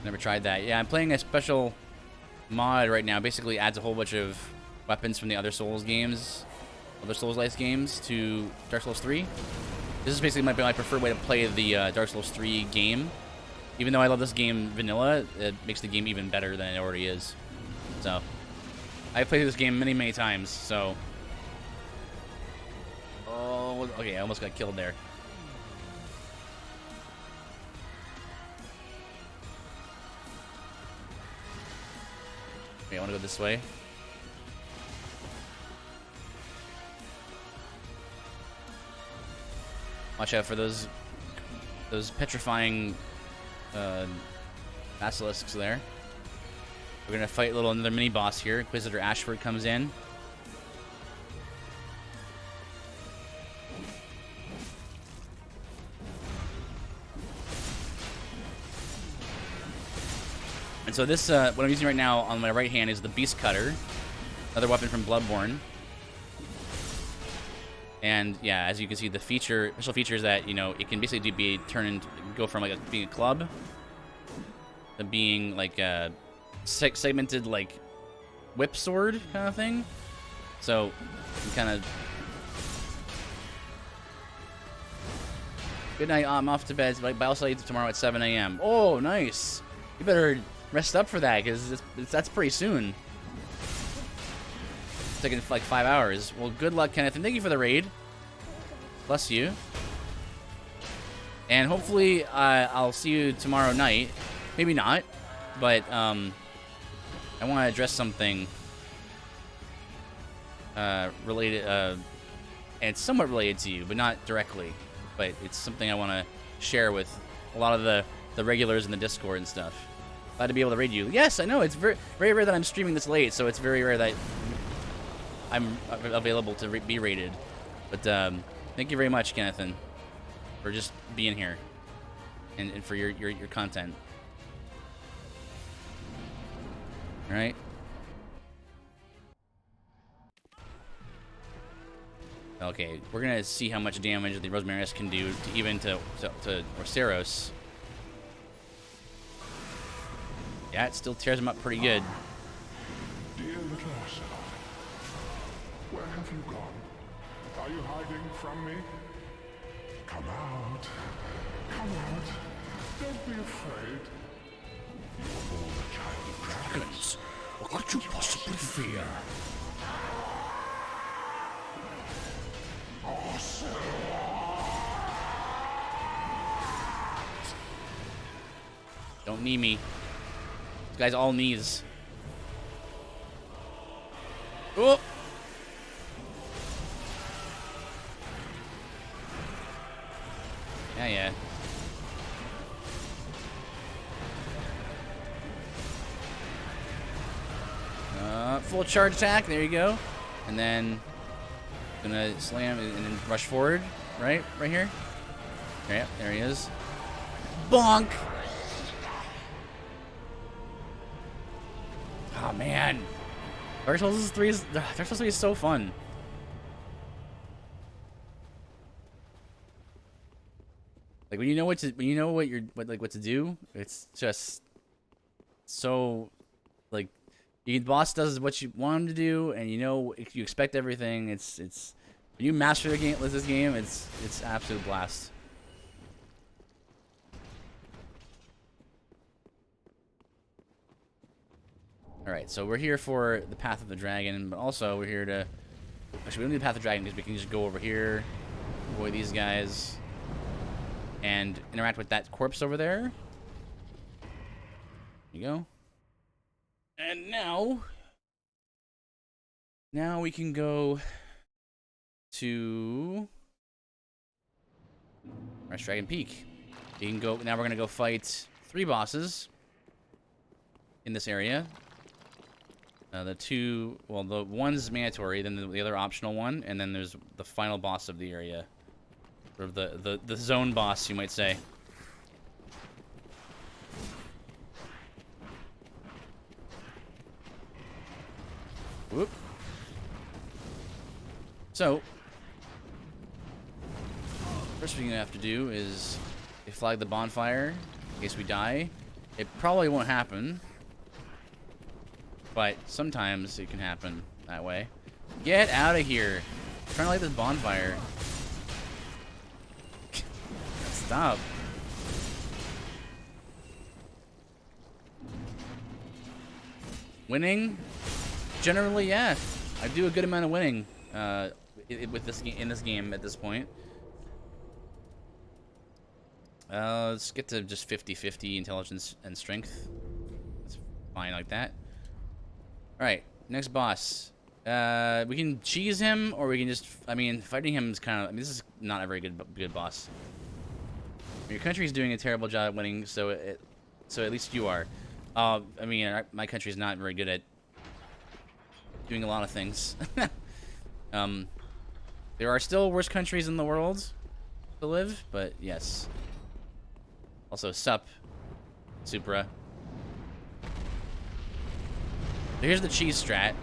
Never tried that. Yeah, I'm playing a special mod right now. Basically adds a whole bunch of weapons from the other Souls games, other Souls-like games to Dark Souls 3. This is basically my preferred way to play the Dark Souls 3 game. Even though I love this game vanilla, it makes the game even better than it already is. So, I've played this game many, many times, so... Oh, okay, I almost got killed there. Okay, I want to go this way. Watch out for those petrifying basilisks there. We're gonna fight another mini boss here. Inquisitor Ashford comes in. And so this, what I'm using right now on my right hand is the Beast Cutter, another weapon from Bloodborne. And yeah, as you can see, the special feature is that, you know, it can basically go from like being a club to being like a segmented like whip sword kind of thing. So you can kind of. Good night. I'm off to bed. But I'll see you tomorrow at 7 a.m. Oh, nice. You better rest up for that, because that's pretty soon. It's taking like 5 hours. Well, good luck, Kenneth, and thank you for the raid. Bless you. And hopefully I'll see you tomorrow night. Maybe not, but I want to address something related, and it's somewhat related to you, but not directly. But it's something I want to share with a lot of the regulars in the Discord and stuff. Glad to be able to raid you. Yes, I know. It's very rare that I'm streaming this late, so it's very rare that I'm available to be raided. But thank you very much, Kennethan, for just being here and for your content. All right. Okay, we're gonna see how much damage the Rosmarinus can do to Orceros. Yeah, it still tears him up pretty good. Dear little Ocelot, where have you gone? Are you hiding from me? Come out. Come out. Don't be afraid. You're all the child of dragons. What could you possibly fear? Don't knee me. This guy's all knees. Oh! Yeah. Full charge attack. There you go. And then gonna slam and then rush forward. Right here. Yeah, there he is. Bonk. Oh man, Dark Souls 3 is so fun. Like when you know what to do, it's just so like the boss does what you want him to do, and you expect everything. It's when you master this game, it's absolute blast. Alright, so we're here for the Path of the Dragon, but also we're here to... Actually, we don't need the Path of the Dragon because we can just go over here, avoid these guys, and interact with that corpse over there. There you go. And now we can go to Rest Dragon Peak. You can go... Now we're going to go fight 3 bosses in this area. The one's mandatory, then the other optional one, and then there's the final boss of the area. Or the zone boss, you might say. Whoop. So, first thing you have to do is flag the bonfire in case we die. It probably won't happen, but sometimes it can happen that way. Get out of here. I'm trying to light this bonfire. Stop. Winning? Generally, yeah. I do a good amount of winning in this game at this point. Let's get to just 50-50 intelligence and strength. That's fine like that. Alright, next boss. We can cheese him, or we can just... I mean, fighting him is kind of... I mean, this is not a very good boss. Your country's doing a terrible job at winning, so at least you are. I mean, my country's not very good at doing a lot of things. There are still worse countries in the world to live, but yes. Also, sup, Supra. So here's the cheese strat.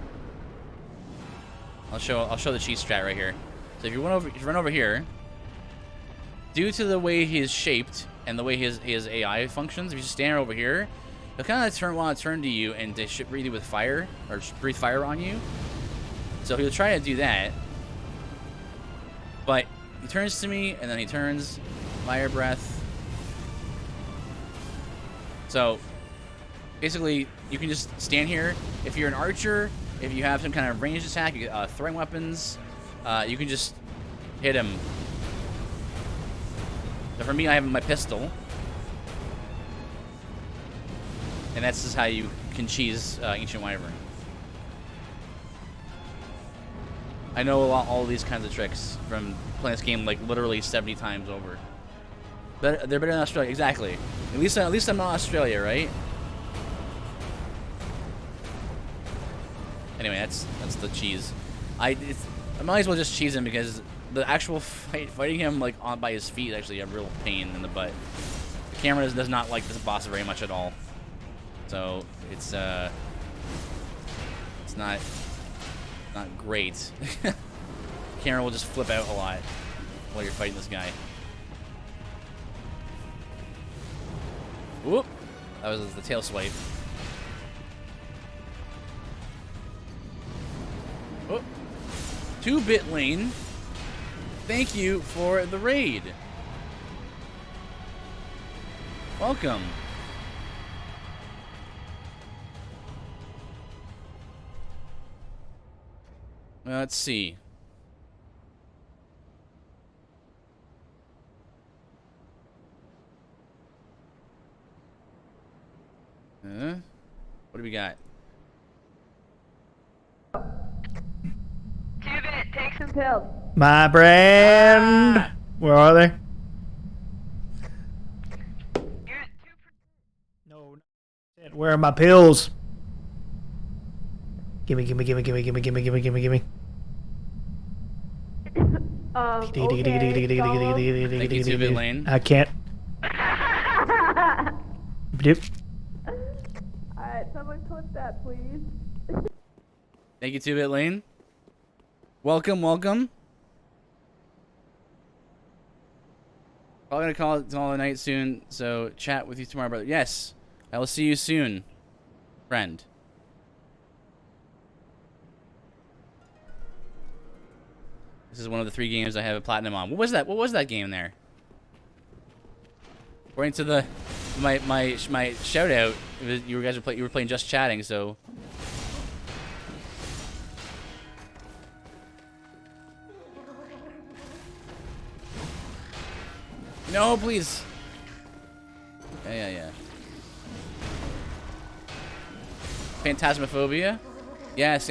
I'll show the cheese strat right here. So if you run over here, due to the way he is shaped and the way his AI functions, if you just stand over here, he'll kind of want to turn to you and to breathe you with fire, or breathe fire on you. So he'll try to do that, but he turns to me and then he turns fire breath. So basically, you can just stand here. If you're an archer, if you have some kind of ranged attack, throwing weapons, you can just hit him. So for me, I have my pistol. And that's just how you can cheese Ancient Wyvern. I know all these kinds of tricks from playing this game like literally 70 times over. But they're better than Australia, exactly. At least I'm not Australia, right? Anyway, that's the cheese. I might as well just cheese him because the actual fighting him like by his feet is actually a real pain in the butt. The camera does not like this boss very much at all, so it's not great. The camera will just flip out a lot while you're fighting this guy. Whoop! That was the tail swipe. Oh, 2-bit lane. Thank you for the raid. Welcome. Let's see. What do we got? Cubit, take some pills. My brand. Where are they? No. Where are my pills? Gimme. Okay. Thank you, 2-bit lane. I can't. Dip. Alright, someone clip that, please. Thank you, 2-bit lane. Welcome. Probably gonna call it all the night soon, so chat with you tomorrow, brother. Yes, I will see you soon, friend. This is one of the 3 games I have a platinum on. What was that? What was that game there? According to my shout out, you were playing Just Chatting, so. No, please. Yeah. Phantasmophobia? Yes.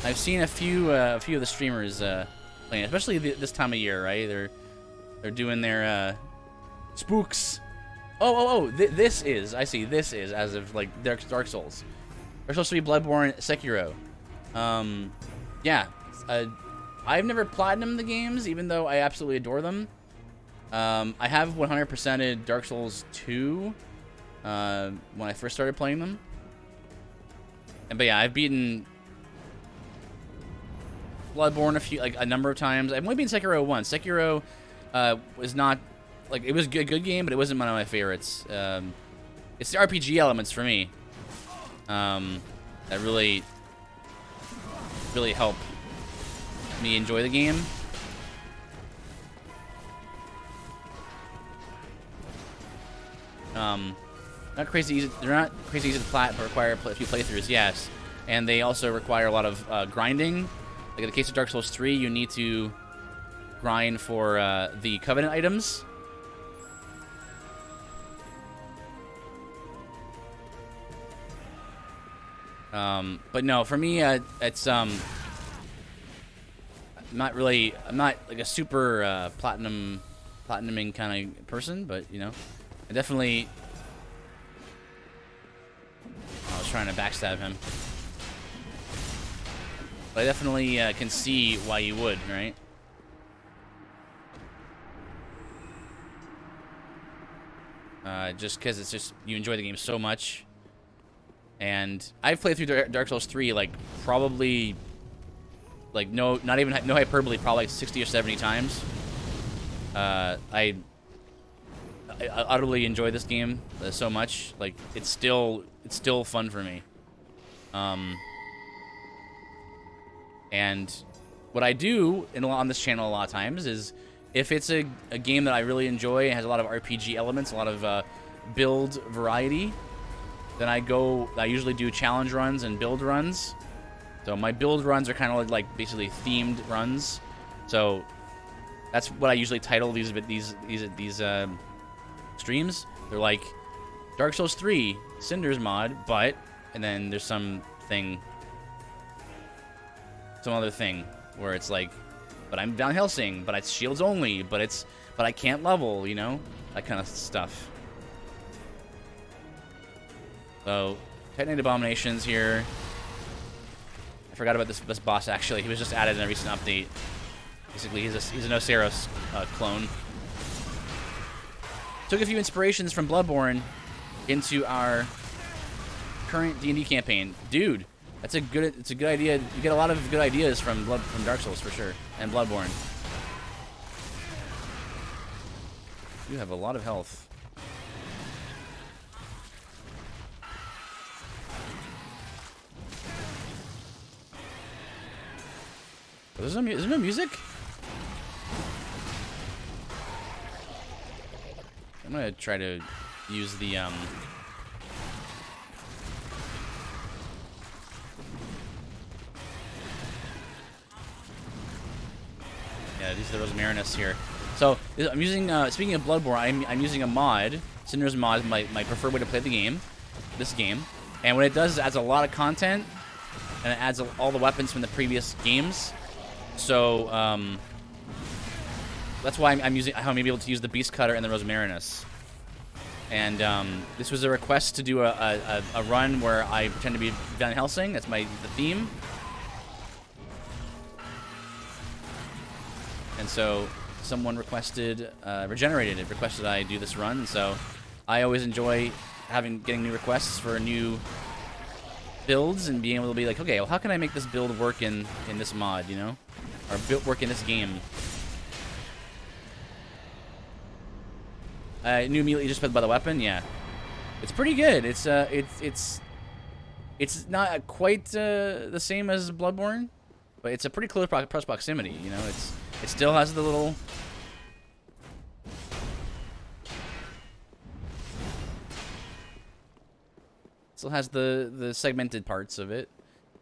I've seen a few of the streamers playing, especially this time of year, right? They're doing their spooks. This is as of like Dark Souls. They're supposed to be Bloodborne, Sekiro. Yeah. I've never platinumed the games, even though I absolutely adore them. I have 100%ed Dark Souls 2 when I first started playing them. But yeah, I've beaten Bloodborne a number of times. I've only beaten Sekiro once. Sekiro was not like, it was a good game, but it wasn't one of my favorites. It's the RPG elements for me that really help me enjoy the game. Not crazy easy. They're not crazy easy to plat, but require a few playthroughs. Yes, and they also require a lot of grinding. Like in the case of Dark Souls 3, you need to grind for the Covenant items. But no, for me, it's not really. I'm not like a super platinuming kind of person, but you know, I definitely. I was trying to backstab him, but I definitely can see why you would, right? Just because it's just you enjoy the game so much. And I've played through Dark Souls 3 like probably like no hyperbole, probably like 60 or 70 times. I utterly enjoy this game so much. Like it's still fun for me. And what I do on this channel a lot of times is if it's a game that I really enjoy and has a lot of RPG elements, a lot of build variety, then I usually do challenge runs and build runs. So my build runs are kind of like basically themed runs. So that's what I usually title these streams. They're like Dark Souls 3 Cinders mod, and then there's some other thing where it's like, but I'm down Helsing, but it's shields only, but I can't level, you know, that kind of stuff. So, Titanite Abominations here. I forgot about this boss, actually. He was just added in a recent update. Basically, he's an Oceros clone. Took a few inspirations from Bloodborne into our current D&D campaign. Dude, it's a good idea. You get a lot of good ideas from Dark Souls, for sure, and Bloodborne. You have a lot of health. Is there no music? I'm gonna try to use the yeah, these are the Rosmarinus here. So I'm using speaking of Bloodborne, I'm using a mod. Cinders mod is my preferred way to play the game, this game. And what it does is it adds a lot of content, and it adds all the weapons from the previous games. So that's why I'm able to use the Beast Cutter and the Rosmarinus. And this was a request to do a run where I pretend to be Van Helsing. That's the theme. And so someone requested I do this run. And so I always enjoy getting new requests for new builds and being able to be like, okay, well, how can I make this build work in this mod, you know? Or work in this game. I knew immediately just by the weapon, yeah. It's pretty good. It's not quite the same as Bloodborne, but it's a pretty close proximity, you know? It still has the little the segmented parts of it.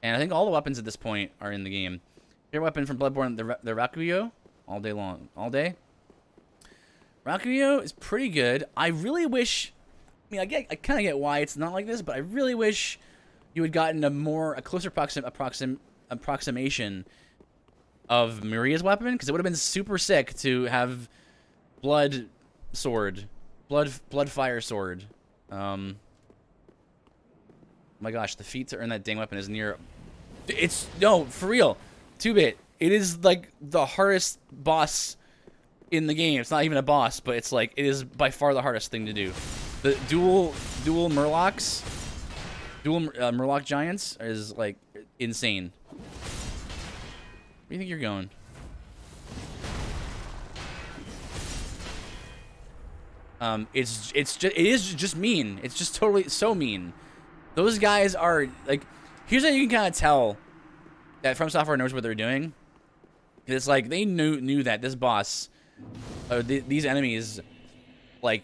And I think all the weapons at this point are in the game. Your weapon from Bloodborne, the Rakuyo, all day long. All day. Rakuyo is pretty good. I really wish... I mean, I kind of get why it's not like this, but I really wish you had gotten a closer approximation of Maria's weapon, because it would have been super sick to have blood fire sword. My gosh, the feat to earn that dang weapon is near... No, for real. 2-bit. It is like the hardest boss in the game. It's not even a boss, but it's like it is by far the hardest thing to do. The dual Murlocs, Murloc giants is like insane. Where do you think you're going? It is just mean. It's just totally so mean. Those guys are like, here's how you can kind of tell that From Software knows what they're doing. It's like they knew that this boss, these enemies, like,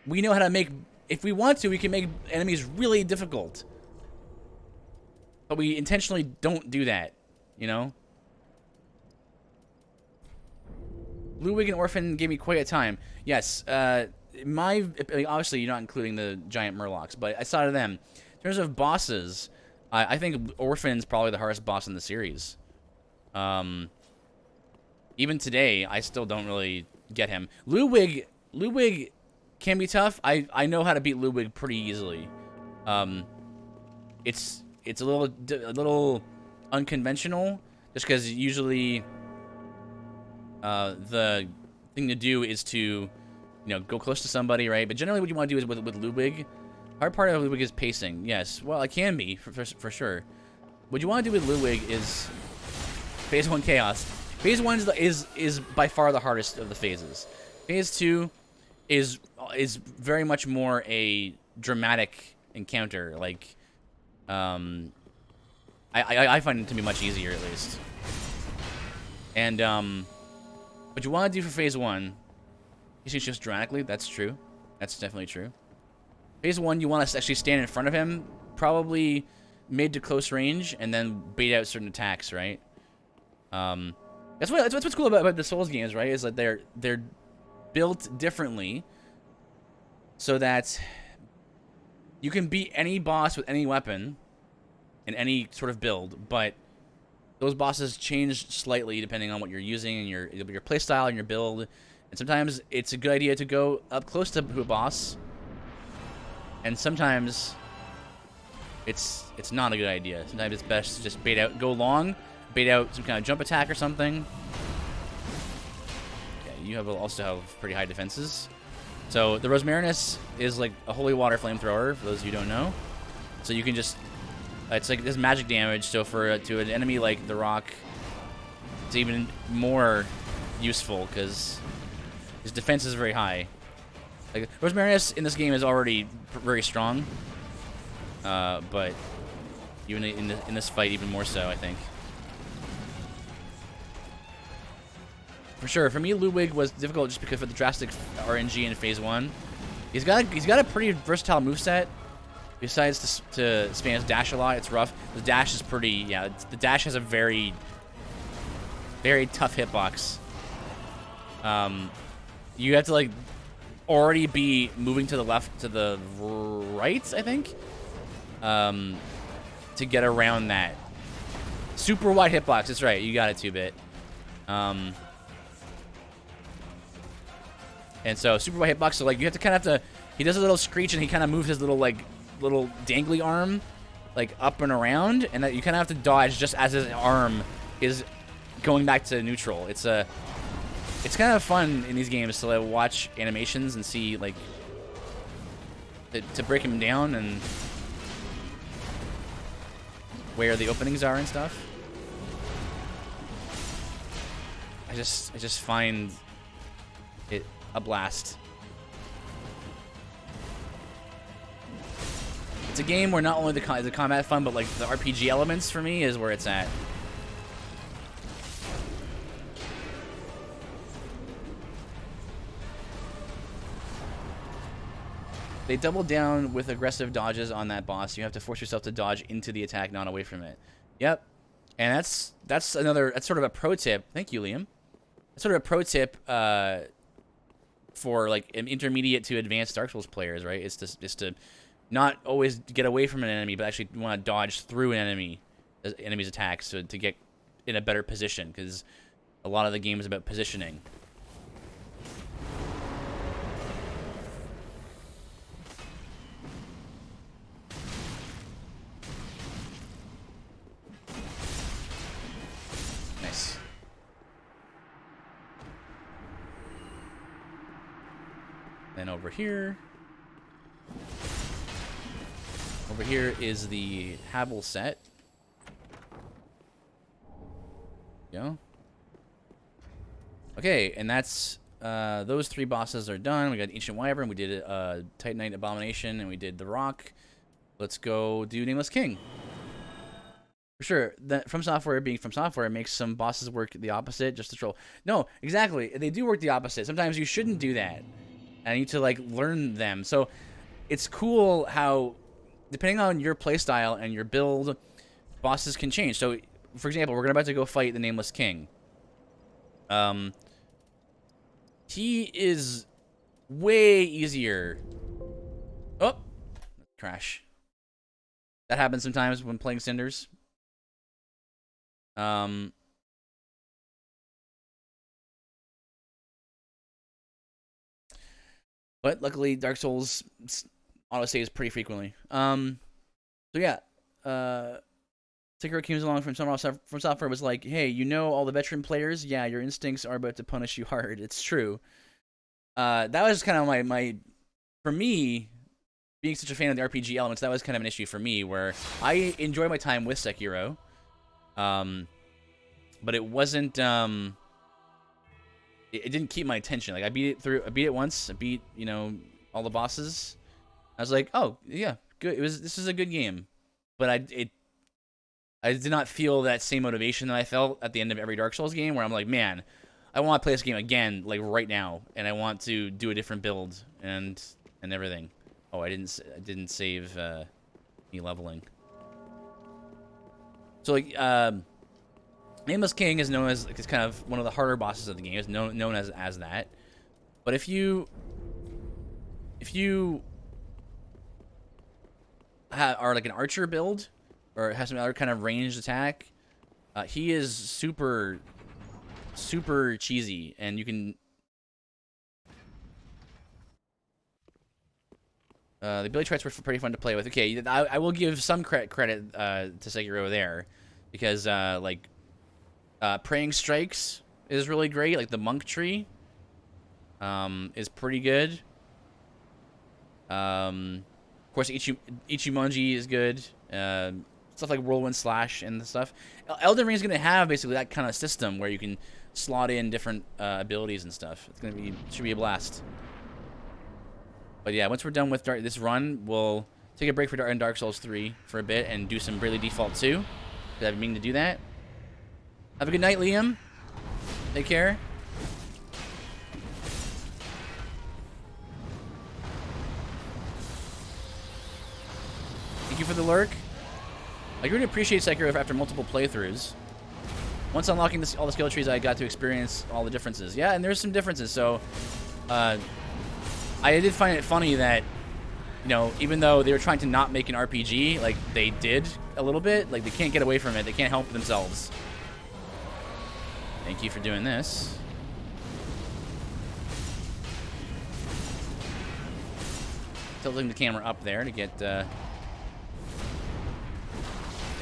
we know how to make. If we want to, we can make enemies really difficult. But we intentionally don't do that, you know. Ludwig and Orphan gave me quite a time. Yes, obviously you're not including the giant Murlocs, but I saw them. In terms of bosses, I think Orphan's probably the hardest boss in the series. Even today, I still don't really get him. Ludwig can be tough. I know how to beat Ludwig pretty easily. It's a little unconventional, just because usually the thing to do is to go close to somebody, right? But generally, what you want to do is with Ludwig. Hard part of Ludwig is pacing. Yes, well, it can be for sure. What you want to do with Ludwig is phase 1 chaos. Phase 1 is by far the hardest of the phases. Phase 2 is very much more a dramatic encounter. Like, I find it to be much easier at least. And what you want to do for phase 1, you see just dramatically. That's true. That's definitely true. Phase 1, you want to actually stand in front of him, probably mid to close range, and then bait out certain attacks, right? That's what's cool about the Souls games, right? Is that they're built differently, so that you can beat any boss with any weapon and any sort of build, but those bosses change slightly depending on what you're using and your playstyle and your build. And sometimes it's a good idea to go up close to a boss, and sometimes it's not a good idea. Sometimes it's best to just go long, bait out some kind of jump attack or something. Okay, you also have pretty high defenses. So the Rosmarinus is like a holy water flamethrower, for those of you who don't know. So you can just, it's like this magic damage. So to an enemy like the Rock, it's even more useful because his defense is very high. Like Rosmarinus in this game is already very strong, but even in this fight, even more so, I think. For sure, for me, Ludwig was difficult just because of the drastic RNG in phase 1. He's got a pretty versatile moveset. Besides to spam his dash a lot, it's rough. The dash is pretty, the dash has a very, very tough hitbox. You have to like already be moving to the left, to the right, I think, to get around that. Super wide hitbox. That's right. You got it, 2-bit. And so super wide hitbox. So like you have to kind of have to. He does a little screech and he kind of moves his little dangly arm like up and around, and that you kind of have to dodge just as his arm is going back to neutral. It's kind of fun in these games to like watch animations and see like to break him down and where the openings are and stuff. I just find it a blast. It's a game where not only the combat fun, but like the RPG elements for me is where it's at. They double down with aggressive dodges on that boss. You have to force yourself to dodge into the attack, not away from it. Yep. And that's sort of a pro tip. Thank you, Liam. That's sort of a pro tip for like an intermediate to advanced Dark Souls players, right? It's to not always get away from an enemy, but actually want to dodge through an enemy's attacks to get in a better position, because a lot of the game is about positioning. Nice. Then over here is the Havel set. Go. Okay, and that's those 3 bosses are done. We got Ancient Wyvern, we did Titanite Abomination, and we did the Rock. Let's go do Nameless King. For sure, From Software being From Software makes some bosses work the opposite, just to troll. No, exactly, they do work the opposite. Sometimes you shouldn't do that. I need to like learn them. So it's cool how, depending on your playstyle and your build, bosses can change. So, for example, we're about to go fight the Nameless King. He is way easier. Oh, crash. That happens sometimes when playing Cinders. But luckily, Dark Souls autosaves pretty frequently. So yeah, Sekiro came along from Software was like, hey, you know all the veteran players? Yeah, your instincts are about to punish you hard. It's true. That was kind of my for me, being such a fan of the RPG elements, that was kind of an issue for me, where I enjoy my time with Sekiro, but it wasn't, it didn't keep my attention. Like, I beat it once, I beat, you know, all the bosses. I was like, oh, yeah, good, this is a good game. But I did not feel that same motivation that I felt at the end of every Dark Souls game, where I'm like, man, I want to play this game again, like, right now, and I want to do a different build, and everything. Oh, I didn't save me leveling. So like Nameless King is known as it's kind of one of the harder bosses of the game. It's known as that. But if you are like an archer build or has some other kind of ranged attack, he is super cheesy, and you can. The ability traits were pretty fun to play with. Okay, I will give some credit to Sekiro there, because like Praying Strikes is really great. Like the Monk Tree is pretty good. Of course, Ichimonji is good. Stuff like Whirlwind Slash and stuff. Elden Ring is going to have basically that kind of system where you can slot in different abilities and stuff. Should be a blast. But yeah, once we're done with this run, we'll take a break for Dark Souls 3 for a bit and do some Bravely Default 2. Because I've been meaning to do that. Have a good night, Liam. Take care. Thank you for the lurk. I really appreciate Sekiro after multiple playthroughs. Once unlocking all the skill trees, I got to experience all the differences. Yeah, and there's some differences, so... I did find it funny that, you know, even though they were trying to not make an RPG, like, they did a little bit. Like, they can't get away from it. They can't help themselves. Thank you for doing this. Tilting the camera up there to get, to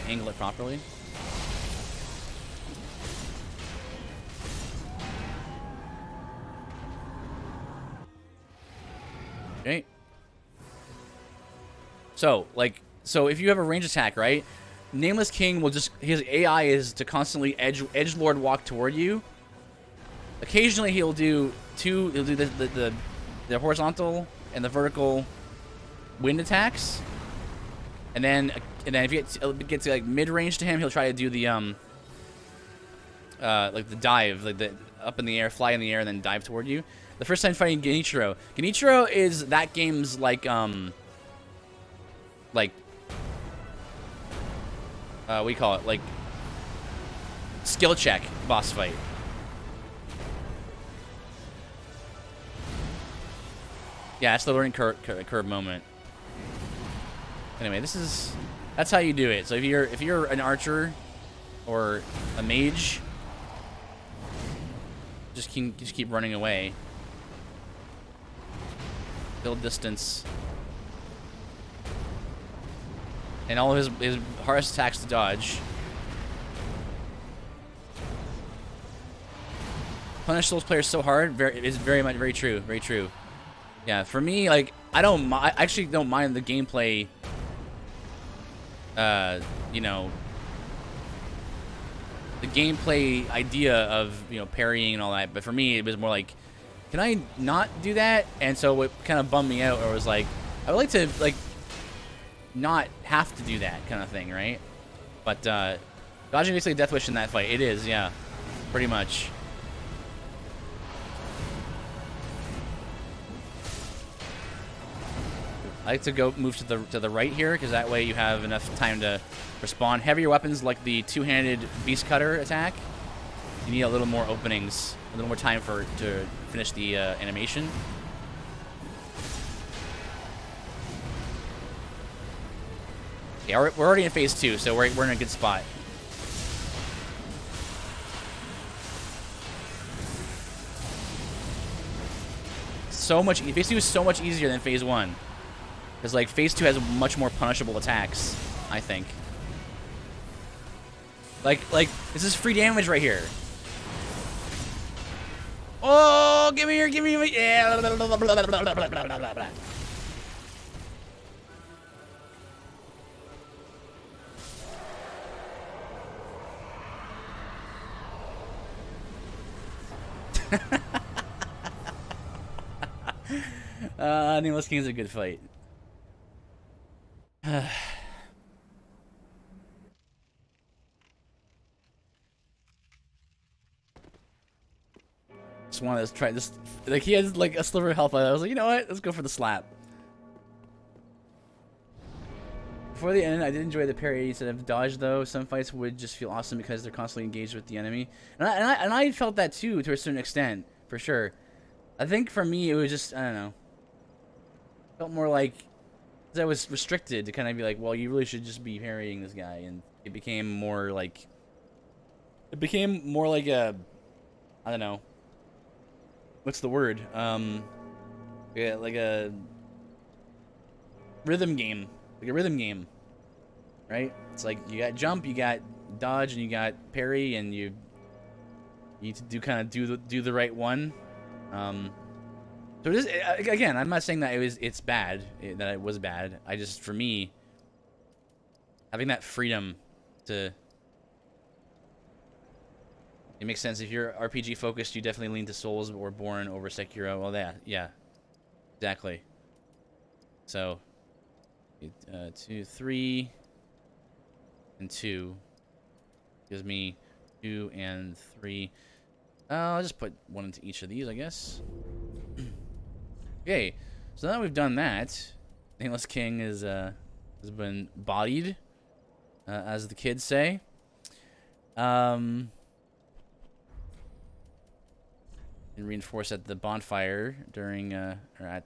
angle it properly. Okay. So if you have a range attack, right? Nameless King will his AI is to constantly edgelord walk toward you. Occasionally he'll do the horizontal and the vertical wind attacks. And then if you get to like mid-range to him, he'll try to do the like the dive, like the up in the air, fly in the air, and then dive toward you. The first time fighting Genichiro. Genichiro is that game's like what do you call it? Like skill check boss fight. Yeah, that's the learning curve moment. Anyway, that's how you do it. So if you're an archer or a mage, just keep running away. Build distance. And all of his hardest attacks to dodge. Punish Souls players so hard is very true. Very true. Yeah, for me, like, I actually don't mind the gameplay, you know, the gameplay idea of, you know, parrying and all that, but for me, it was more like, can I not do that? And so it kind of bummed me out, or was like, I would like to, like, not have to do that kind of thing, right? But, dodging basically a death wish in that fight. It is, yeah, pretty much. I like to move to the right here, because that way you have enough time to respond. Heavier weapons like the two-handed beast cutter attack, you need a little more openings, a little more time to finish the animation. Yeah, we're already in phase 2, so we're in a good spot. So much. Phase 2 is so much easier than phase 1. Because, like, phase 2 has much more punishable attacks, I think. Like, this is free damage right here. Oh, give me here, give me, yeah. Nameless King's a good fight. Just wanted to try this. Like, he has like a sliver of health. I was like, you know what? Let's go for the slap. Before the end, I did enjoy the parry instead of dodge, though. Some fights would just feel awesome because they're constantly engaged with the enemy, and I felt that too to a certain extent, for sure. I think for me, it was just, I don't know. Felt more like, because I was restricted to kind of be like, well, you really should just be parrying this guy, and it became more like a, I don't know. What's the word? Yeah, like a rhythm game. Like a rhythm game, right? It's like you got jump, you got dodge, and you got parry, and you need to do the right one. So it is, again, I'm not saying that it's bad, that it was bad. I just, for me, having that freedom to, it makes sense. If you're RPG focused, you definitely lean to Souls or Born over Sekiro. Well, yeah, exactly. So. 2, 3, and 2 gives me 2 and 3. I'll just put 1 into each of these, I guess. Okay, so now that we've done that, Nameless King has been bodied, as the kids say. And reinforce at the bonfire during or at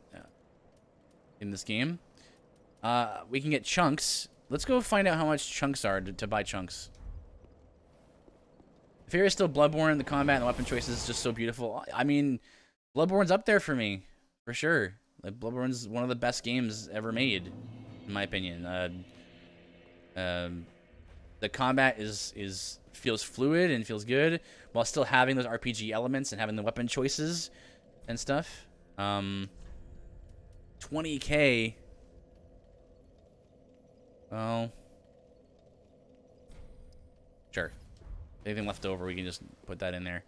in this game. We can get chunks. Let's go find out how much chunks are to buy chunks. The fear is still Bloodborne. The combat and the weapon choices is just so beautiful. I mean, Bloodborne's up there for me, for sure. Like, Bloodborne's one of the best games ever made, in my opinion. The combat feels fluid and feels good, while still having those RPG elements and having the weapon choices and stuff. 20K. Well, sure. Anything left over, we can just put that in there.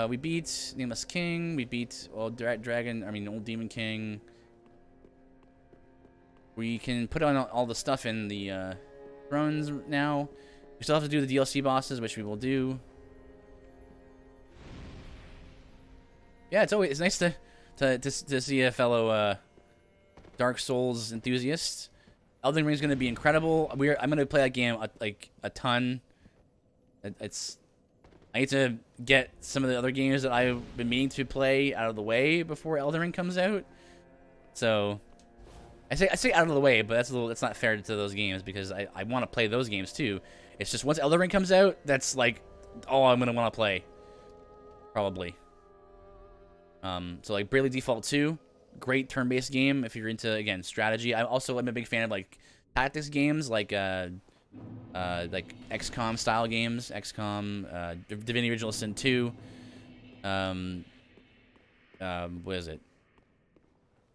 We beat Nameless King. We beat Old Demon King. We can put on all the stuff in the thrones now. We still have to do the DLC bosses, which we will do. Yeah, it's nice to see a fellow Dark Souls enthusiast. Elden Ring is going to be incredible. I'm going to play that game a ton. I need to get some of the other games that I've been meaning to play out of the way before Elden Ring comes out. So I say out of the way, but that's not fair to those games, because I want to play those games too. It's just once Elden Ring comes out, that's like all I'm going to want to play, probably. So like Bravely Default 2. Great turn-based game if you're into, again, strategy. I'm a big fan of like tactics games, like XCOM style games, Divinity Original Sin 2. What is it?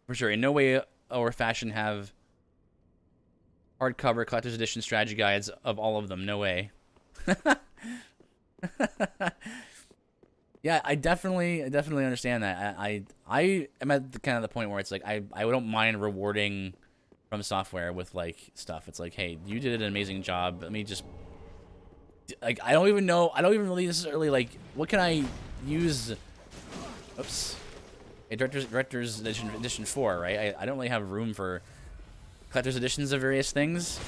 For sure, in no way or fashion have hardcover collector's edition strategy guides of all of them. No way. Yeah, I definitely understand that. I am at the point where it's like I don't mind rewarding From Software with like stuff. It's like, hey, you did an amazing job. Let me just, like, I don't even really necessarily like, what can I use? Oops. Hey, Director's Edition 4, right? I don't really have room for collector's editions of various things,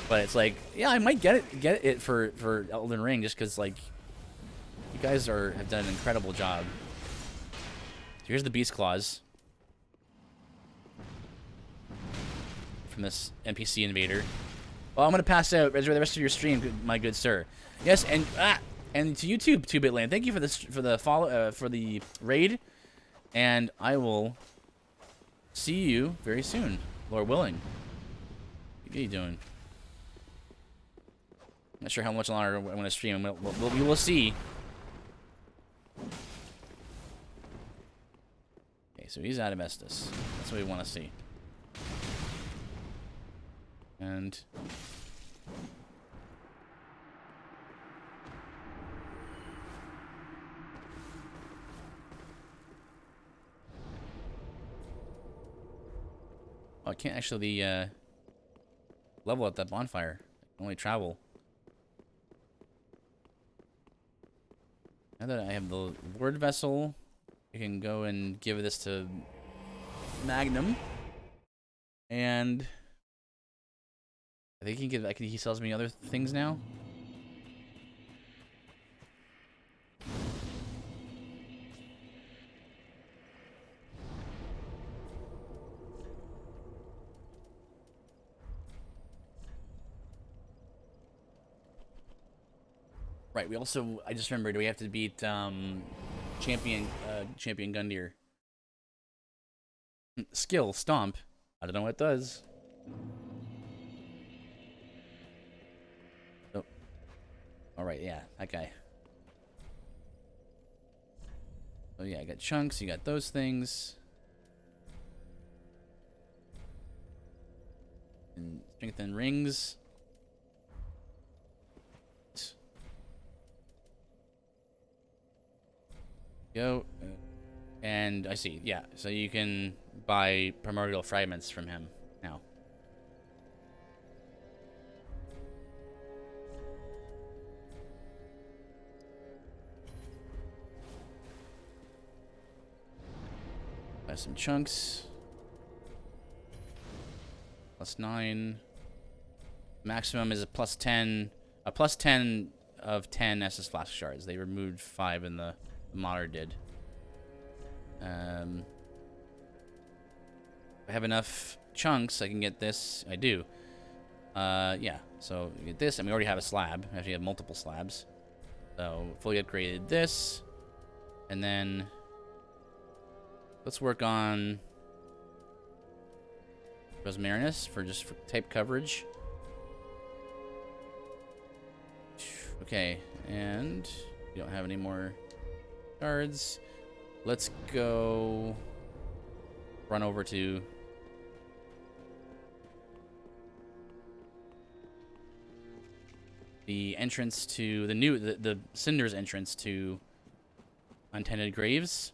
but it's like, yeah, I might get it for Elden Ring, just because like, you guys have done an incredible job. Here's the Beast Claws from this NPC invader. Well, I'm gonna pass out. Enjoy the rest of your stream, my good sir. Yes, and to you too, 2-Bit Land. Thank you for this for the raid, and I will see you very soon, Lord willing. What are you doing? Not sure how much longer I'm gonna stream. We will see. Okay, so he's out of Estus. That's what we want to see. And oh, I can't actually level at that bonfire. I can only travel. Now that I have the word vessel, I can go and give this to Magnum, and I think he sells me other things now. Right, we also, I just remembered, we have to beat Champion Gundyr. Skill, Stomp. I don't know what it does. Oh. Alright, yeah, that guy. Oh yeah, I got chunks, you got those things. And strengthen rings. Go. And I see, yeah. So you can buy primordial fragments from him now. Buy some chunks. +9. Maximum is a +10. A +10 of 10 Estus Flask Shards. They removed 5 in the modder did. I have enough chunks, I can get this. I do. Yeah. So you get this, and we already have a slab. Actually, have multiple slabs. So fully upgraded this, and then let's work on Rosmarinus for type coverage. Okay, and we don't have any more cards. Let's go run over to the entrance to the Cinders entrance to Untended Graves,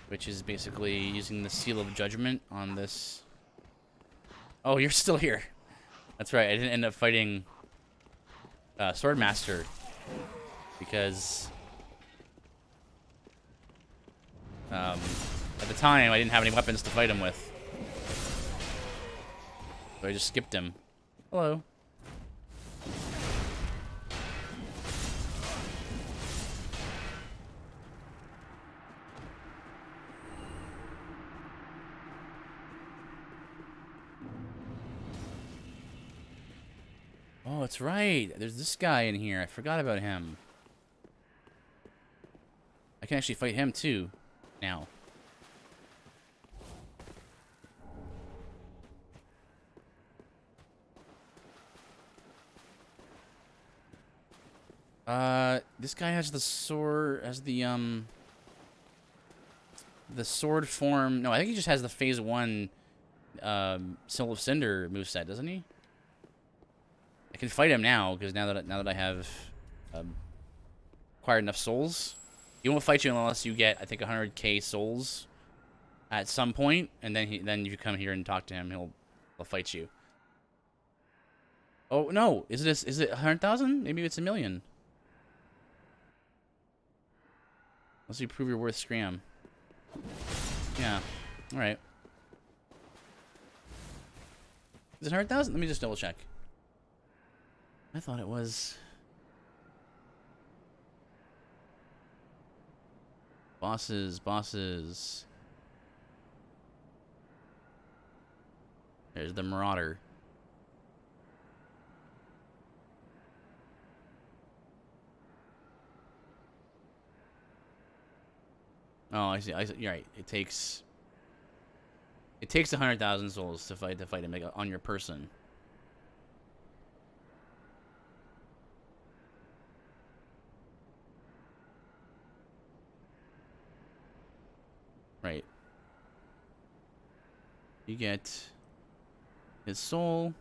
which is basically using the Seal of Judgment on this. Oh, you're still here. That's right. I didn't end up fighting Swordmaster because at the time I didn't have any weapons to fight him with, so I just skipped him. Hello. Oh, that's right. There's this guy in here. I forgot about him. I can actually fight him too now. This guy has the sword, the sword form. No, I think he just has the phase 1 Soul of Cinder moveset, doesn't he? I can fight him now because now that I have acquired enough souls, he won't fight you unless you get, I think, 100k souls at some point, and then if you come here and talk to him, he'll fight you. Oh no, is it 100,000? Maybe it's 1 million. Unless you prove your worth, scram. Yeah. All right. Is it 100,000? Let me just double check. I thought it was. Bosses. There's the Marauder. Oh, I see. You're right. It takes 100,000 souls to fight him like, on your person. Right. You get his soul.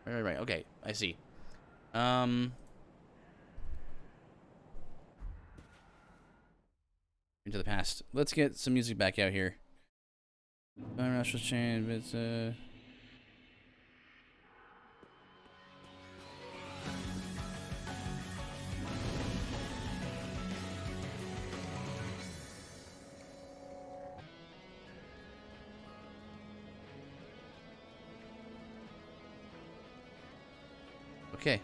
Right. Okay, I see. Into the past. Let's get some music back out here. Natural change, but okay.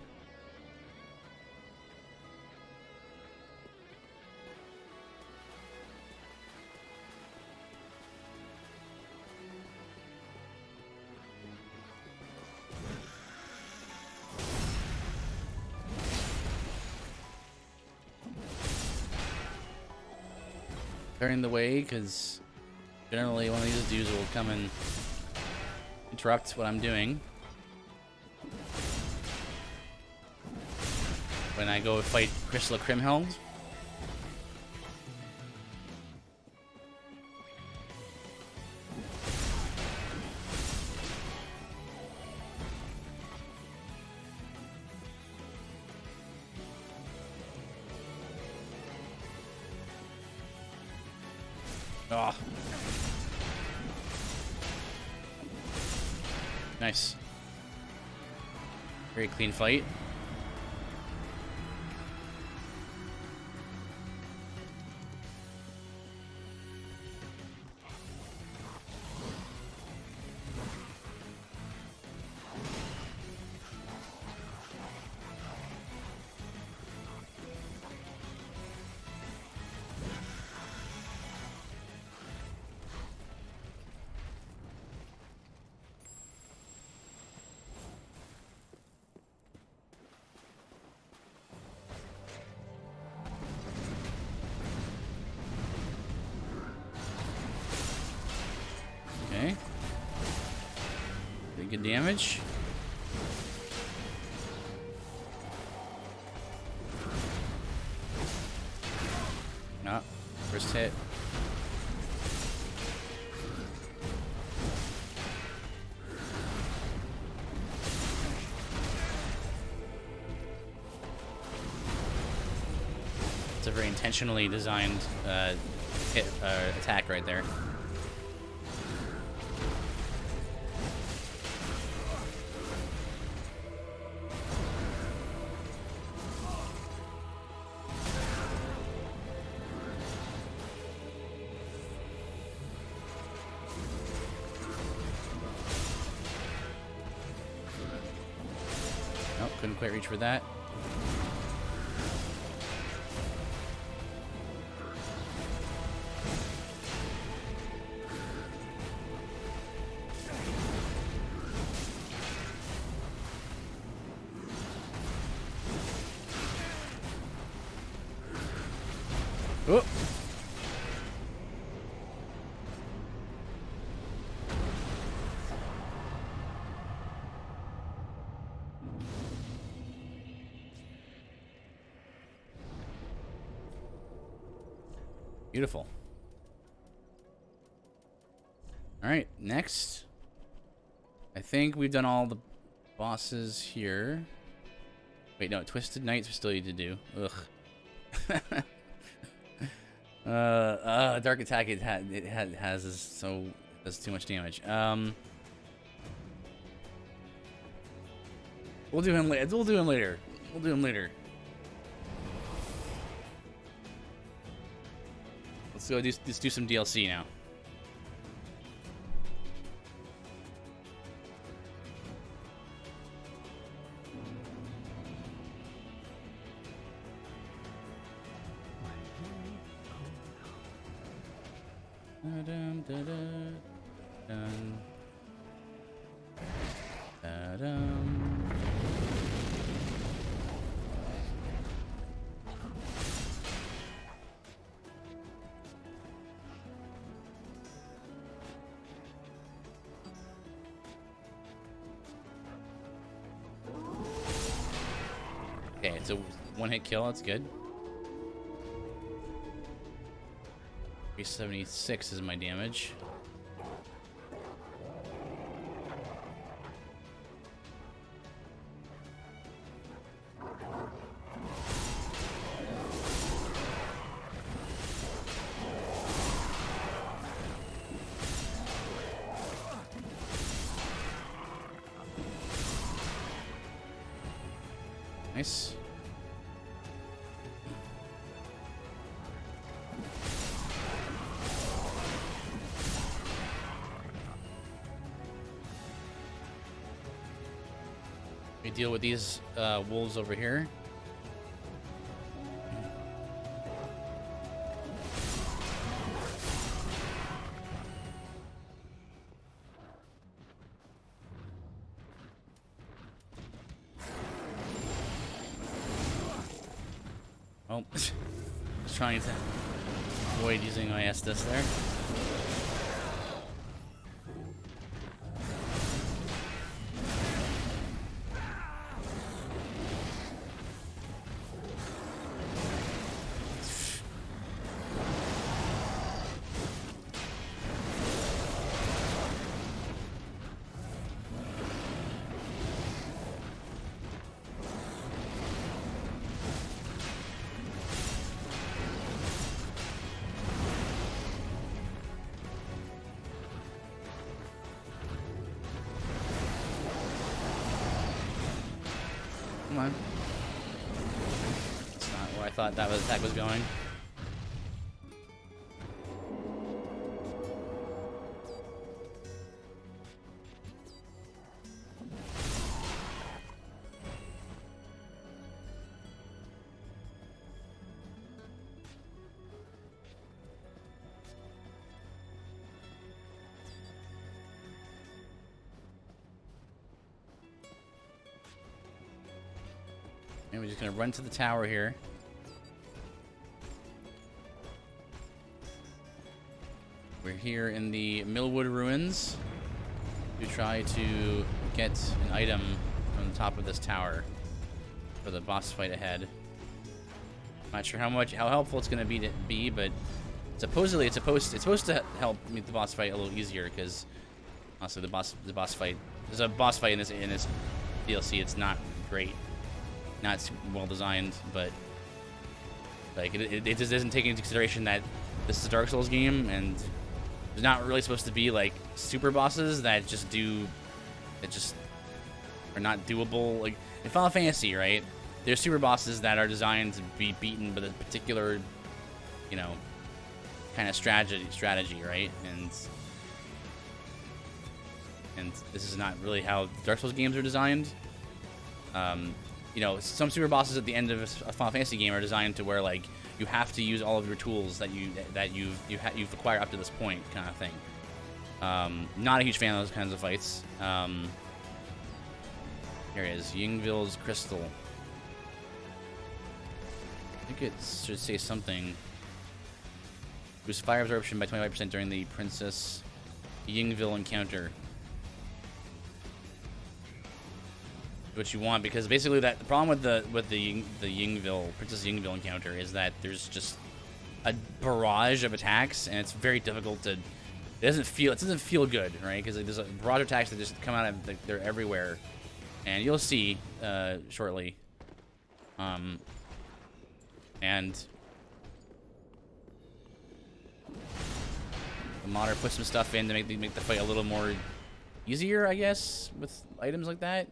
Clearing the way, because generally one of these dudes will come and interrupt what I'm doing when I go fight Crystal Crimheld. Oh. Nice. Very clean fight. Okay. Pretty good damage. No. First hit. It's a very intentionally designed attack right there. Nope, couldn't quite reach for that. Oh. Beautiful. All right, next. I think we've done all the bosses here. Wait, no, Twisted Knights we still need to do. Ugh. Dark Attack has this, so it does too much damage. We'll do him later. We'll do him later. We'll do him later. Let's go. Let's do some DLC now. Da-dum. Okay, it's a one-hit kill. That's good. 376 is my damage. Nice. We deal with these wolves over here. Oh, just trying to avoid using my Estus there. Come on. That's not where I thought that attack was going. And we're just gonna run to the tower here. We're here in the Millwood Ruins to try to get an item from the top of this tower for the boss fight ahead. Not sure how helpful it's gonna be, but supposedly it's supposed to help make the boss fight a little easier, because also the boss fight, there's a boss fight in this DLC. It's not great. Not well designed, but like it just doesn't take into consideration that this is a Dark Souls game, and there's not really supposed to be like super bosses that just are not doable. Like in Final Fantasy, right? There's super bosses that are designed to be beaten with a particular, you know, kind of strategy, right? And this is not really how Dark Souls games are designed. You know, some super bosses at the end of a Final Fantasy game are designed to where like you have to use all of your tools that you've acquired up to this point, kind of thing. Not a huge fan of those kinds of fights. Here it is, Yingville's Crystal. I think it should say something. Boost fire absorption by 25% during the Princess Yingville encounter. What you want, because basically the problem with the Yingville Princess Yingville encounter is that there's just a barrage of attacks, and it's very difficult to. It doesn't feel good, right? Because there's a barrage of attacks that just come out of they're everywhere, and you'll see shortly. And the modder put some stuff in to make the fight a little more easier, I guess, with items like that.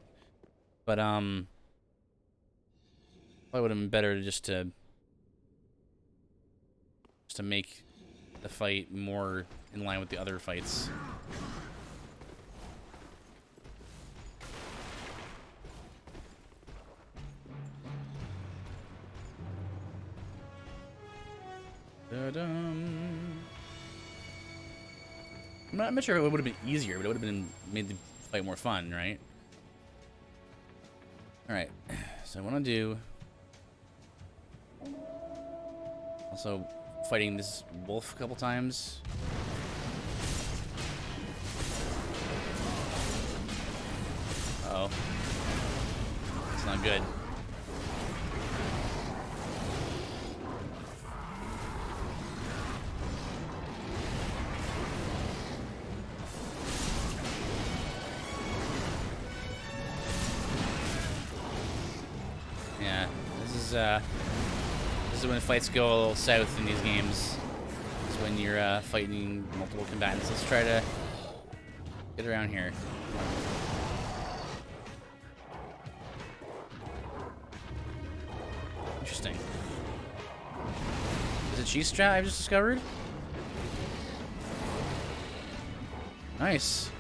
But probably would have been better just to make the fight more in line with the other fights. I'm not sure it would have been easier, but it would have been made the fight more fun, right? Alright, so I want to do... Also, fighting this wolf a couple times. Uh-oh. It's not good. Yeah, this is when fights go a little south in these games. It's when you're fighting multiple combatants. Let's try to get around here. Interesting. Is it cheese strat I've just discovered? Nice.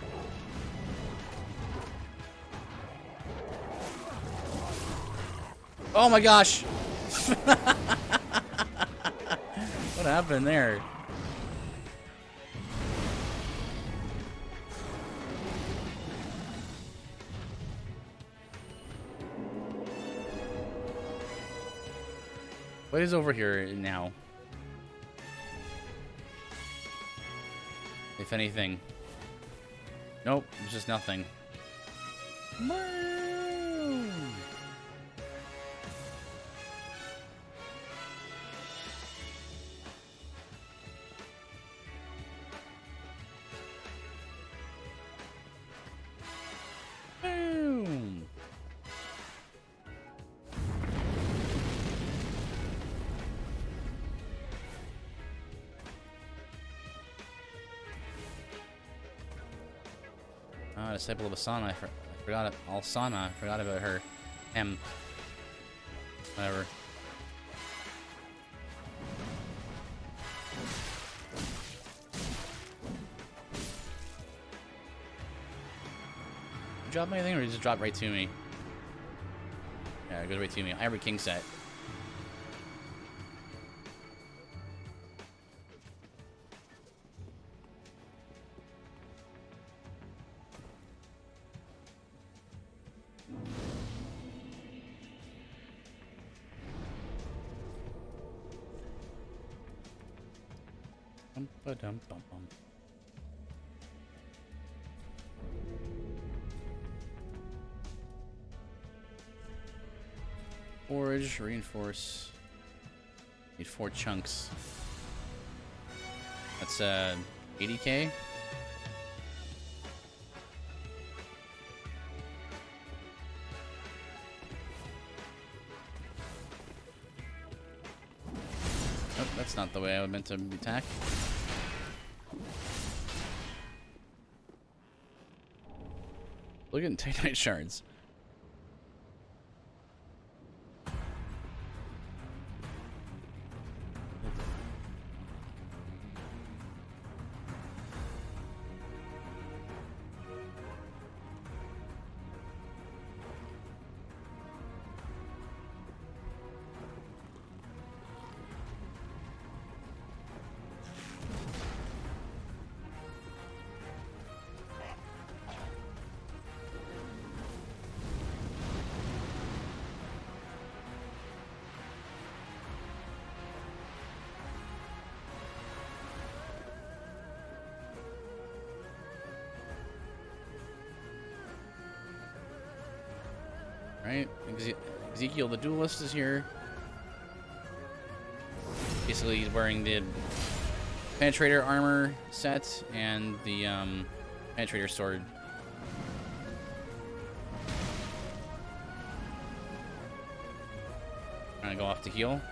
Oh my gosh! What happened there? What is over here now? If anything. Nope, it's just nothing. Boom. Ah, disciple of Asana. I forgot it. Alsana. I forgot about her. Whatever. Drop anything, or did it just drop right to me? Yeah, it goes right to me. I have a king set. Bum-ba-dum-bum-bum. Forge, reinforce. Need 4 chunks. That's 80k. Oh, that's not the way I meant to attack. Look at Titanite shards. Right? Ezekiel the Duelist is here. Basically, he's wearing the Penetrator armor set and the Penetrator sword. Trying to go off to heal.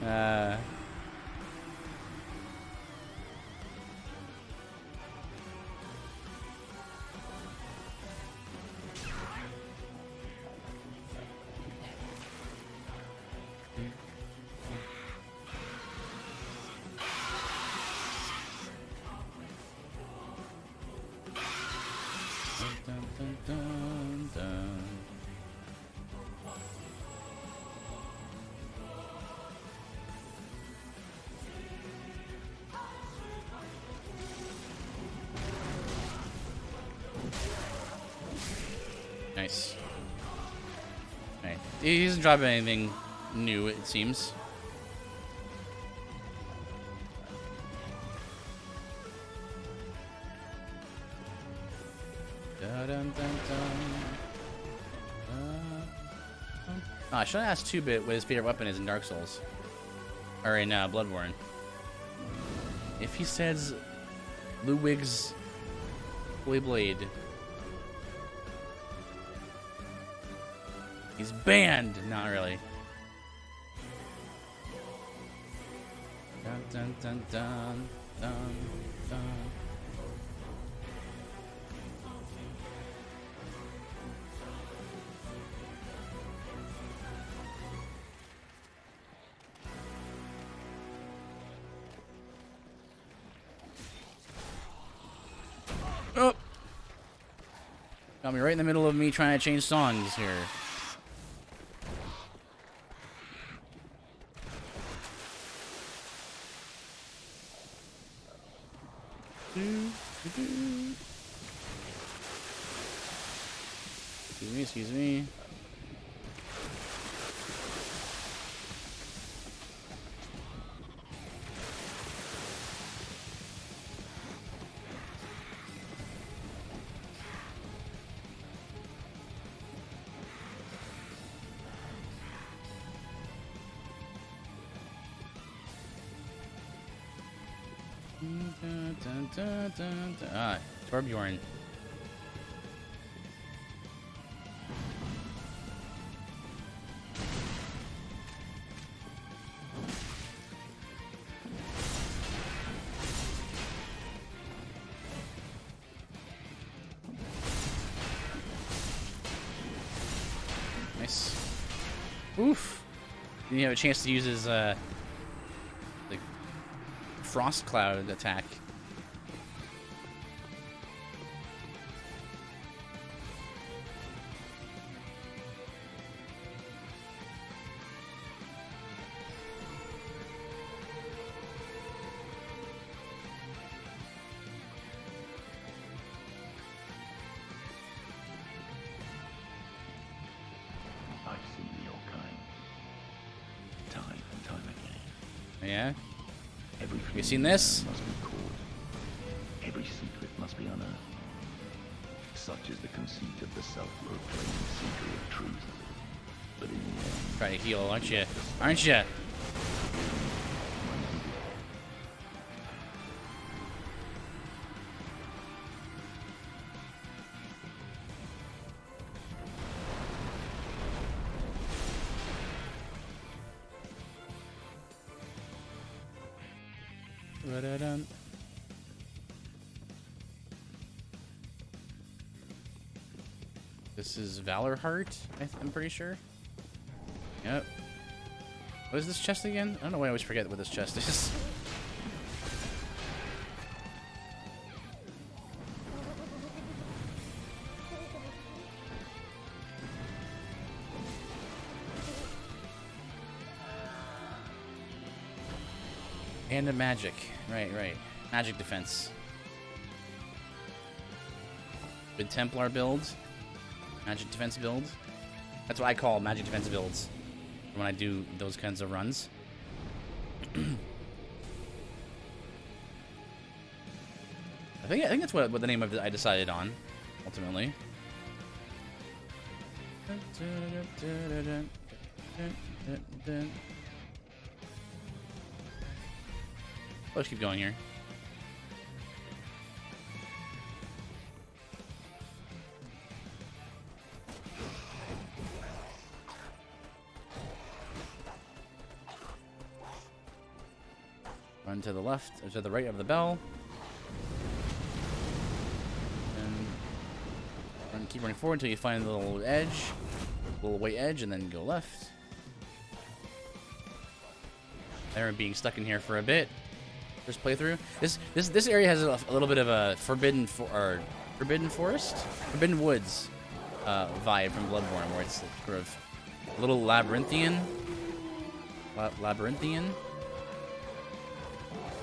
uh, dun, dun, dun, dun. Nice. Alright. He doesn't drop anything new, it seems. Oh, I should have asked 2-Bit what his favorite weapon is in Dark Souls. Or in Bloodborne. If he says Ludwig's Holy Blade, he's banned! Not really. Dun dun dun dun dun dun. Oh! Got me right in the middle of me trying to change songs here. Excuse me, excuse me. Dun, dun, dun, dun, dun. Ah, Torbjorn. Nice. Oof. Didn't have a chance to use his like frost cloud attack. I've seen your kind. Time and time again. Yeah? Every You seen this? must be caught. Every secret must be unearthed. Such is the conceit of the self-proclaimed seeker of truth. But in the end, Try to heal, aren't you? Aren't you? Ba-da-dun. This is Valor Heart, I'm pretty sure. Yep. What is this chest again? I don't know why I always forget what this chest is. And a magic. Right, right. Magic defense. Good Templar build. Magic defense build. That's what I call magic defense builds when I do those kinds of runs. I think that's what the name of it I decided on, ultimately. Let's keep going here. Run to the left, or to the right of the bell. And keep running forward until you find the little edge, little white edge, and then go left. There, being stuck in here for a bit. First playthrough. This area has a little bit of a forbidden forest, forbidden woods vibe from Bloodborne, where it's sort of a little labyrinthian.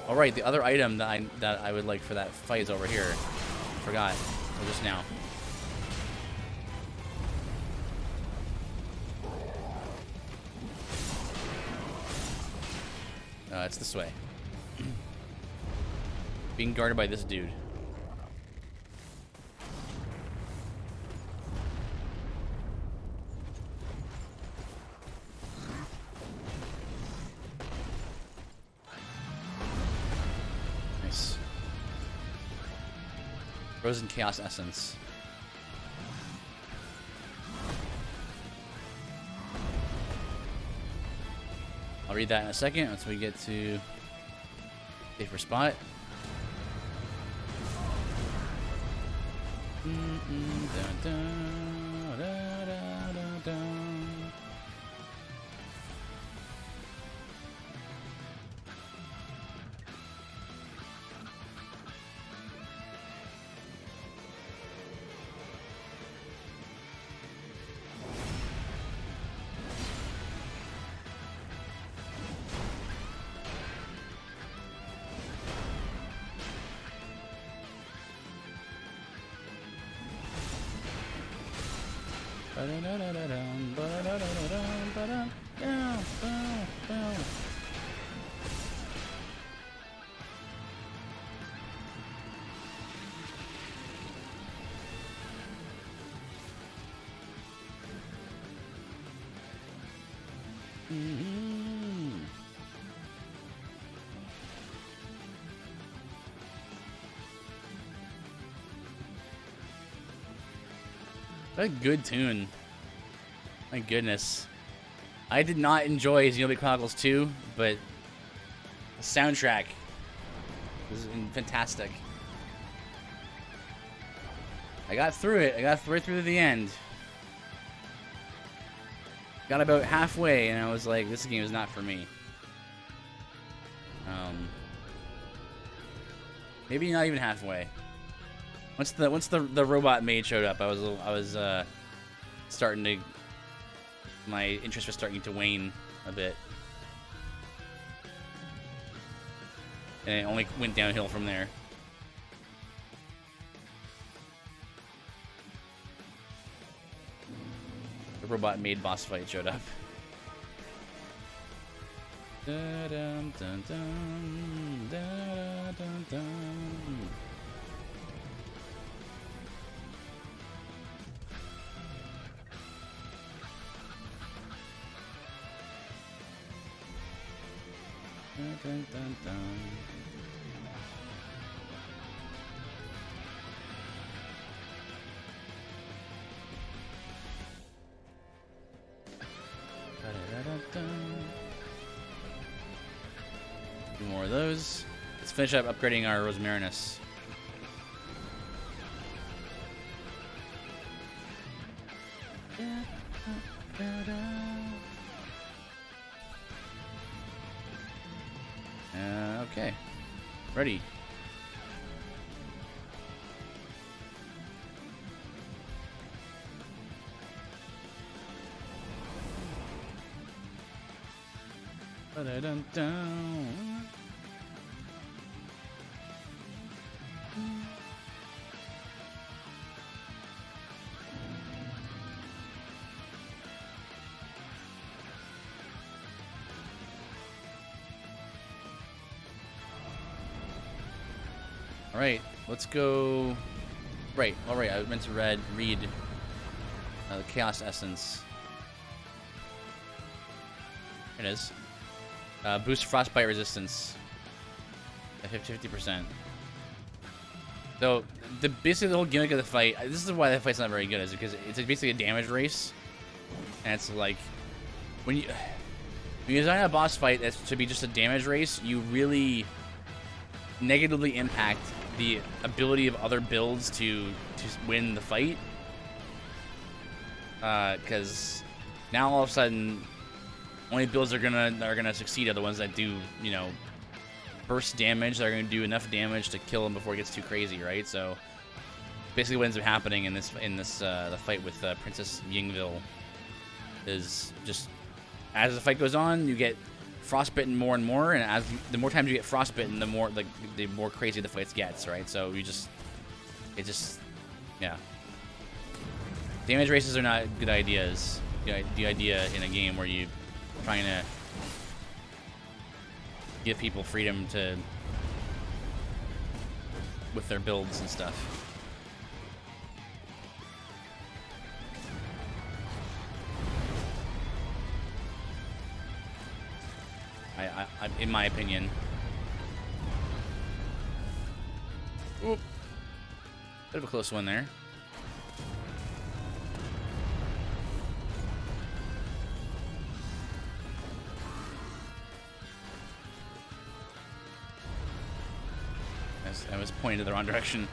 All right, the other item that I would like for that fight is over here. Forgot just now. It's this way. Being guarded by this dude. Nice. Frozen Chaos Essence. I'll read that in a second once we get to safer spot. What a good tune. My goodness. I did not enjoy Xenoblade Chronicles 2, but the soundtrack was fantastic. I got through it. I got right through to the end. Got about halfway, and I was like, this game is not for me. Maybe not even halfway. Once the robot maid showed up, I was starting to, my interest was starting to wane a bit, and it only went downhill from there. The robot maid boss fight showed up. Da-dum, dun, dun, da-dum, dun. Dun, dun, dun. Two more of those. Let's finish up upgrading our Rosmarinus. Okay. Ready. Ba-da-dum-dum. All right, let's go. Right, all right. I meant to read the Chaos Essence. Here it is. Boost frostbite resistance at 50%. So basically the whole gimmick of the fight. This is why the fight's not very good, is because it's basically a damage race, and it's like when When you design a boss fight that's to be just a damage race, you really negatively impact the ability of other builds to win the fight. Because now all of a sudden, only builds that are gonna succeed are the ones that do, you know, burst damage. That are gonna do enough damage to kill him before it gets too crazy, right? So basically, what ends up happening in this the fight with Princess Yingville is just as the fight goes on, you get frostbitten more and more, and the more times you get frostbitten, the more crazy the fights gets, right? So yeah. Damage races are not good ideas. The idea in a game where you're trying to give people freedom with their builds and stuff. In my opinion. Oop. Bit of a close one there. I was pointing to the wrong direction.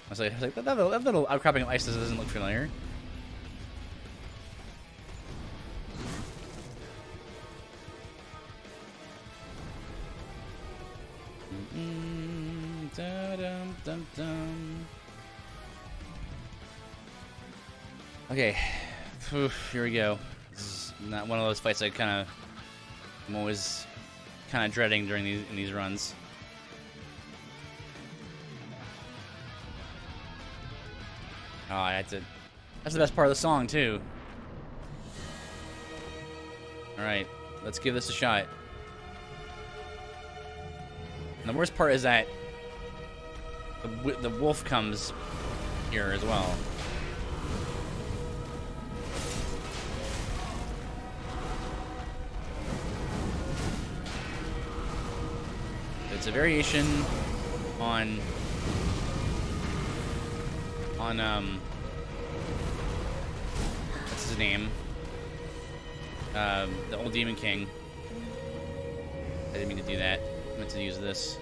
I was like that little outcropping of ice doesn't look familiar. Okay, here we go. This is not one of those fights I'm always kind of dreading during these runs. Oh, that's the best part of the song too. All right, let's give this a shot. And the worst part is that the wolf comes here as well. It's a variation on what's his name? The old Demon King. I didn't mean to do that. I meant to use this.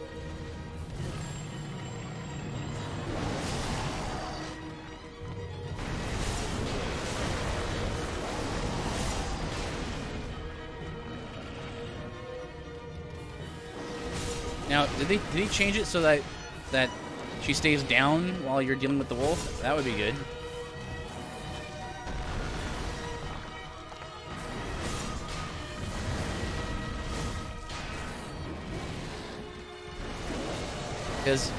Now, did he change it so that she stays down while you're dealing with the wolf? That would be good. Because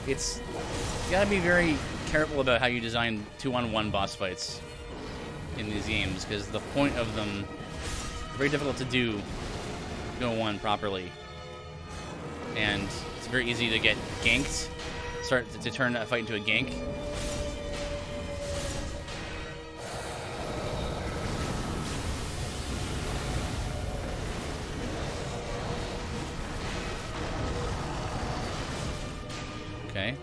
you gotta be very careful about how you design 2-on-1 boss fights in these games, because the point of them are very difficult to do 2-on-1 properly. And it's very easy to get ganked, to turn a fight into a gank. Okay.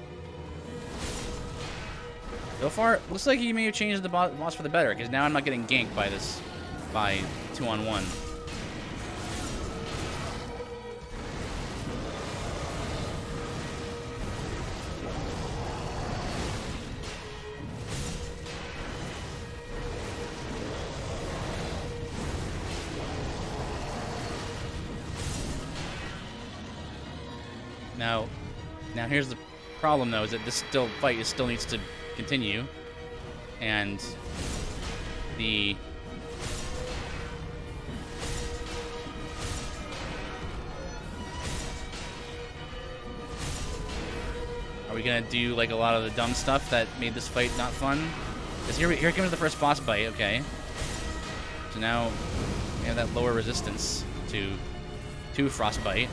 So far, looks like he may have changed the boss for the better, because now I'm not getting ganked by 2-on-1. Now here's the problem though, is that this fight still needs to continue, and are we gonna do like a lot of the dumb stuff that made this fight not fun? Because here comes the first boss fight. Okay, so now we have that lower resistance to frostbite.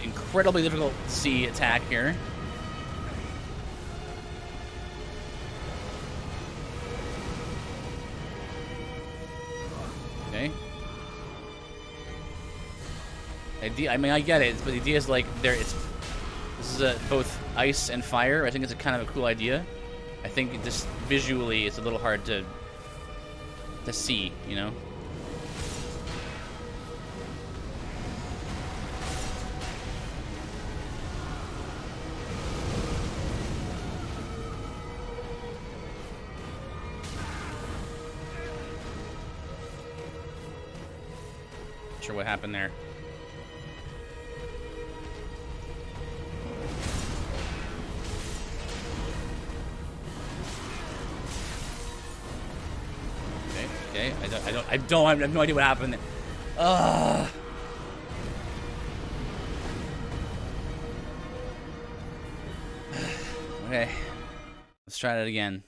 Incredibly difficult to see attack here. Okay. I mean, I get it, but the idea is like this uses both ice and fire. I think it's a kind of a cool idea. I think it just visually it's a little hard to see, you know? Not sure what happened there. Okay, I have no idea what happened there. Ugh. Okay, let's try that again.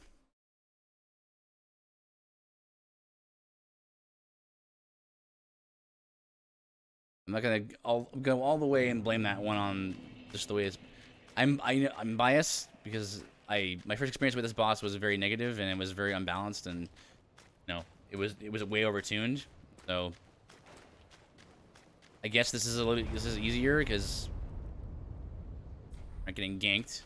I'm not gonna. I'll go all the way and blame that one on just the way it's. I'm biased because my first experience with this boss was very negative and it was very unbalanced and it was way overtuned. So I guess this is easier because I'm not getting ganked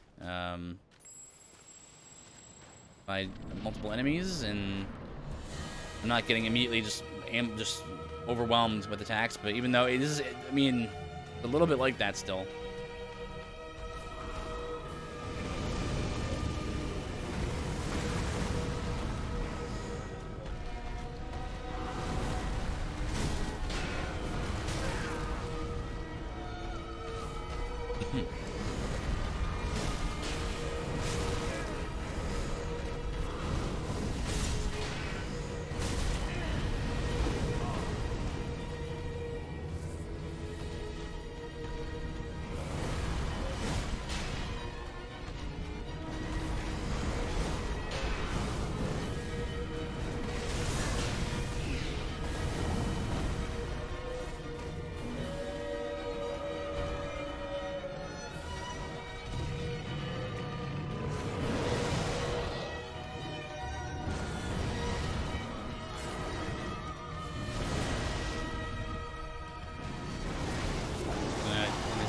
by multiple enemies and I'm not getting immediately just overwhelmed with attacks. But even though it is, I mean, a little bit like that still.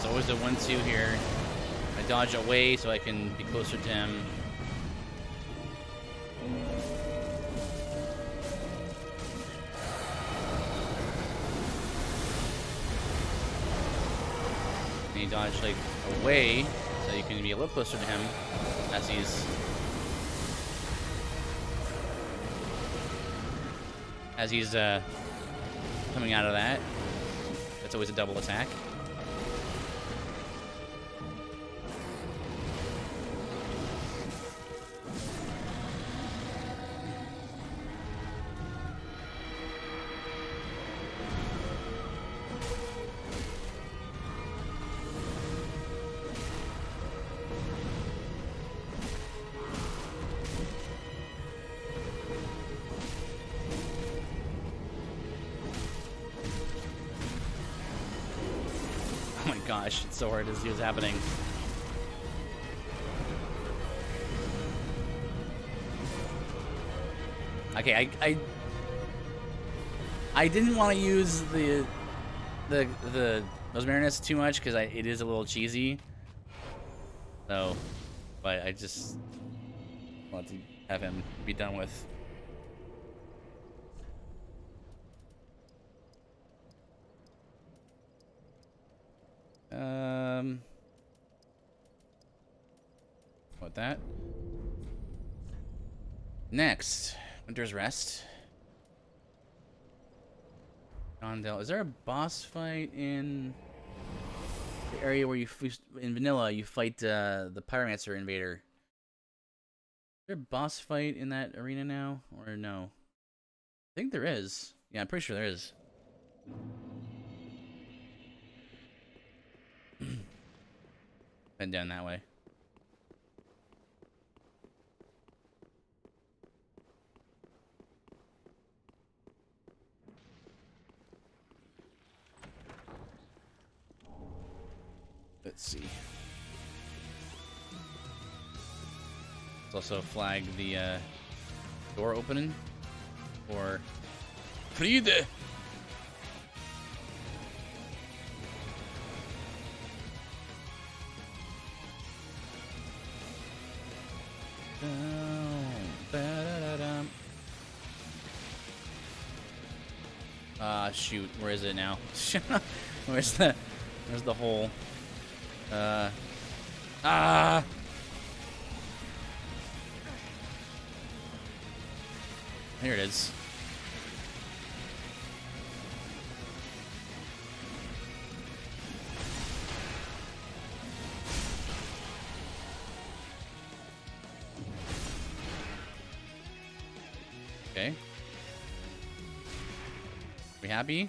Always a 1-2 here. I dodge away so I can be closer to him. And you dodge like away so you can be a little closer to him as he's coming out of that. That's always a double attack. Gosh, it's so hard to see what's happening. Okay, I didn't want to use those marinades too much because it is a little cheesy. So, but I just want to have him be done with. What that? Next, Winter's Rest. Gondel. Is there a boss fight in the area where in vanilla you fight the Pyromancer invader? Is there a boss fight in that arena now, or no? I think there is. Yeah, I'm pretty sure there is. Been down that way. Let's see. Let's also flag the door opening for Friede. Shoot, where is it now? where's the hole? Here it is. Okay. We happy?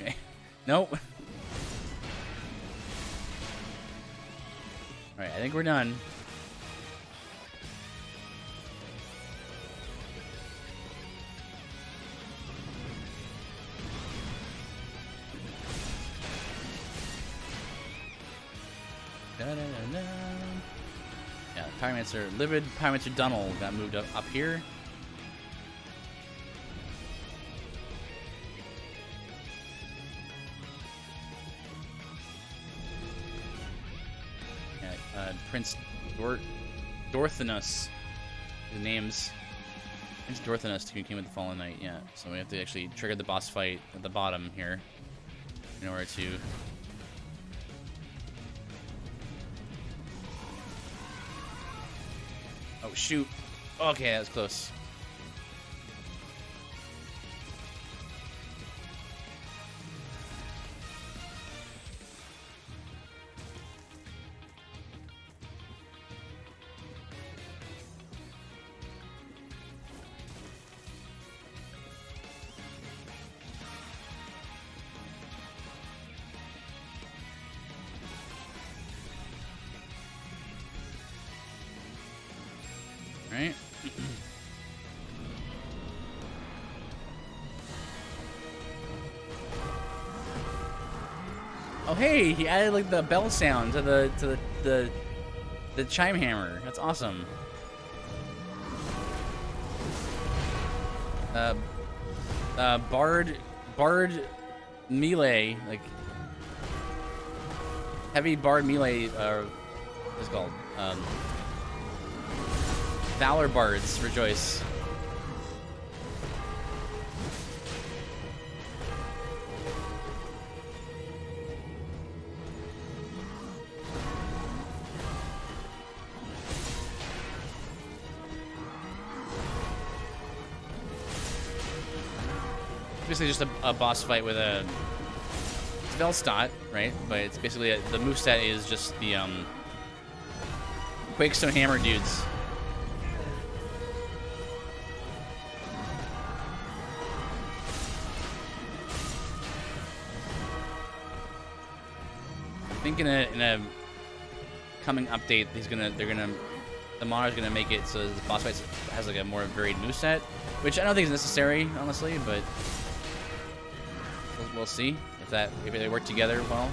Okay. Nope. Alright, I think we're done. Da-da-da-da. Yeah, Pyromancer, Livid Pyromancer Dunnel got moved up here. Yeah, Prince Dorthanus. His name's Prince Dorthanus came with the Fallen Knight. Yeah, so we have to actually trigger the boss fight at the bottom here in order to. Oh shoot! Okay, that was close. Right. Oh hey, he added like the bell sound to the chime hammer. That's awesome. Bard melee, like heavy bard melee. What's it called? Valor bards rejoice. Basically just a boss fight with a Velstot, right? But it's basically the moveset is just the Quakestone Hammer dudes. I think in a coming update, the modder's gonna make it so the boss fight has like a more varied moveset, which I don't think is necessary, honestly, but we'll see if they work together well.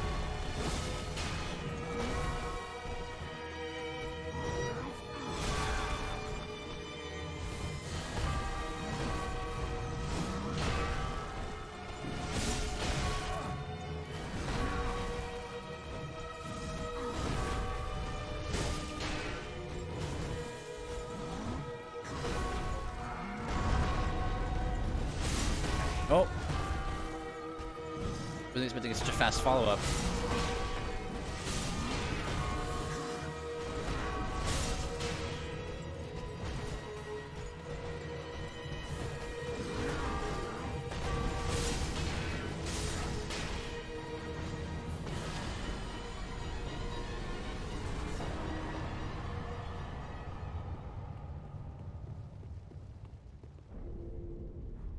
Oh. Wasn't expecting such a fast follow-up.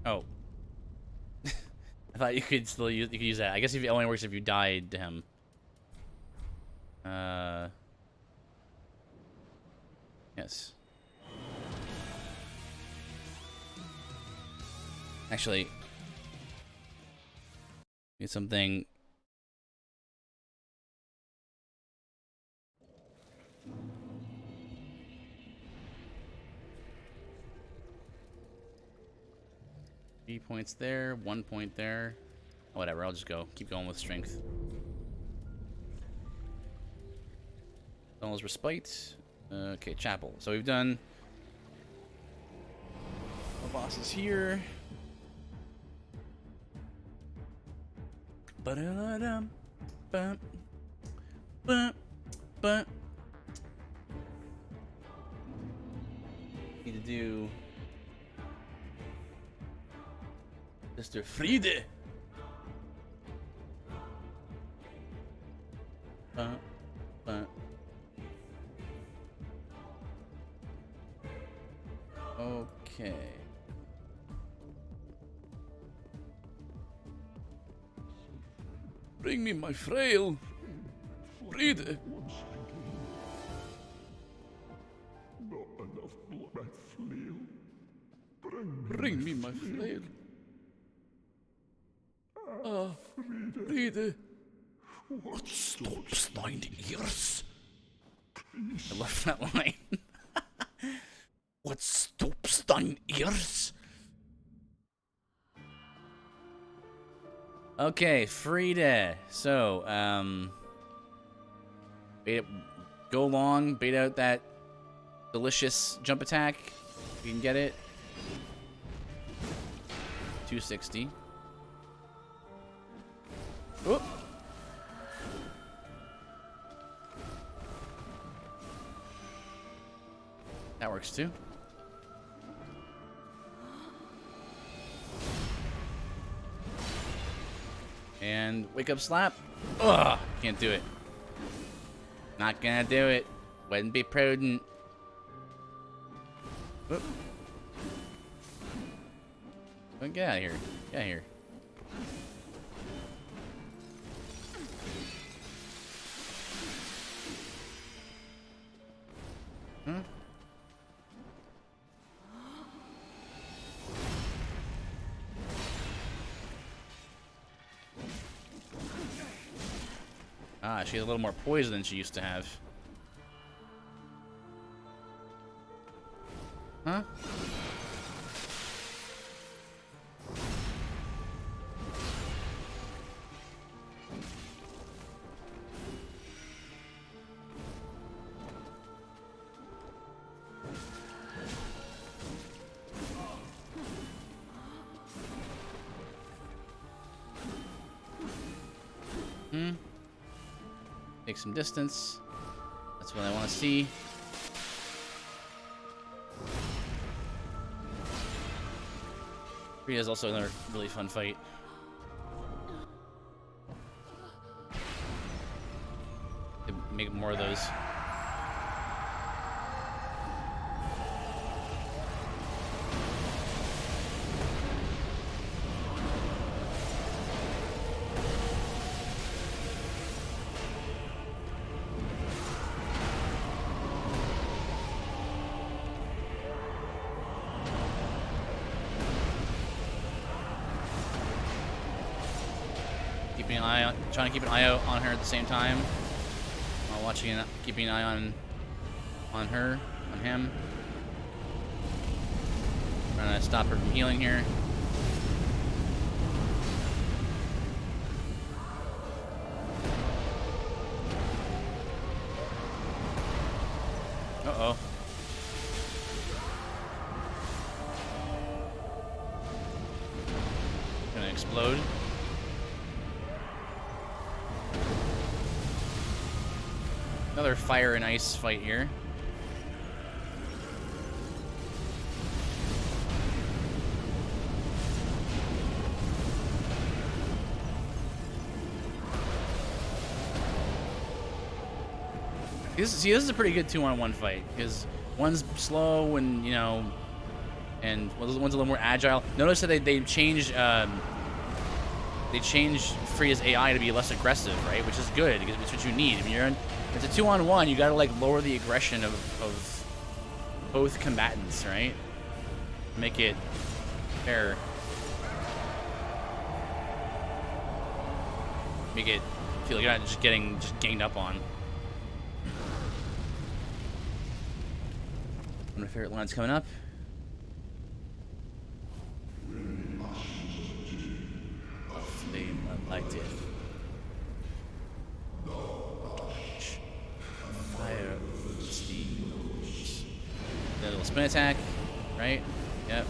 Oh. I thought you could still use that. I guess it only works if you died to him. Yes. Actually, need something. Points there, 1 point there. Whatever, I'll just keep going with strength. Donald's respite. Okay, chapel. So we've done the bosses here. Ba-da-da-dum, bum, bum, bum. Need to do Mr. Friede. Bum, bum. Okay. Bring me my frail Friede. Not enough blood, flail. Bring me my flail. Ah, Friede. What stops thine ears? I love that line. What stops thine ears? Okay, Friede. So, go long, bait out that delicious jump attack. If you can get it. 260. Whoop. That works too. And wake up slap. Ugh, can't do it. Not gonna do it. Wouldn't be prudent. Whoop. Oh, get out of here. Get out of here. Huh? Ah, she has a little more poison than she used to have. Huh? Take some distance. That's what I want to see. Rita's also another really fun fight. Make more of those. Keeping an eye on, trying to keep an eye out on her at the same time, while watching and keeping an eye on her, on him. Trying to stop her from healing here. Uh-oh. Gonna explode. Another fire and ice fight here. This is a pretty good 2-on-1 fight because one's slow and and one's a little more agile. Notice that they changed Freya's AI to be less aggressive, right? Which is good because it's what you need. I mean, it's a 2-on-1. You gotta like lower the aggression of both combatants, right? Make it fair. Make it feel like you're not just ganged up on. One of my favorite lines coming up. A flame unlighted. Fire of steel. spin attack, right? Yep.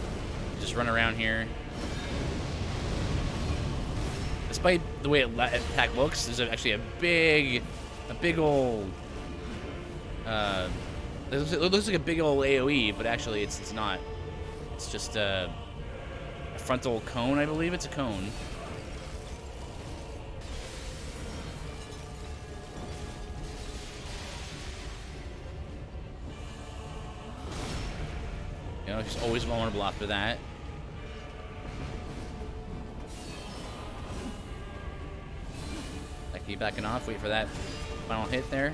Just run around here. Despite the way attack looks, there's actually a big old. It looks like a big old AOE, but actually it's not. It's just a frontal cone, I believe. It's a cone. You know, he's always vulnerable after that. Like, keep backing off, wait for that final hit there.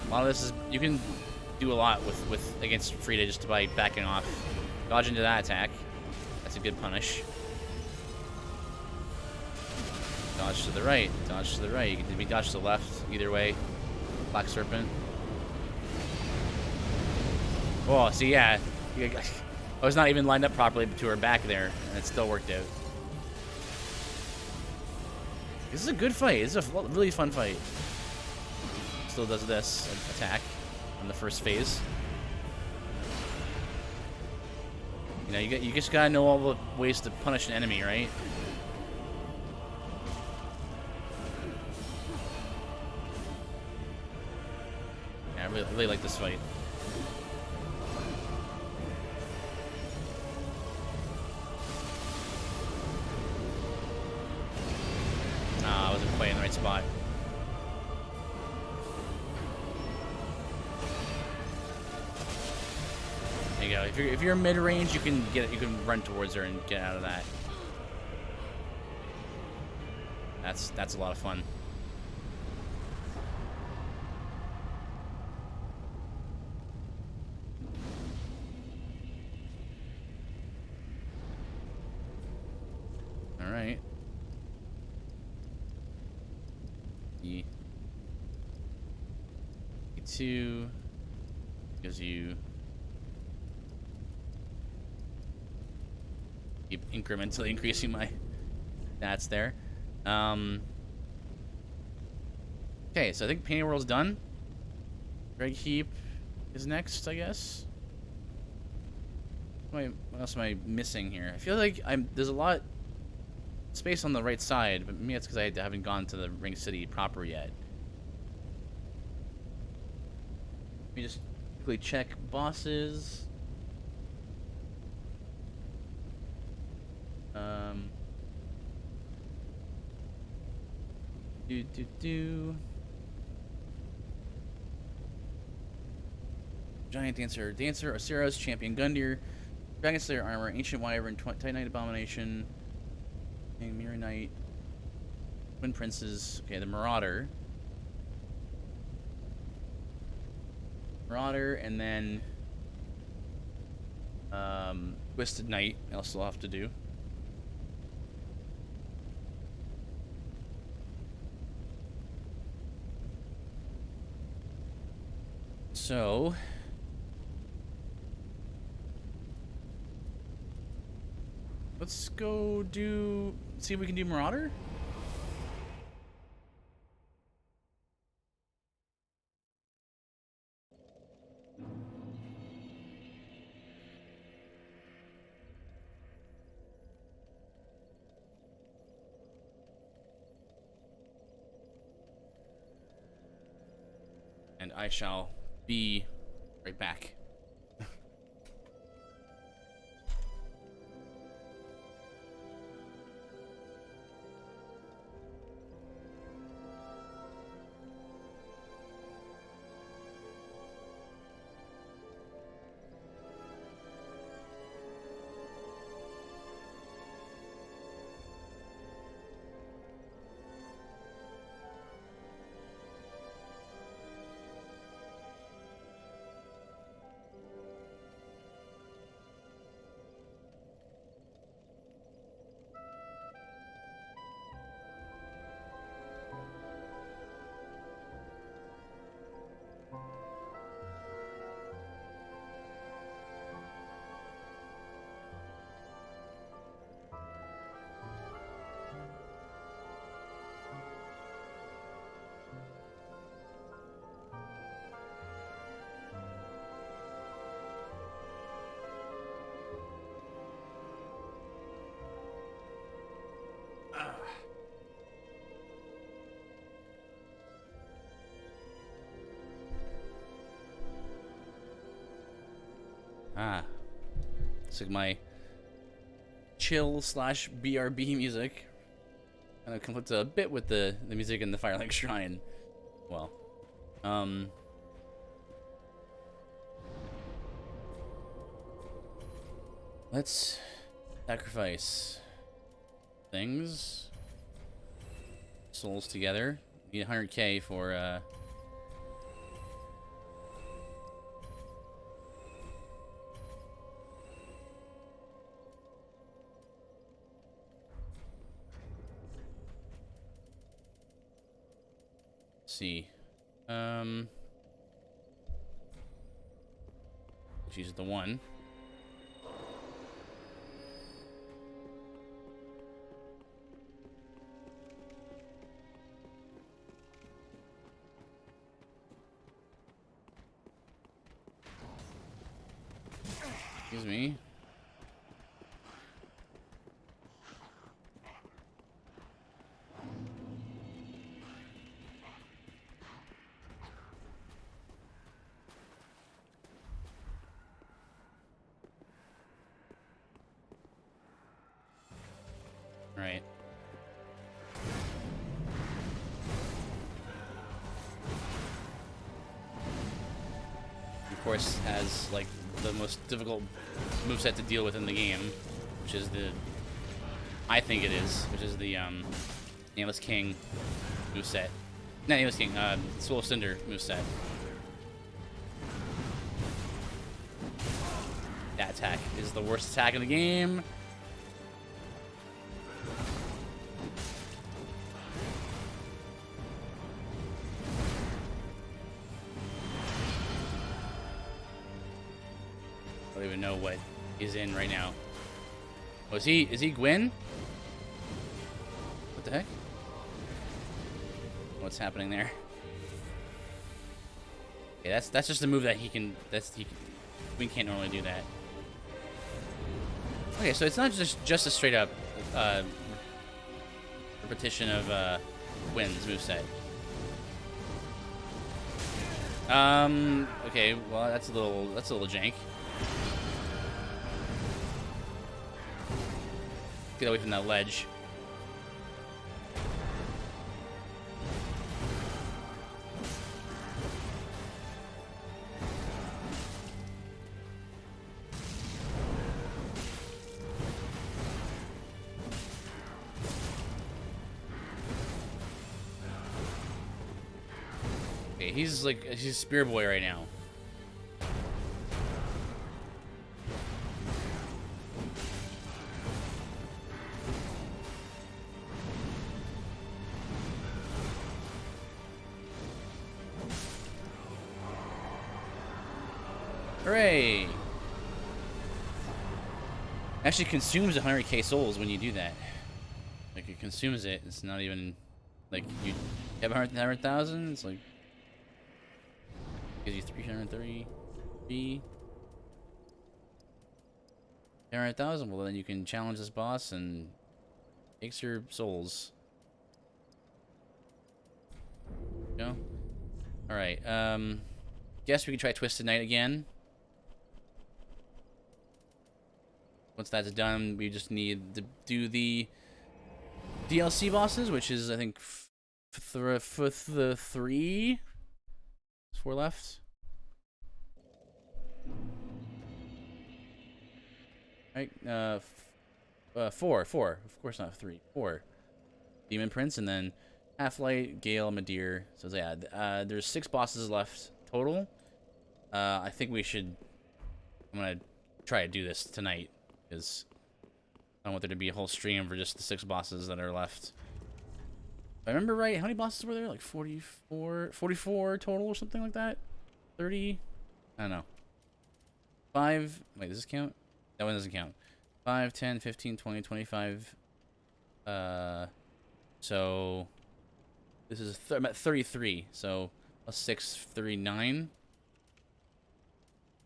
A lot of this is, you can do a lot with against Frida just by backing off. Dodge into that attack. That's a good punish. Dodge to the right. Dodge to the right. You can be dodge to the left. Either way. Black Serpent. Oh, see, yeah. I was not even lined up properly to her back there, and it still worked out. This is a good fight. This is a really fun fight. Still does this attack on the first phase. You know, you just gotta know all the ways to punish an enemy, right? Yeah, I really like this fight. I wasn't quite in the right spot. There you go. If you're mid range, you can run towards her and get out of that. That's a lot of fun. All right. E2 gives you keep incrementally increasing my stats there. Okay, so I think Painting World's done. Greg Heap is next, I guess. What else am I missing here? I feel like there's a lot space on the right side, but maybe that's because I haven't gone to the Ring City proper yet. Let me just quickly check bosses. Giant Dancer, Aceros, Champion Gundyr, Dragon Slayer Armor, Ancient Wyvern, Titanite Abomination, Mirror Knight, Twin Princes. Okay, the Marauder. And then Twisted Knight. I also have to do. So let's go see if we can do Marauder. And I shall be right back. Ah. It's like my chill slash BRB music. Kind of conflicts a bit with the music in the Firelink Shrine. Well. Let's sacrifice things. Souls together. Need 100k for see. She's the one. Excuse me. Right. Of course, has like the most difficult moveset to deal with in the game, which is I think it is, which is the Nameless King moveset. Not Nameless King, Soul of Cinder moveset. That attack is the worst attack in the game. I don't even know what is in right now. Oh, is he Gwyn? What the heck? What's happening there? Okay, that's just a move that he can. Gwyn can't normally do that. Okay, so it's not just a straight up repetition of Gwyn's moveset. Okay, well that's a little jank. Get away from that ledge. Okay, he's Spear Boy right now. Hooray! Actually consumes 100k souls when you do that. Like, it consumes it. It's not even... Like, you have 100,000? It's like... Gives you 330... 300,000? Well, then you can challenge this boss and... takes your souls. No? Alright, guess we can try Twisted Night again. Once that's done, we just need to do the DLC bosses, which is, I think, the 3? 4 left. Right, 4. Of course not 3. 4. Demon Prince, and then Half-Light, Gale, Madeir. So yeah, there's 6 bosses left total. I think we should... I'm gonna try to do this tonight, because I don't want there to be a whole stream for just the 6 bosses that are left. If I remember right, how many bosses were there? Like 44 total or something like that? 30? I don't know. 5... Wait, does this count? That one doesn't count. 5, 10, 15, 20, 25... So... This is... I'm at 33, so... Plus 6, 39.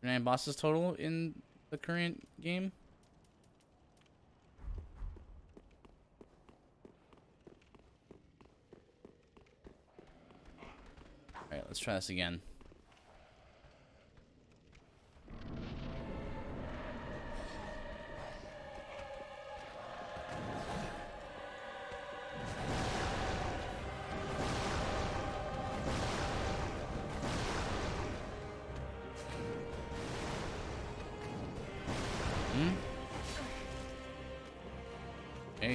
39 bosses total in the current game. Alright, let's try this again.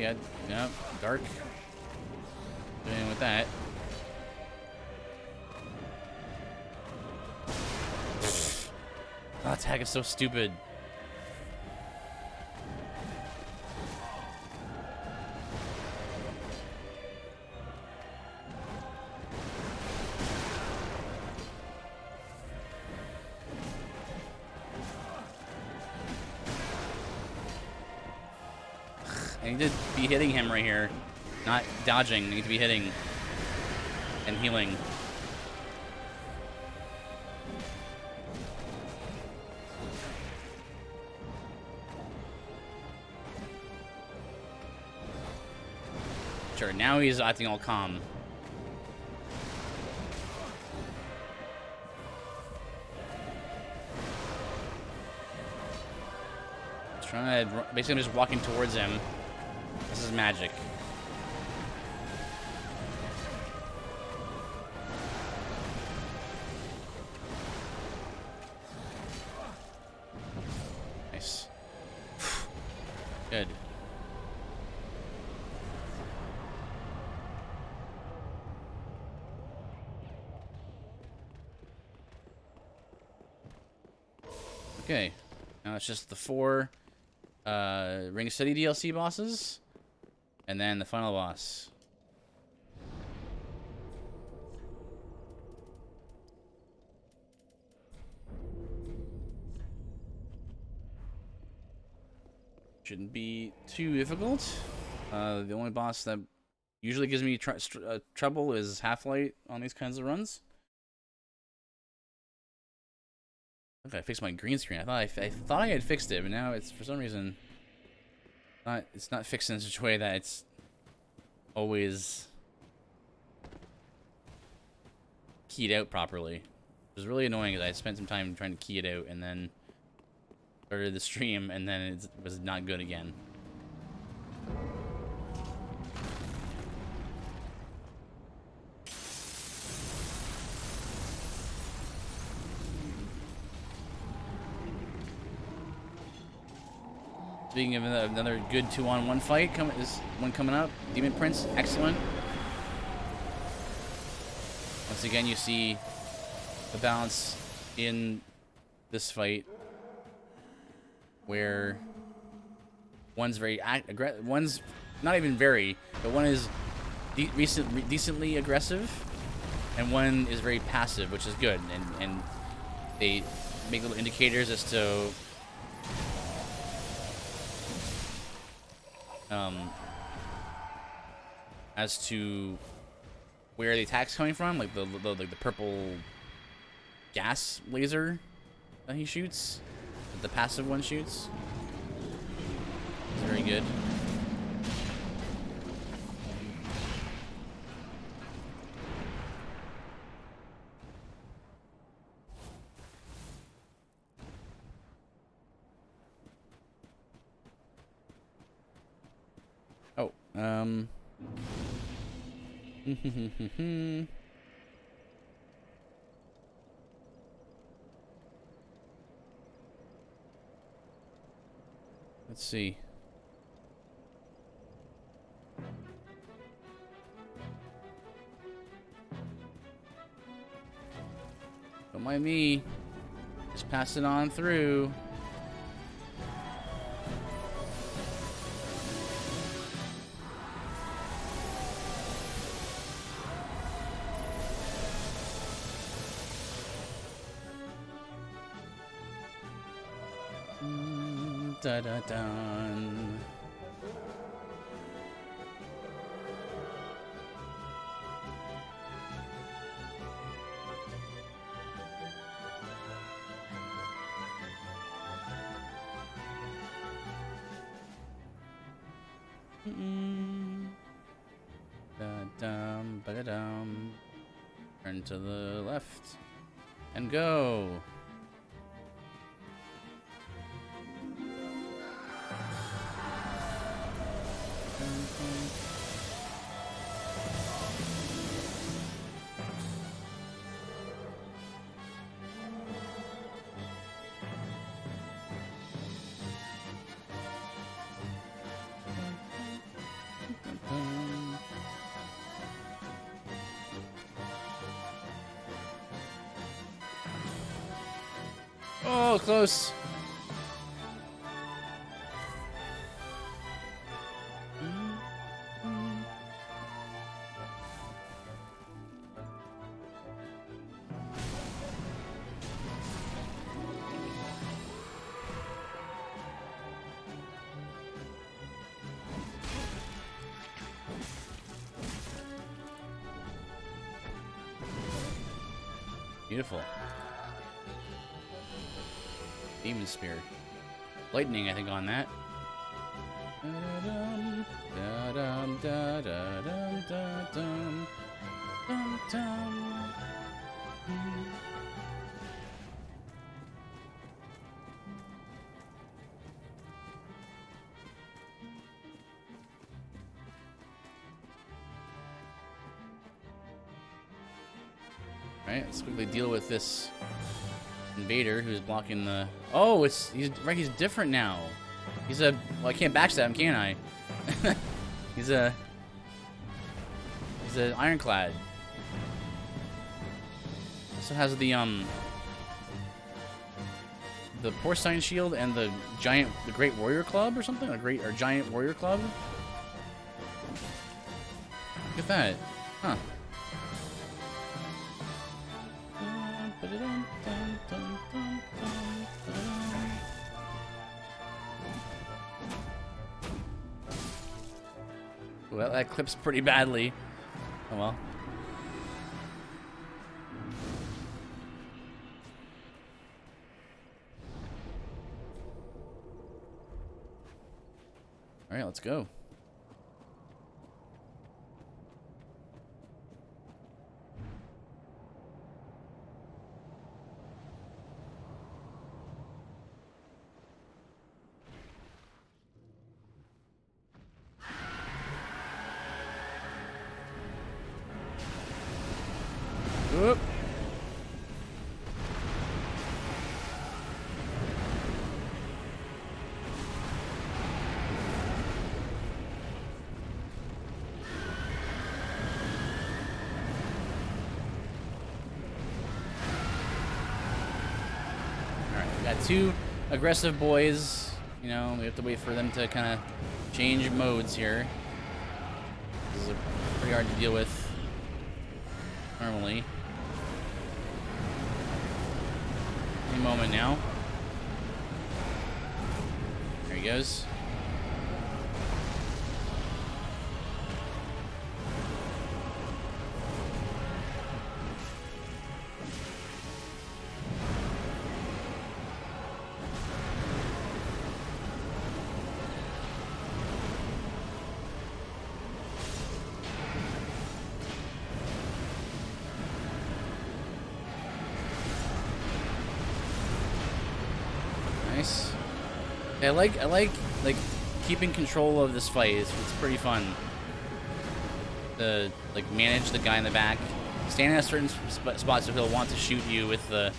yeah. Yep. Dark. Doing with that. That attack is so stupid. I need to be hitting him right here. Not dodging. I need to be hitting and healing. Sure, now he's acting all calm. Trying to, basically I'm just walking towards him. This is magic. Nice. Good. Okay. Now it's just the 4 Ring City DLC bosses. And then the final boss. Shouldn't be too difficult. The only boss that usually gives me trouble is Half-Light on these kinds of runs. Okay, I fixed my green screen. I thought I had fixed it, but now it's for some reason it's not fixed in such a way that it's always keyed out properly. It was really annoying because I spent some time trying to key it out and then started the stream and then it was not good again. Speaking of another good 2-on-1 fight, is one coming up. Demon Prince, excellent. Once again, you see the balance in this fight, where one's very one's not even very, but one is decently aggressive, and one is very passive, which is good. And they make little indicators as to where the attack's coming from, like the purple gas laser that he shoots, that the passive one shoots. It's very good. Oh, let's see. Don't mind me. Just pass it on through. Da da dun. Da dum ba da dum. Turn to the left and go. Oh, close. Beautiful. Demon Spear. Lightning, I think, on that. Da-dum, da-dum, da-da-dum, da-dum, dum-dum. Alright, let's quickly deal with this invader who's blocking the... Oh, he's different now. He's a... Well, I can't backstab him, can I? He's an ironclad. Also has the porcine shield and the great warrior club or something, or giant warrior club. Look at that, huh? Well, that clips pretty badly. Oh well. All right, let's go. Whoop. Alright, we got two aggressive boys. You know, we have to wait for them to kind of change modes here. This is pretty hard to deal with normally. Any moment now. There he goes. Nice. I like keeping control of this fight. It's pretty fun. To like manage the guy in the back, stand at certain spots so he'll want to shoot you with the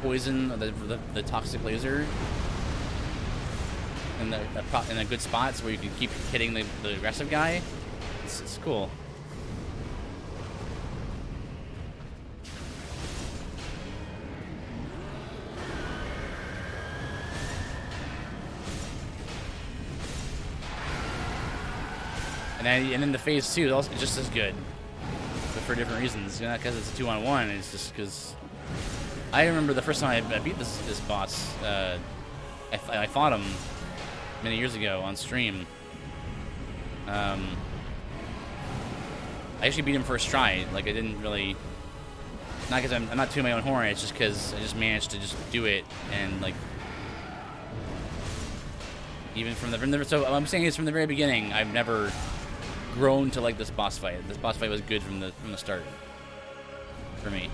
poison, or the toxic laser, in the good spots where you can keep hitting the aggressive guy. It's cool. And then the phase 2 is also just as good, but for different reasons. Not because it's a 2-on-1. It's just because I remember the first time I beat this boss. I fought him many years ago on stream. I actually beat him first try. Like I didn't really, not because I'm not tooting my own horn. It's just because I just managed to just do it, and like even from the so what I'm saying is from the very beginning, I've never grown to like this boss fight. This boss fight was good from the start for me.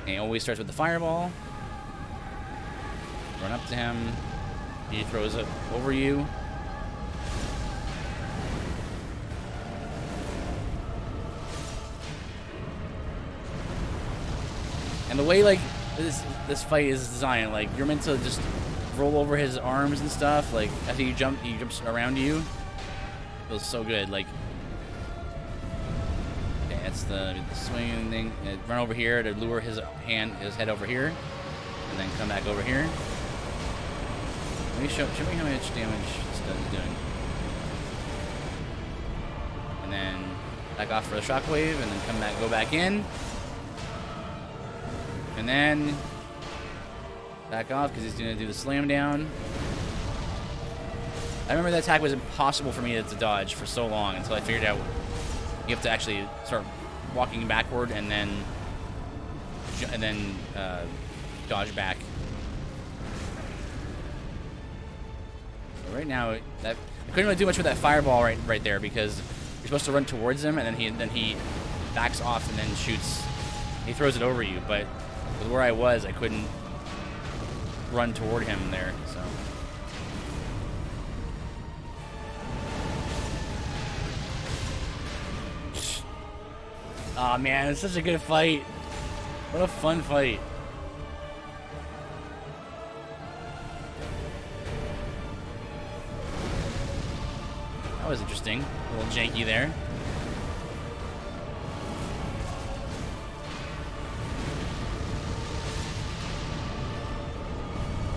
And he always starts with the fireball. Run up to him. He throws it over you. And the way this fight is designed. Like, you're meant to just roll over his arms and stuff. Like, after he jumps around you. Feels so good. Like, okay, that's the swinging thing. Run over here to lure his head over here, and then come back over here. Let me show me how much damage this gun is doing. And then back off for the shockwave, and then go back in. And then back off because he's gonna do the slam down. I remember that attack was impossible for me to dodge for so long until I figured out you have to actually start walking backward and then dodge back. So right now, I couldn't really do much with that fireball right there because you're supposed to run towards him and then he backs off and then shoots. He throws it over you, but with where I was, I couldn't run toward him there. So. Aw, man, it's such a good fight. What a fun fight. That was interesting. A little janky there.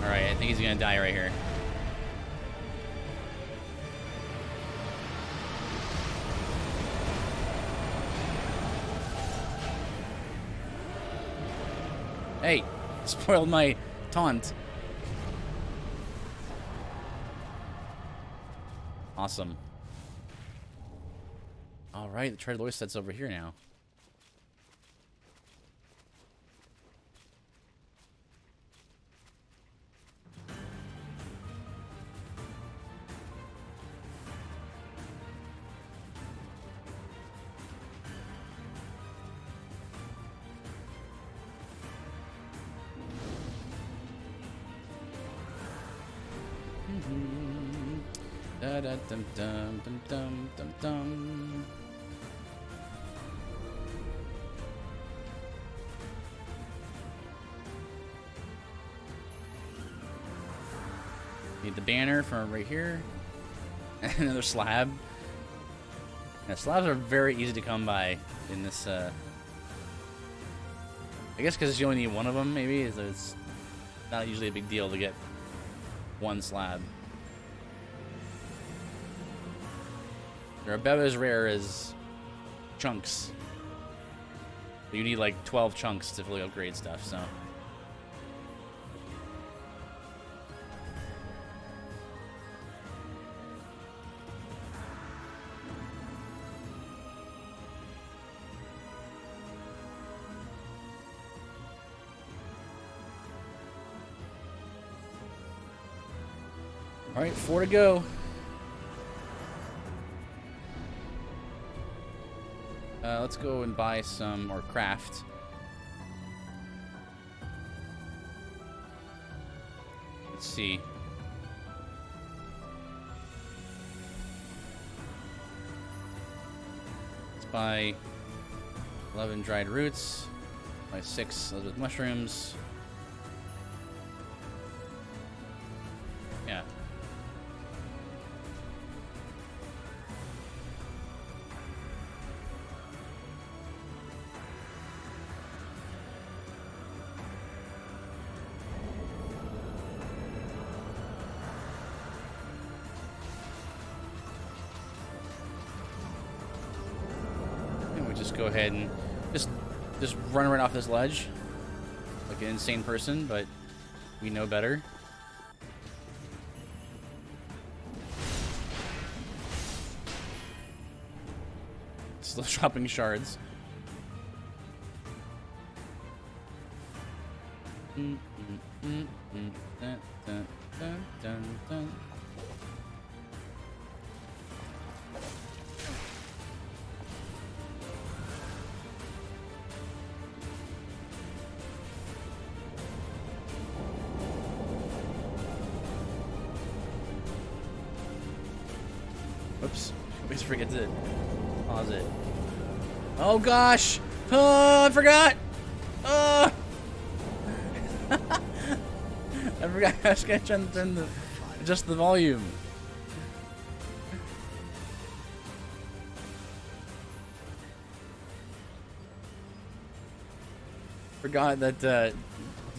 Alright, I think he's gonna die right here. Hey, spoiled my taunt. Awesome. All right, the Tread Lord set's over here now. Da da dum dum dum dum dum dum. Need the banner from right here. Another slab. Yeah, slabs are very easy to come by in this. I guess because you only need one of them, maybe. It's not usually a big deal to get one slab. They're about as rare as chunks. But you need like 12 chunks to fully upgrade stuff, so. All right, 4 to go. Let's go and buy some, or craft. Let's see. Let's buy 11 dried roots. Buy 6 with mushrooms. Yeah. Just go ahead and just run right off this ledge like an insane person, but we know better. Still dropping shards. Dun, dun, dun, dun, dun. Oops. Always forget to pause it. Oh gosh! Oh, I forgot! forgot. I was gonna turn adjust the volume. Forgot that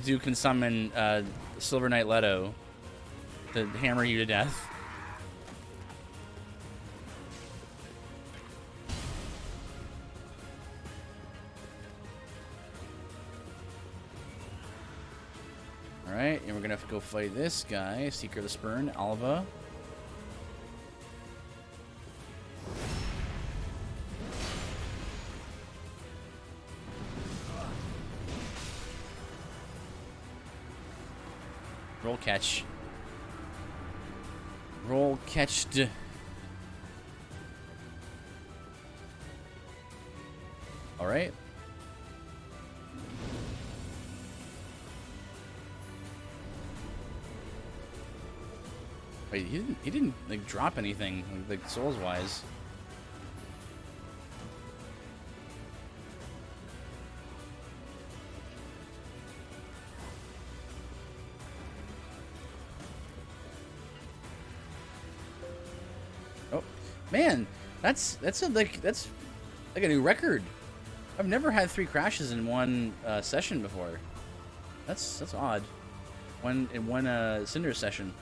Duke can summon Silver Knight Leto to hammer you to death. Alright, and we're gonna have to go fight this guy, Seeker of the Spurn, Alva. Roll catch. Roll catched. Alright. Wait, he didn't like drop anything like souls wise. Oh man, that's like a new record. I've never had 3 crashes in one session before. That's odd. In one Cinders session.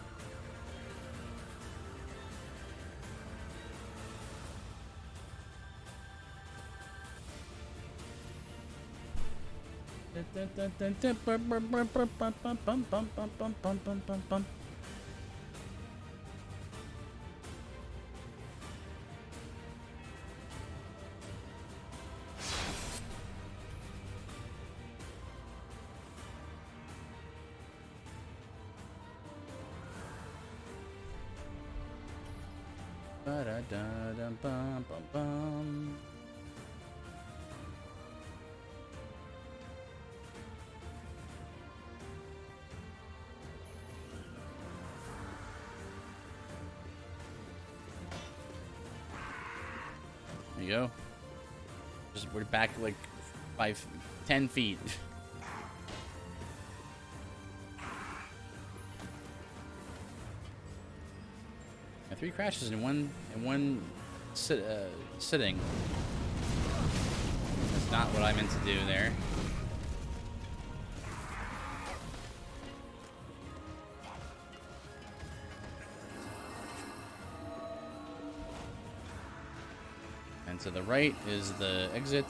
Ba-da-da-dum-bum-bum-bum. There you go. We're back like 10 feet. Yeah, 3 crashes in one sitting. That's not what I meant to do there. And to the right is the exit.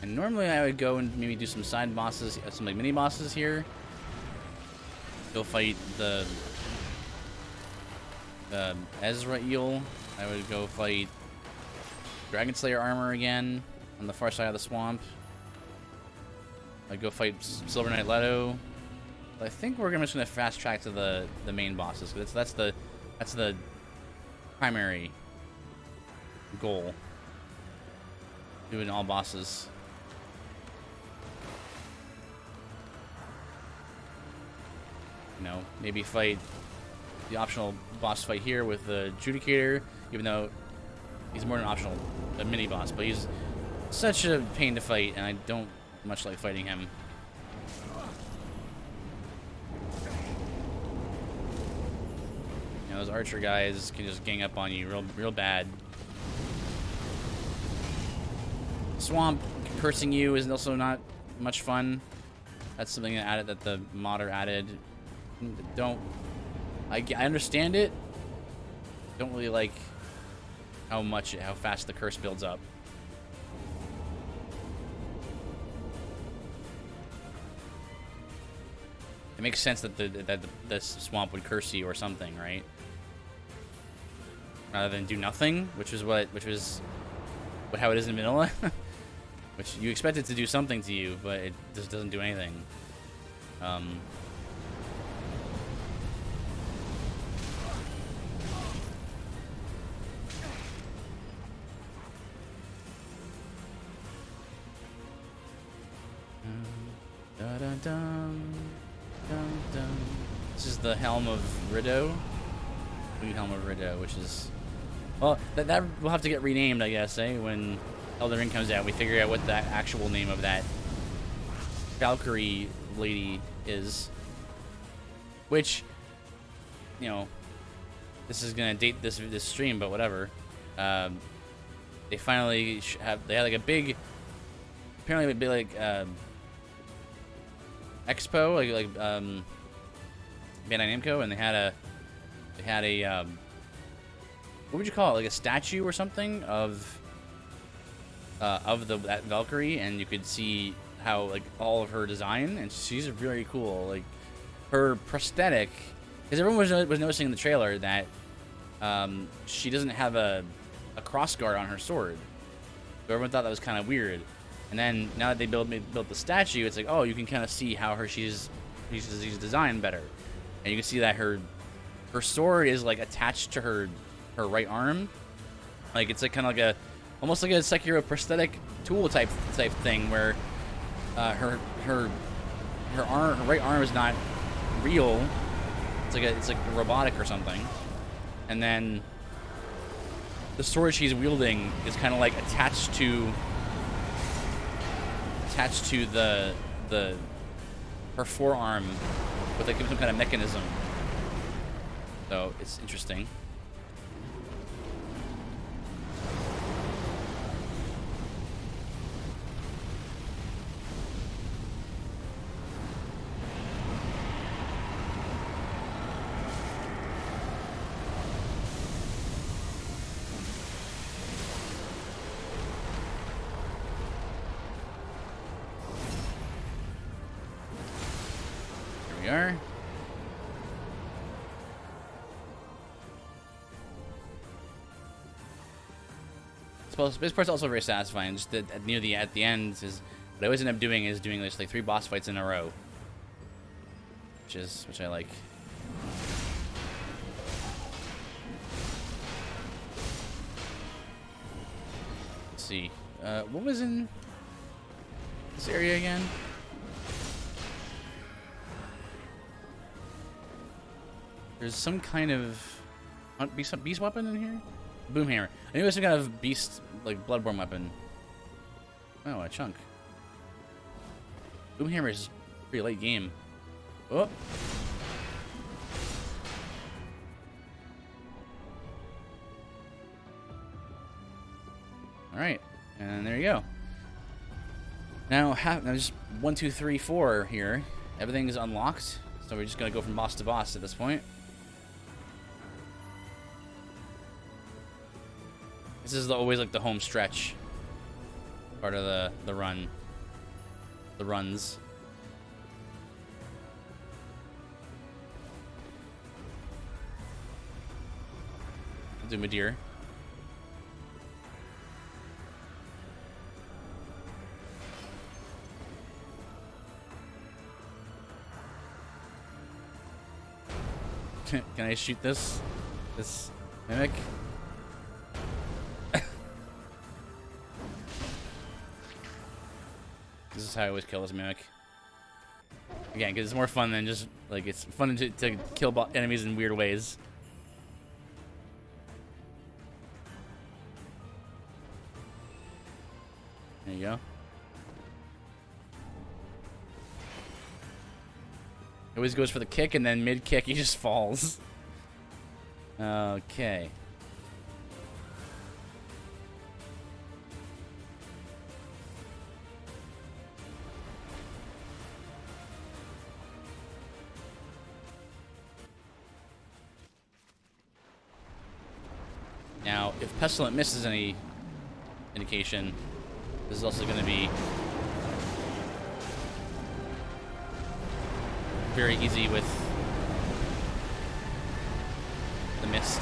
And normally I would go and maybe do some side bosses, some like mini bosses here. Go fight the Ezra Eel. I would go fight Dragon Slayer armor again on the far side of the swamp. I'd go fight Silver Knight Leto. But I think we're just gonna fast track to the main bosses. That's the primary goal. Doing all bosses. You know, maybe fight the optional boss fight here with the Judicator, even though he's more than optional, a mini boss, but he's such a pain to fight, and I don't much like fighting him. You know, those archer guys can just gang up on you real bad. Swamp cursing you is also not much fun. That's something that the modder added. I understand it. Don't really like how fast the curse builds up. It makes sense that the swamp would curse you or something, right? Rather than do nothing, which is how it is in vanilla. Which you expect it to do something to you, but it just doesn't do anything. Dun, dun, dun, dun. This is the Helm of Rideau. Blue Helm of Rideau, which is... Well, that will have to get renamed, I guess, eh? When Elden Ring comes out, we figure out what the actual name of that Valkyrie lady is. Which, you know, this is gonna date this stream, but whatever. They finally they had like a big, apparently a big like expo, like Bandai Namco, and they had a what would you call it, like a statue or something of that Valkyrie, and you could see how like all of her design, and she's very cool. Like her prosthetic, because everyone was noticing in the trailer that she doesn't have a crossguard on her sword. So everyone thought that was kind of weird. And then now that they built the statue, it's like, oh, you can kind of see how she's designed better, and you can see that her sword is like attached to her right arm, like it's like kind of like almost like a Sekiro prosthetic tool type thing, where her right arm is not real. It's like robotic or something, and then the sword she's wielding is kind of like attached to her forearm with like some kind of mechanism. So it's interesting. Are. This part's also very satisfying. Just that at the end is what I always end up doing is doing this like 3 boss fights in a row, which I like. Let's see, what was in this area again? There's some kind of beast weapon in here? Boomhammer. I knew it was some kind of beast, like Bloodborne weapon. Oh, a chunk. Boomhammer is a pretty late game. Oh. Alright. And there you go. Now just 1, 2, 3, 4 here. Everything is unlocked. So we're just going to go from boss to boss at this point. This is always like the home stretch part of the run. The runs. I'll do Madeir. Can I shoot this mimic? This is how I always kill this mimic. Again, because it's more fun than just, like, it's fun to kill enemies in weird ways. There you go. He always goes for the kick, and then mid-kick he just falls. Okay. Now, if Pestilent misses any indication, this is also going to be very easy with the mist.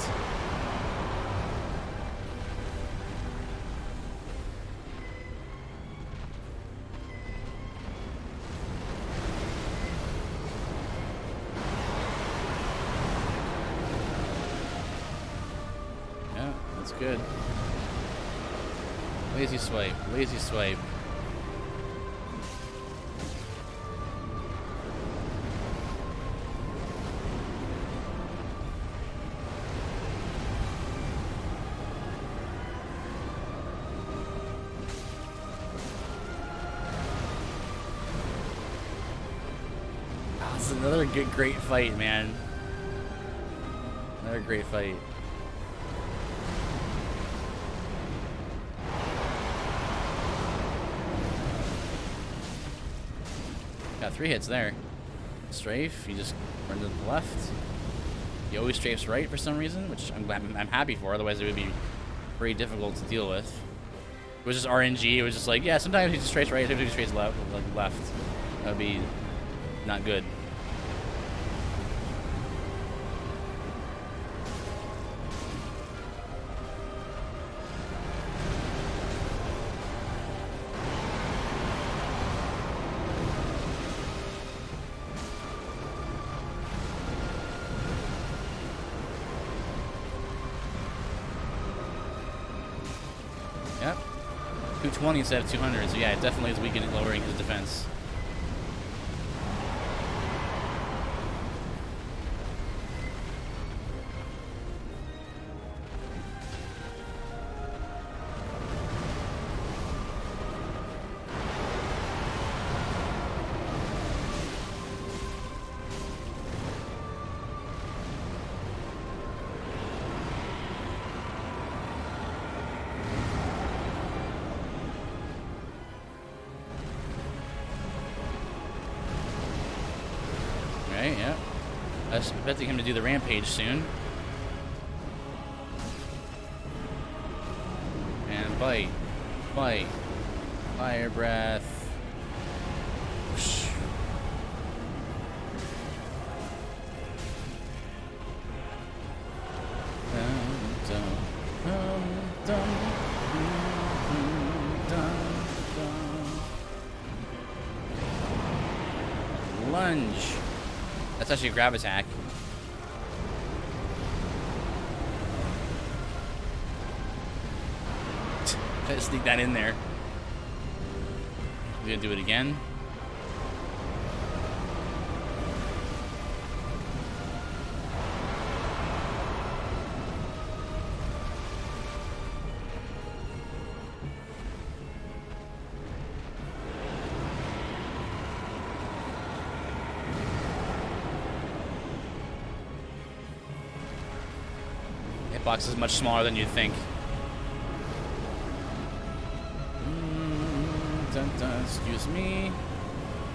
Yeah, that's good. Lazy swipe, lazy swipe. was another good, great fight, man. Another great fight. Got 3 hits there. Strafe, he just turned to the left. He always strafes right for some reason, which I'm happy for, otherwise it would be very difficult to deal with. It was just RNG, it was just like, yeah, sometimes he just strafes right, sometimes he strafes left, like left. That would be not good. Yep. 220 instead of 200, so yeah, it definitely is weakening, lowering his defense. Right, yeah. I was expecting him to do the rampage soon. And bite. Bite. Fire breath. Whoosh. Dun, dun, dun, dun, dun, dun. Lunge. That's actually a grab attack. Try to sneak that in there. We're gonna do it again. Hitbox is much smaller than you'd think. Dun, dun, excuse me.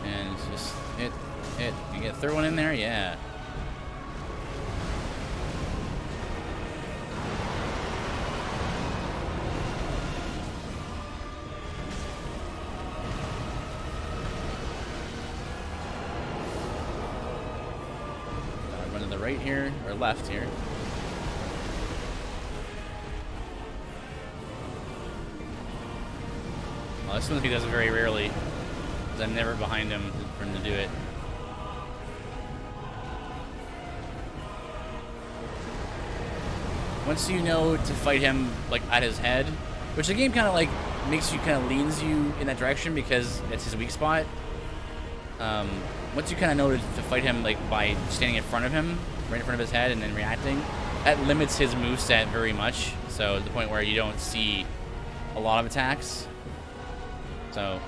And just hit. You get a third one in there? Yeah. Run to the right here, or left here. Well, this one he does it very rarely, because I'm never behind him for him to do it. Once you know to fight him like at his head, which the game kind of like makes you kind of leans you in that direction because it's his weak spot. Once you kind of know to fight him like by standing in front of him, right in front of his head, and then reacting, that limits his moveset very much. So to the point where you don't see a lot of attacks. So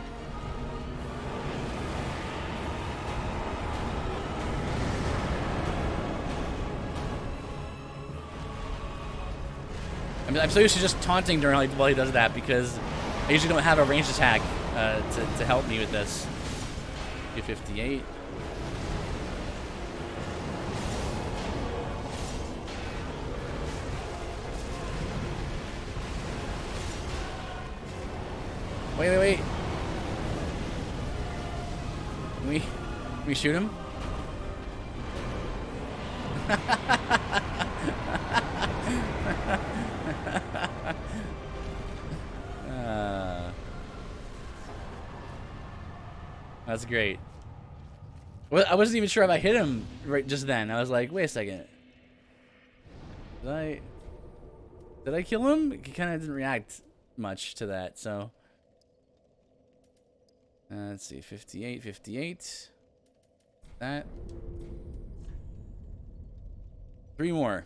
I'm so used to just taunting during while he does that because I usually don't have a ranged attack to help me with this. 258. Wait. Can we shoot him? That's great. Well, I wasn't even sure if I hit him right just then. I was like, wait a second. Did I kill him? He kind of didn't react much to that, so. Let's see, 58. That. 3 more.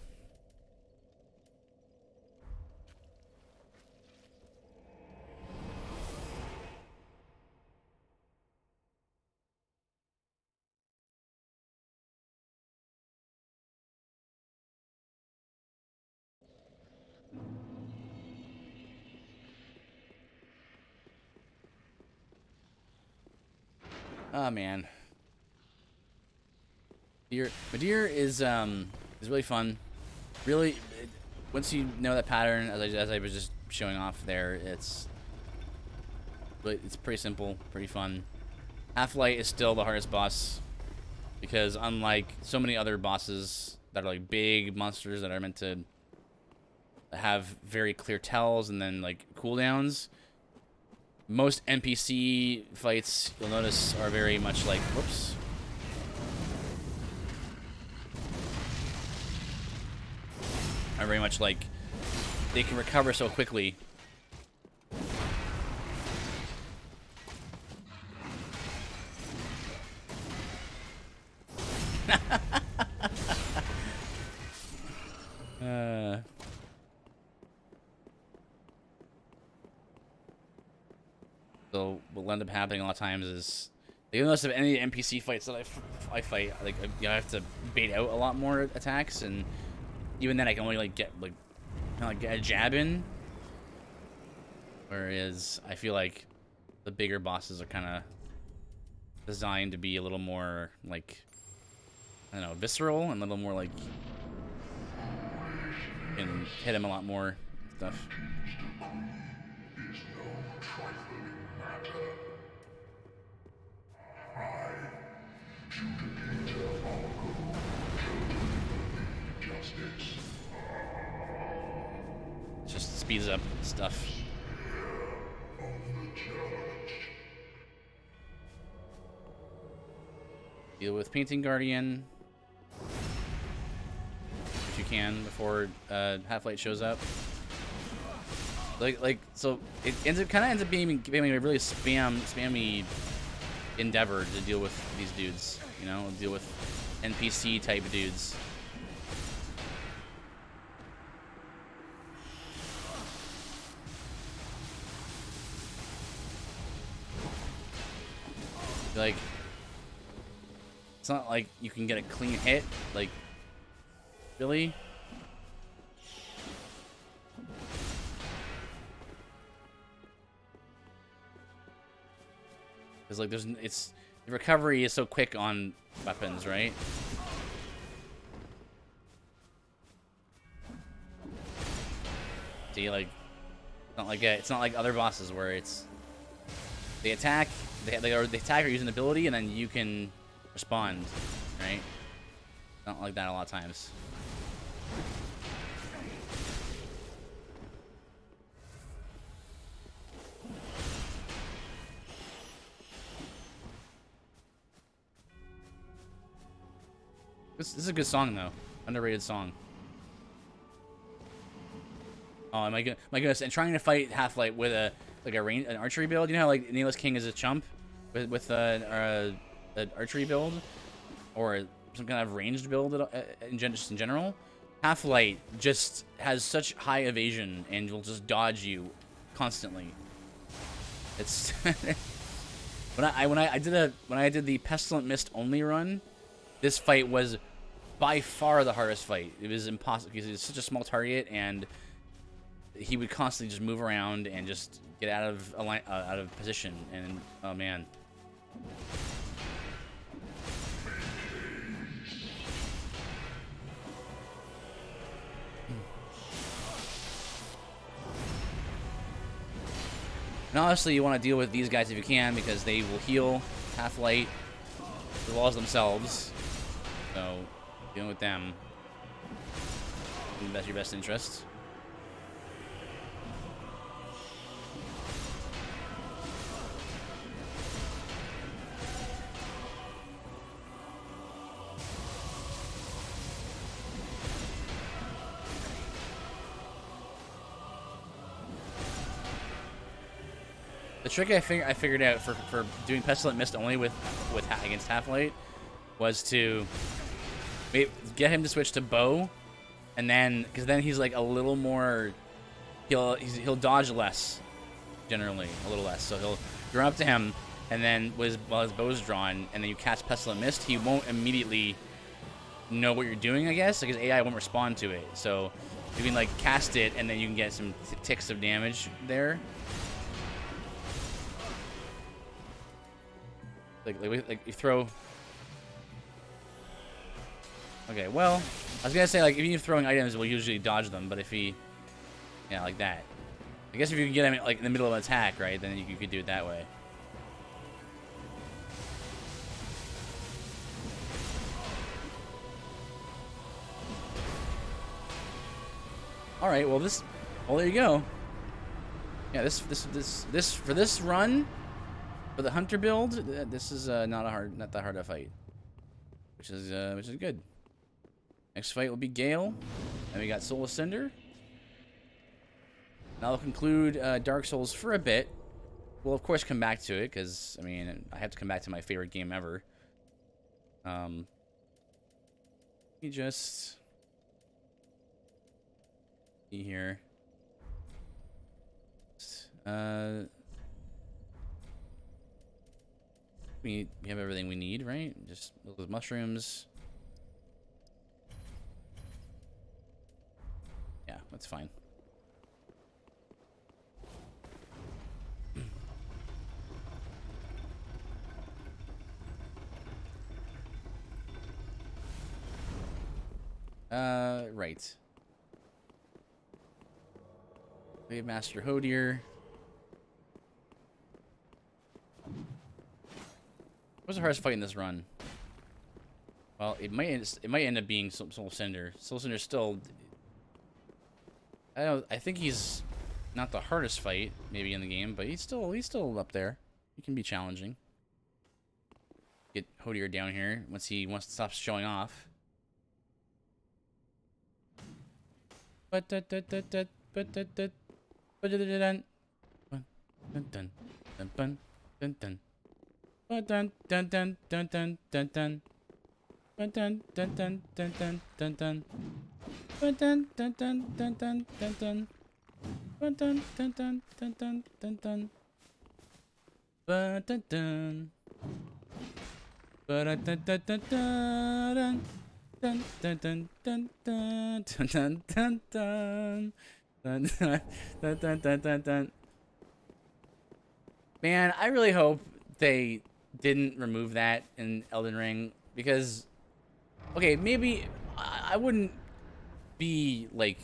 Oh man. Madeir is really fun. Really, once you know that pattern, as I was just showing off there, it's pretty simple, pretty fun. Half-Light is still the hardest boss because unlike so many other bosses that are like big monsters that are meant to have very clear tells and then like cooldowns, most NPC fights you'll notice are very much like, whoops. Are very much like they can recover so quickly. So what'll end up happening a lot of times is, you'll notice of any NPC fights that I fight, like I have to bait out a lot more attacks, and even then I can only like get like kind of like get a jab in. Whereas I feel like the bigger bosses are kind of designed to be a little more like, I don't know, visceral and a little more like you can hit him a lot more stuff. Just speeds up stuff. Deal with Painting Guardian if you can before Half-Light shows up. So it kind of ends up being a really spammy endeavor to deal with these dudes. You know, deal with NPC type dudes. Like, it's not like you can get a clean hit. Like, really? Because like the recovery is so quick on weapons, right? See, like, it's not like other bosses where they attack, they attack or use an ability, and then you can respond, right? Not like that a lot of times. This is a good song though, underrated song. Oh my goodness! And trying to fight Half-Light with an archery build. You know how like Nameless King is a chump with an archery build or some kind of ranged build just in general. Half-Light just has such high evasion and will just dodge you constantly. It's when I did the Pestilent Mist only run, this fight was by far the hardest fight. It was impossible because it's such a small target, and he would constantly just move around and just get out of position. And oh man. And honestly, you want to deal with these guys if you can, because they will heal Half-Light as well as themselves. So, dealing with them, that's your best interest. The trick I figured out for doing Pestilent Mist only against Half-Light was to get him to switch to bow, and then because then he's like a little more, he'll dodge less, generally a little less. So he'll run up to him, and then while his bow's drawn, and then you cast Pestilent Mist, he won't immediately know what you're doing, I guess, because AI won't respond to it. So you can like cast it, and then you can get some ticks of damage there. Like you throw. Okay, well, I was gonna say like if you're throwing items, we'll usually dodge them, but if he, yeah, like that. I guess if you can get him like in the middle of an attack, right, then you could do it that way. All right, well there you go. Yeah, this for this run, for the hunter build, this is not that hard to fight, which is good. Next fight will be Gale, and we got Soul of Cinder. That'll conclude Dark Souls for a bit. We'll of course come back to it because I mean I have to come back to my favorite game ever. Let me just see here. We have everything we need, right? Just those mushrooms. Yeah, that's fine. Right. Wave Master Hodier. What's the hardest fight in this run? Well, it might end up being Soul Cinder. Soul Cinder's still. I think he's not the hardest fight maybe in the game, but he's still up there. He can be challenging. Get Hodier down here once he wants to stop showing off. But dun dun dun dun dun dun dun dun dun dun dun dun dun. Dun dun dun dun dun dun dun dun. Dun dun dun dun dun dun dun dun. Dun dun dun dun dun dun dun dun. Dun dun dun dun dun dun dun dun. Dun dun dun. Dun dun dun dun dun. Dun dun dun dun dun dun dun dun dun dun dun dun dun dun. Man, I really hope they didn't remove that in Elden Ring because, okay, maybe I wouldn't be like.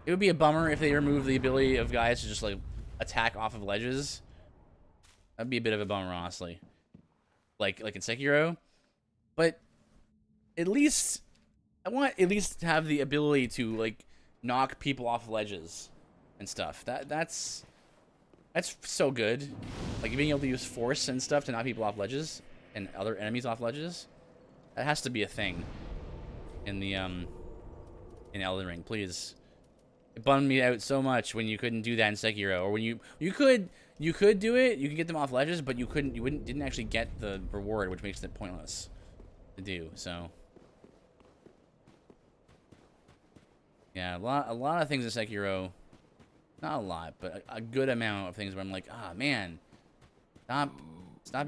It would be a bummer if they removed the ability of guys to just like attack off of ledges. That'd be a bit of a bummer, honestly. Like in Sekiro, but at least I want at least to have the ability to like knock people off ledges and stuff. That's so good. Like being able to use force and stuff to knock people off ledges and other enemies off ledges. That has to be a thing in the in Elden Ring, please. It bummed me out so much when you couldn't do that in Sekiro, or when you could do it, you could get them off ledges, but you didn't actually get the reward, which makes it pointless to do. So yeah, a lot of things in Sekiro, not a lot, but a good amount of things where I'm like, ah, man, stop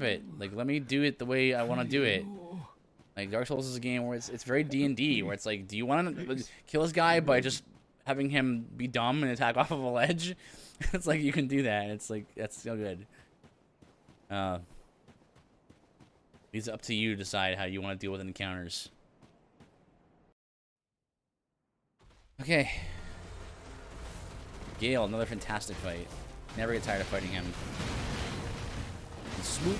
it. Like, let me do it the way I want to do it. Like, Dark Souls is a game where it's very D&D, where it's like, do you want to kill this guy by just having him be dumb and attack off of a ledge? It's like, you can do that. It's like, that's so good. It's up to you to decide how you want to deal with encounters. Okay. Gale, another fantastic fight. Never get tired of fighting him. And swoop.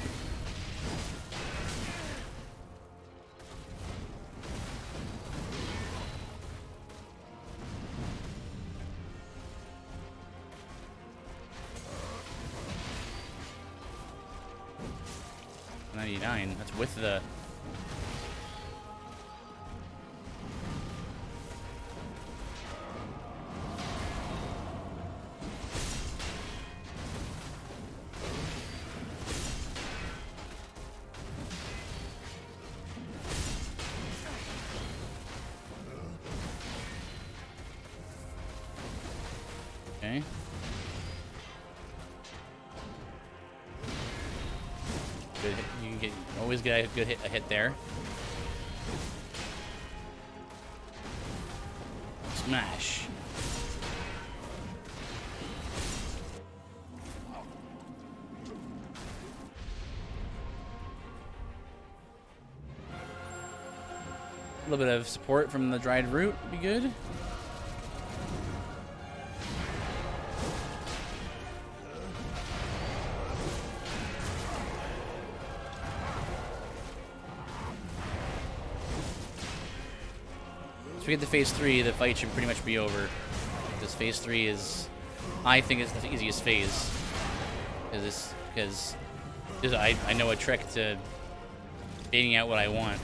$99. That's with the. Okay. Good hit. You can always get a good hit there. Smash. A little bit of support from the dried root would be good. So we get to phase 3, the fight should pretty much be over. Because phase 3 is, I think, is the easiest phase. Because I know a trick to baiting out what I want.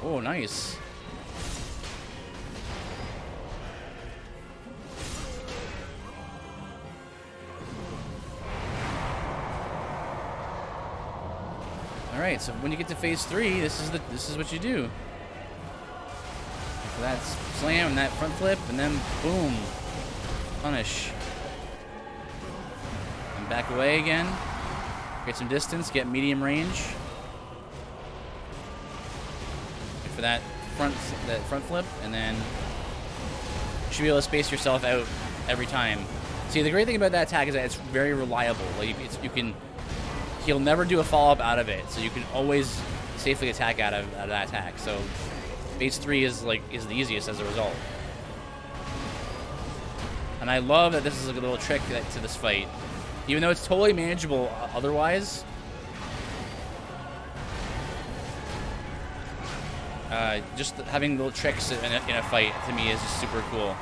Oh, nice. All right, so when you get to phase 3, this is what you do. So that slam and that front flip, and then boom, punish. And back away again. Get some distance. Get medium range. For that front flip, and then you should be able to space yourself out every time. See, the great thing about that attack is that it's very reliable. Like he'll never do a follow-up out of it, so you can always safely attack out of that attack. So phase 3 is the easiest as a result. And I love that this is like a little trick to this fight, even though it's totally manageable otherwise. Just having little tricks in a fight, to me, is just super cool.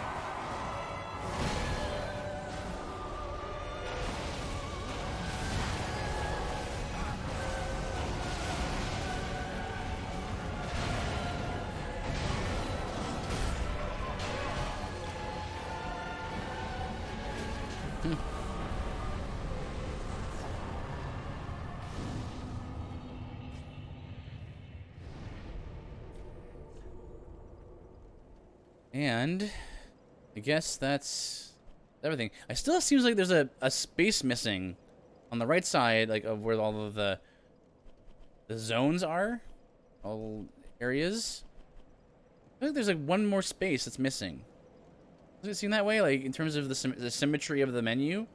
And I guess that's everything. It still seems like there's a space missing on the right side, like of where all of the zones are, all areas. I feel like there's like one more space that's missing. Does it seem that way, like in terms of the symmetry of the menu?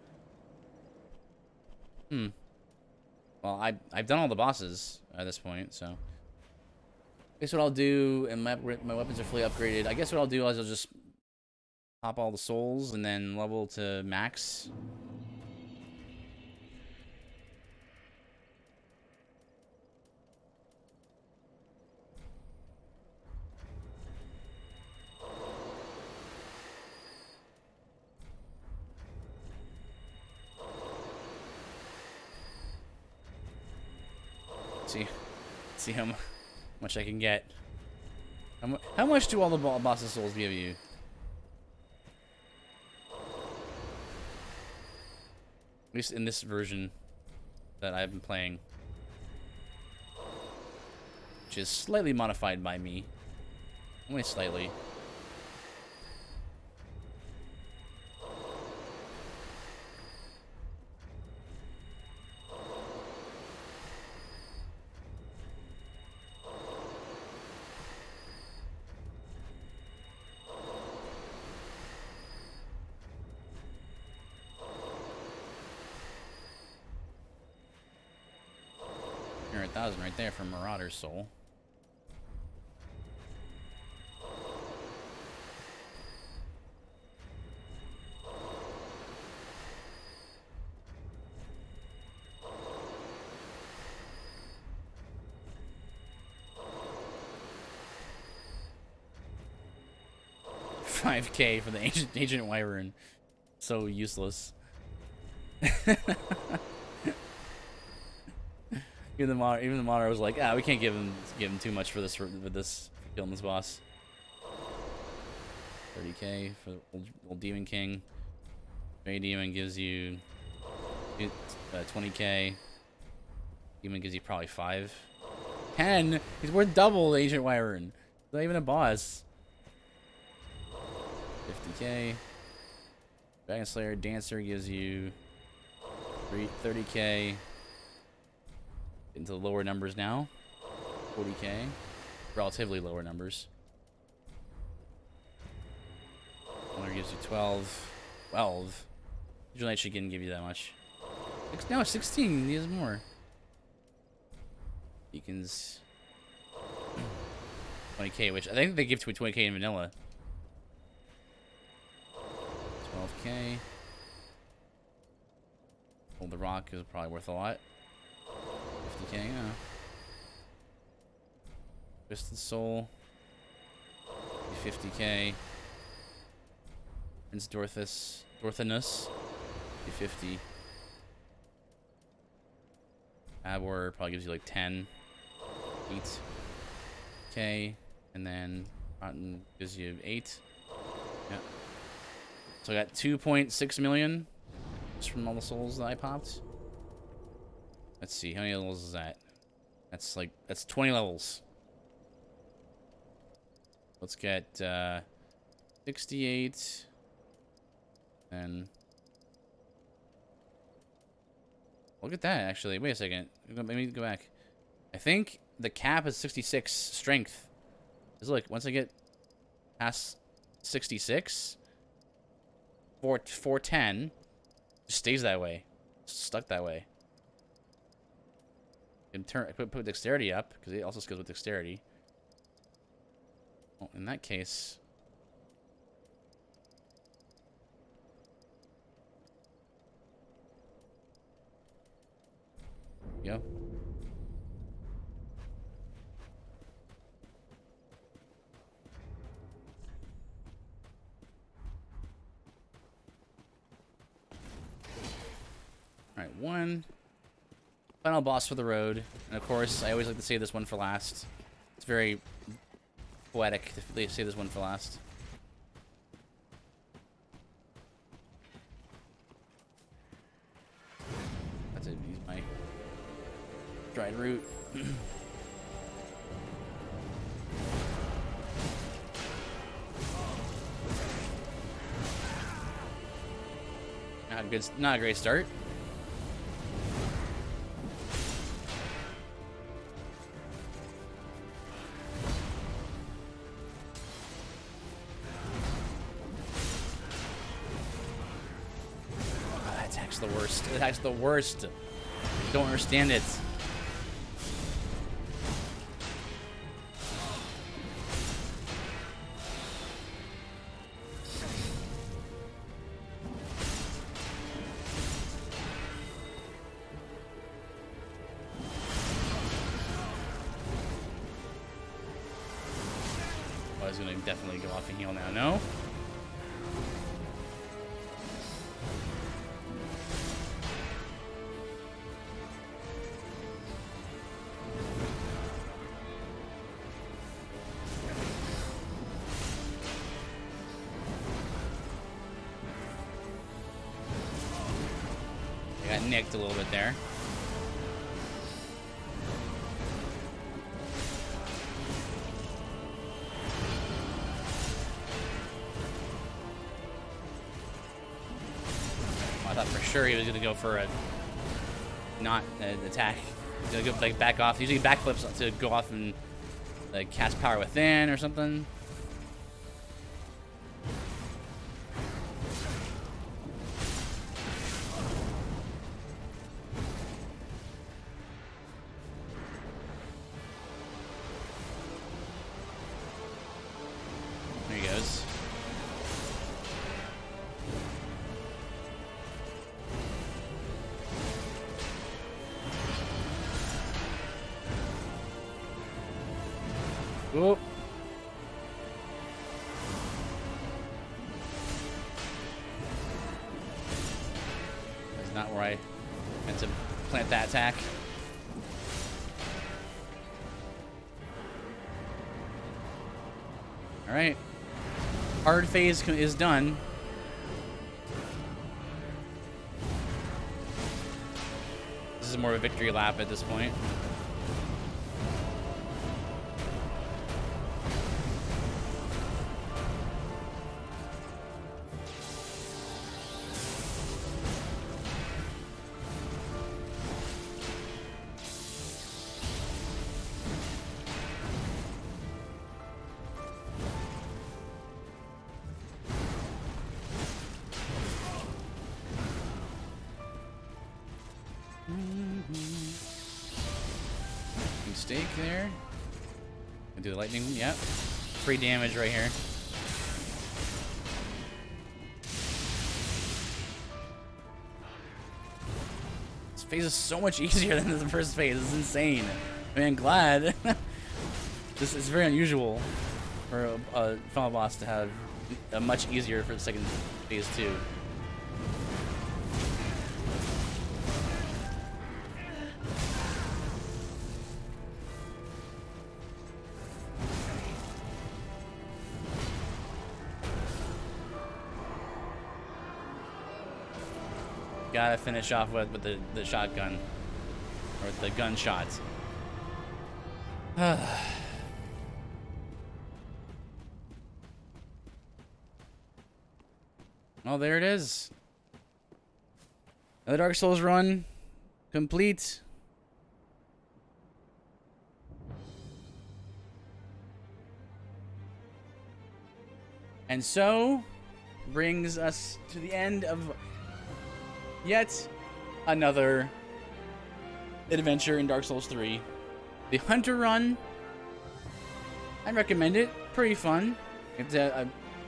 Well, I've done all the bosses at this point, so. I guess what I'll do, and my weapons are fully upgraded. I guess what I'll do is I'll just pop all the souls and then level to max. See how much I can get. How much do all the boss's souls give you? At least in this version that I've been playing, which is slightly modified by me, only slightly. Right there for Marauder's soul. $5K for the Ancient Wyvern. So useless. Even the monitor was like, we can't give him too much for this for killing this boss. 30K for the old Demon King. Ray Demon gives you 20K. Demon gives you probably 5. 10. He's worth double the Ancient Wyvern. Not even a boss. 50K. Dragon Slayer Dancer gives you 30K. Into the lower numbers now. 40K. relatively lower numbers. Another gives you 12. 12. Usually I should give you that much. No, 16. He has more. Beacons. 20k, which I think they give to 20k in vanilla. 12k. Well, the rock is probably worth a lot. 50k, yeah. Twisted Soul. 50k. Prince Dorthinus. 50. Abor probably gives you like 10. 8k. And then Rotten gives you 8. Yeah. So I got 2.6 million just from all the souls that I popped. Let's see, how many levels is that? That's 20 levels. Let's get 68 and look at that actually. Wait a second. Let me go back. I think the cap is 66 strength. Because look, once I get past 66, 410, it just stays that way. It's stuck that way. I put dexterity up because it also scales with dexterity. Well, in that case, there we go. Alright, one final boss for the road. And of course, I always like to save this one for last. It's very poetic to save this one for last. That's it. Use my dried root. Not a great start. The worst. It attacks the worst. Don't understand it. I was gonna definitely go off and heal now. No. Nicked a little bit there. I thought for sure he was gonna go for a not an attack. He's gonna go like back off. Usually backflips to go off and like cast power within or something. Whoop. That's not where I meant to plant that attack. Alright. Hard phase is done. This is more of a victory lap at this point. Mistake there. Do the lightning. Yep. Free damage right here. This phase is so much easier than the first phase. It's insane. I mean, I'm glad. This is very unusual for a final boss to have a much easier for the second phase 2. Gotta finish off with the shotgun. Or with the gunshot. Oh, there it is. Another Dark Souls run. Complete. And so brings us to the end of yet another adventure in Dark Souls 3. The Hunter Run. I recommend it. Pretty fun.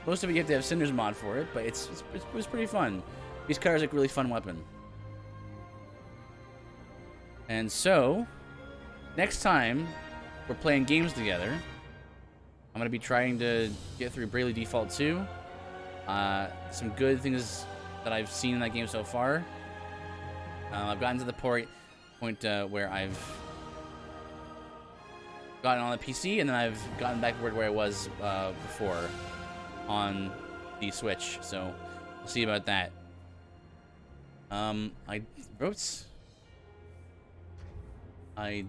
Most of it you have to have Cinders mod for it, but it was pretty fun. These cars like a really fun weapon. And so, next time we're playing games together, I'm going to be trying to get through Bravely Default 2. Some good things that I've seen in that game so far. I've gotten to the point where I've gotten on the PC, and then I've gotten back where I was before on the Switch. So we'll see about that. I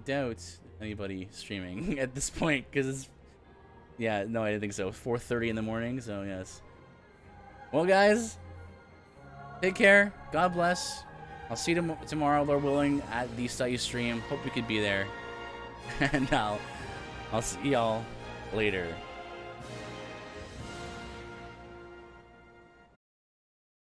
doubt anybody streaming at this point because it's I didn't think so. 4:30 in the morning, so yes. Well, guys, take care. God bless. I'll see you tomorrow, Lord willing, at the study stream. Hope we could be there. And I'll see y'all later.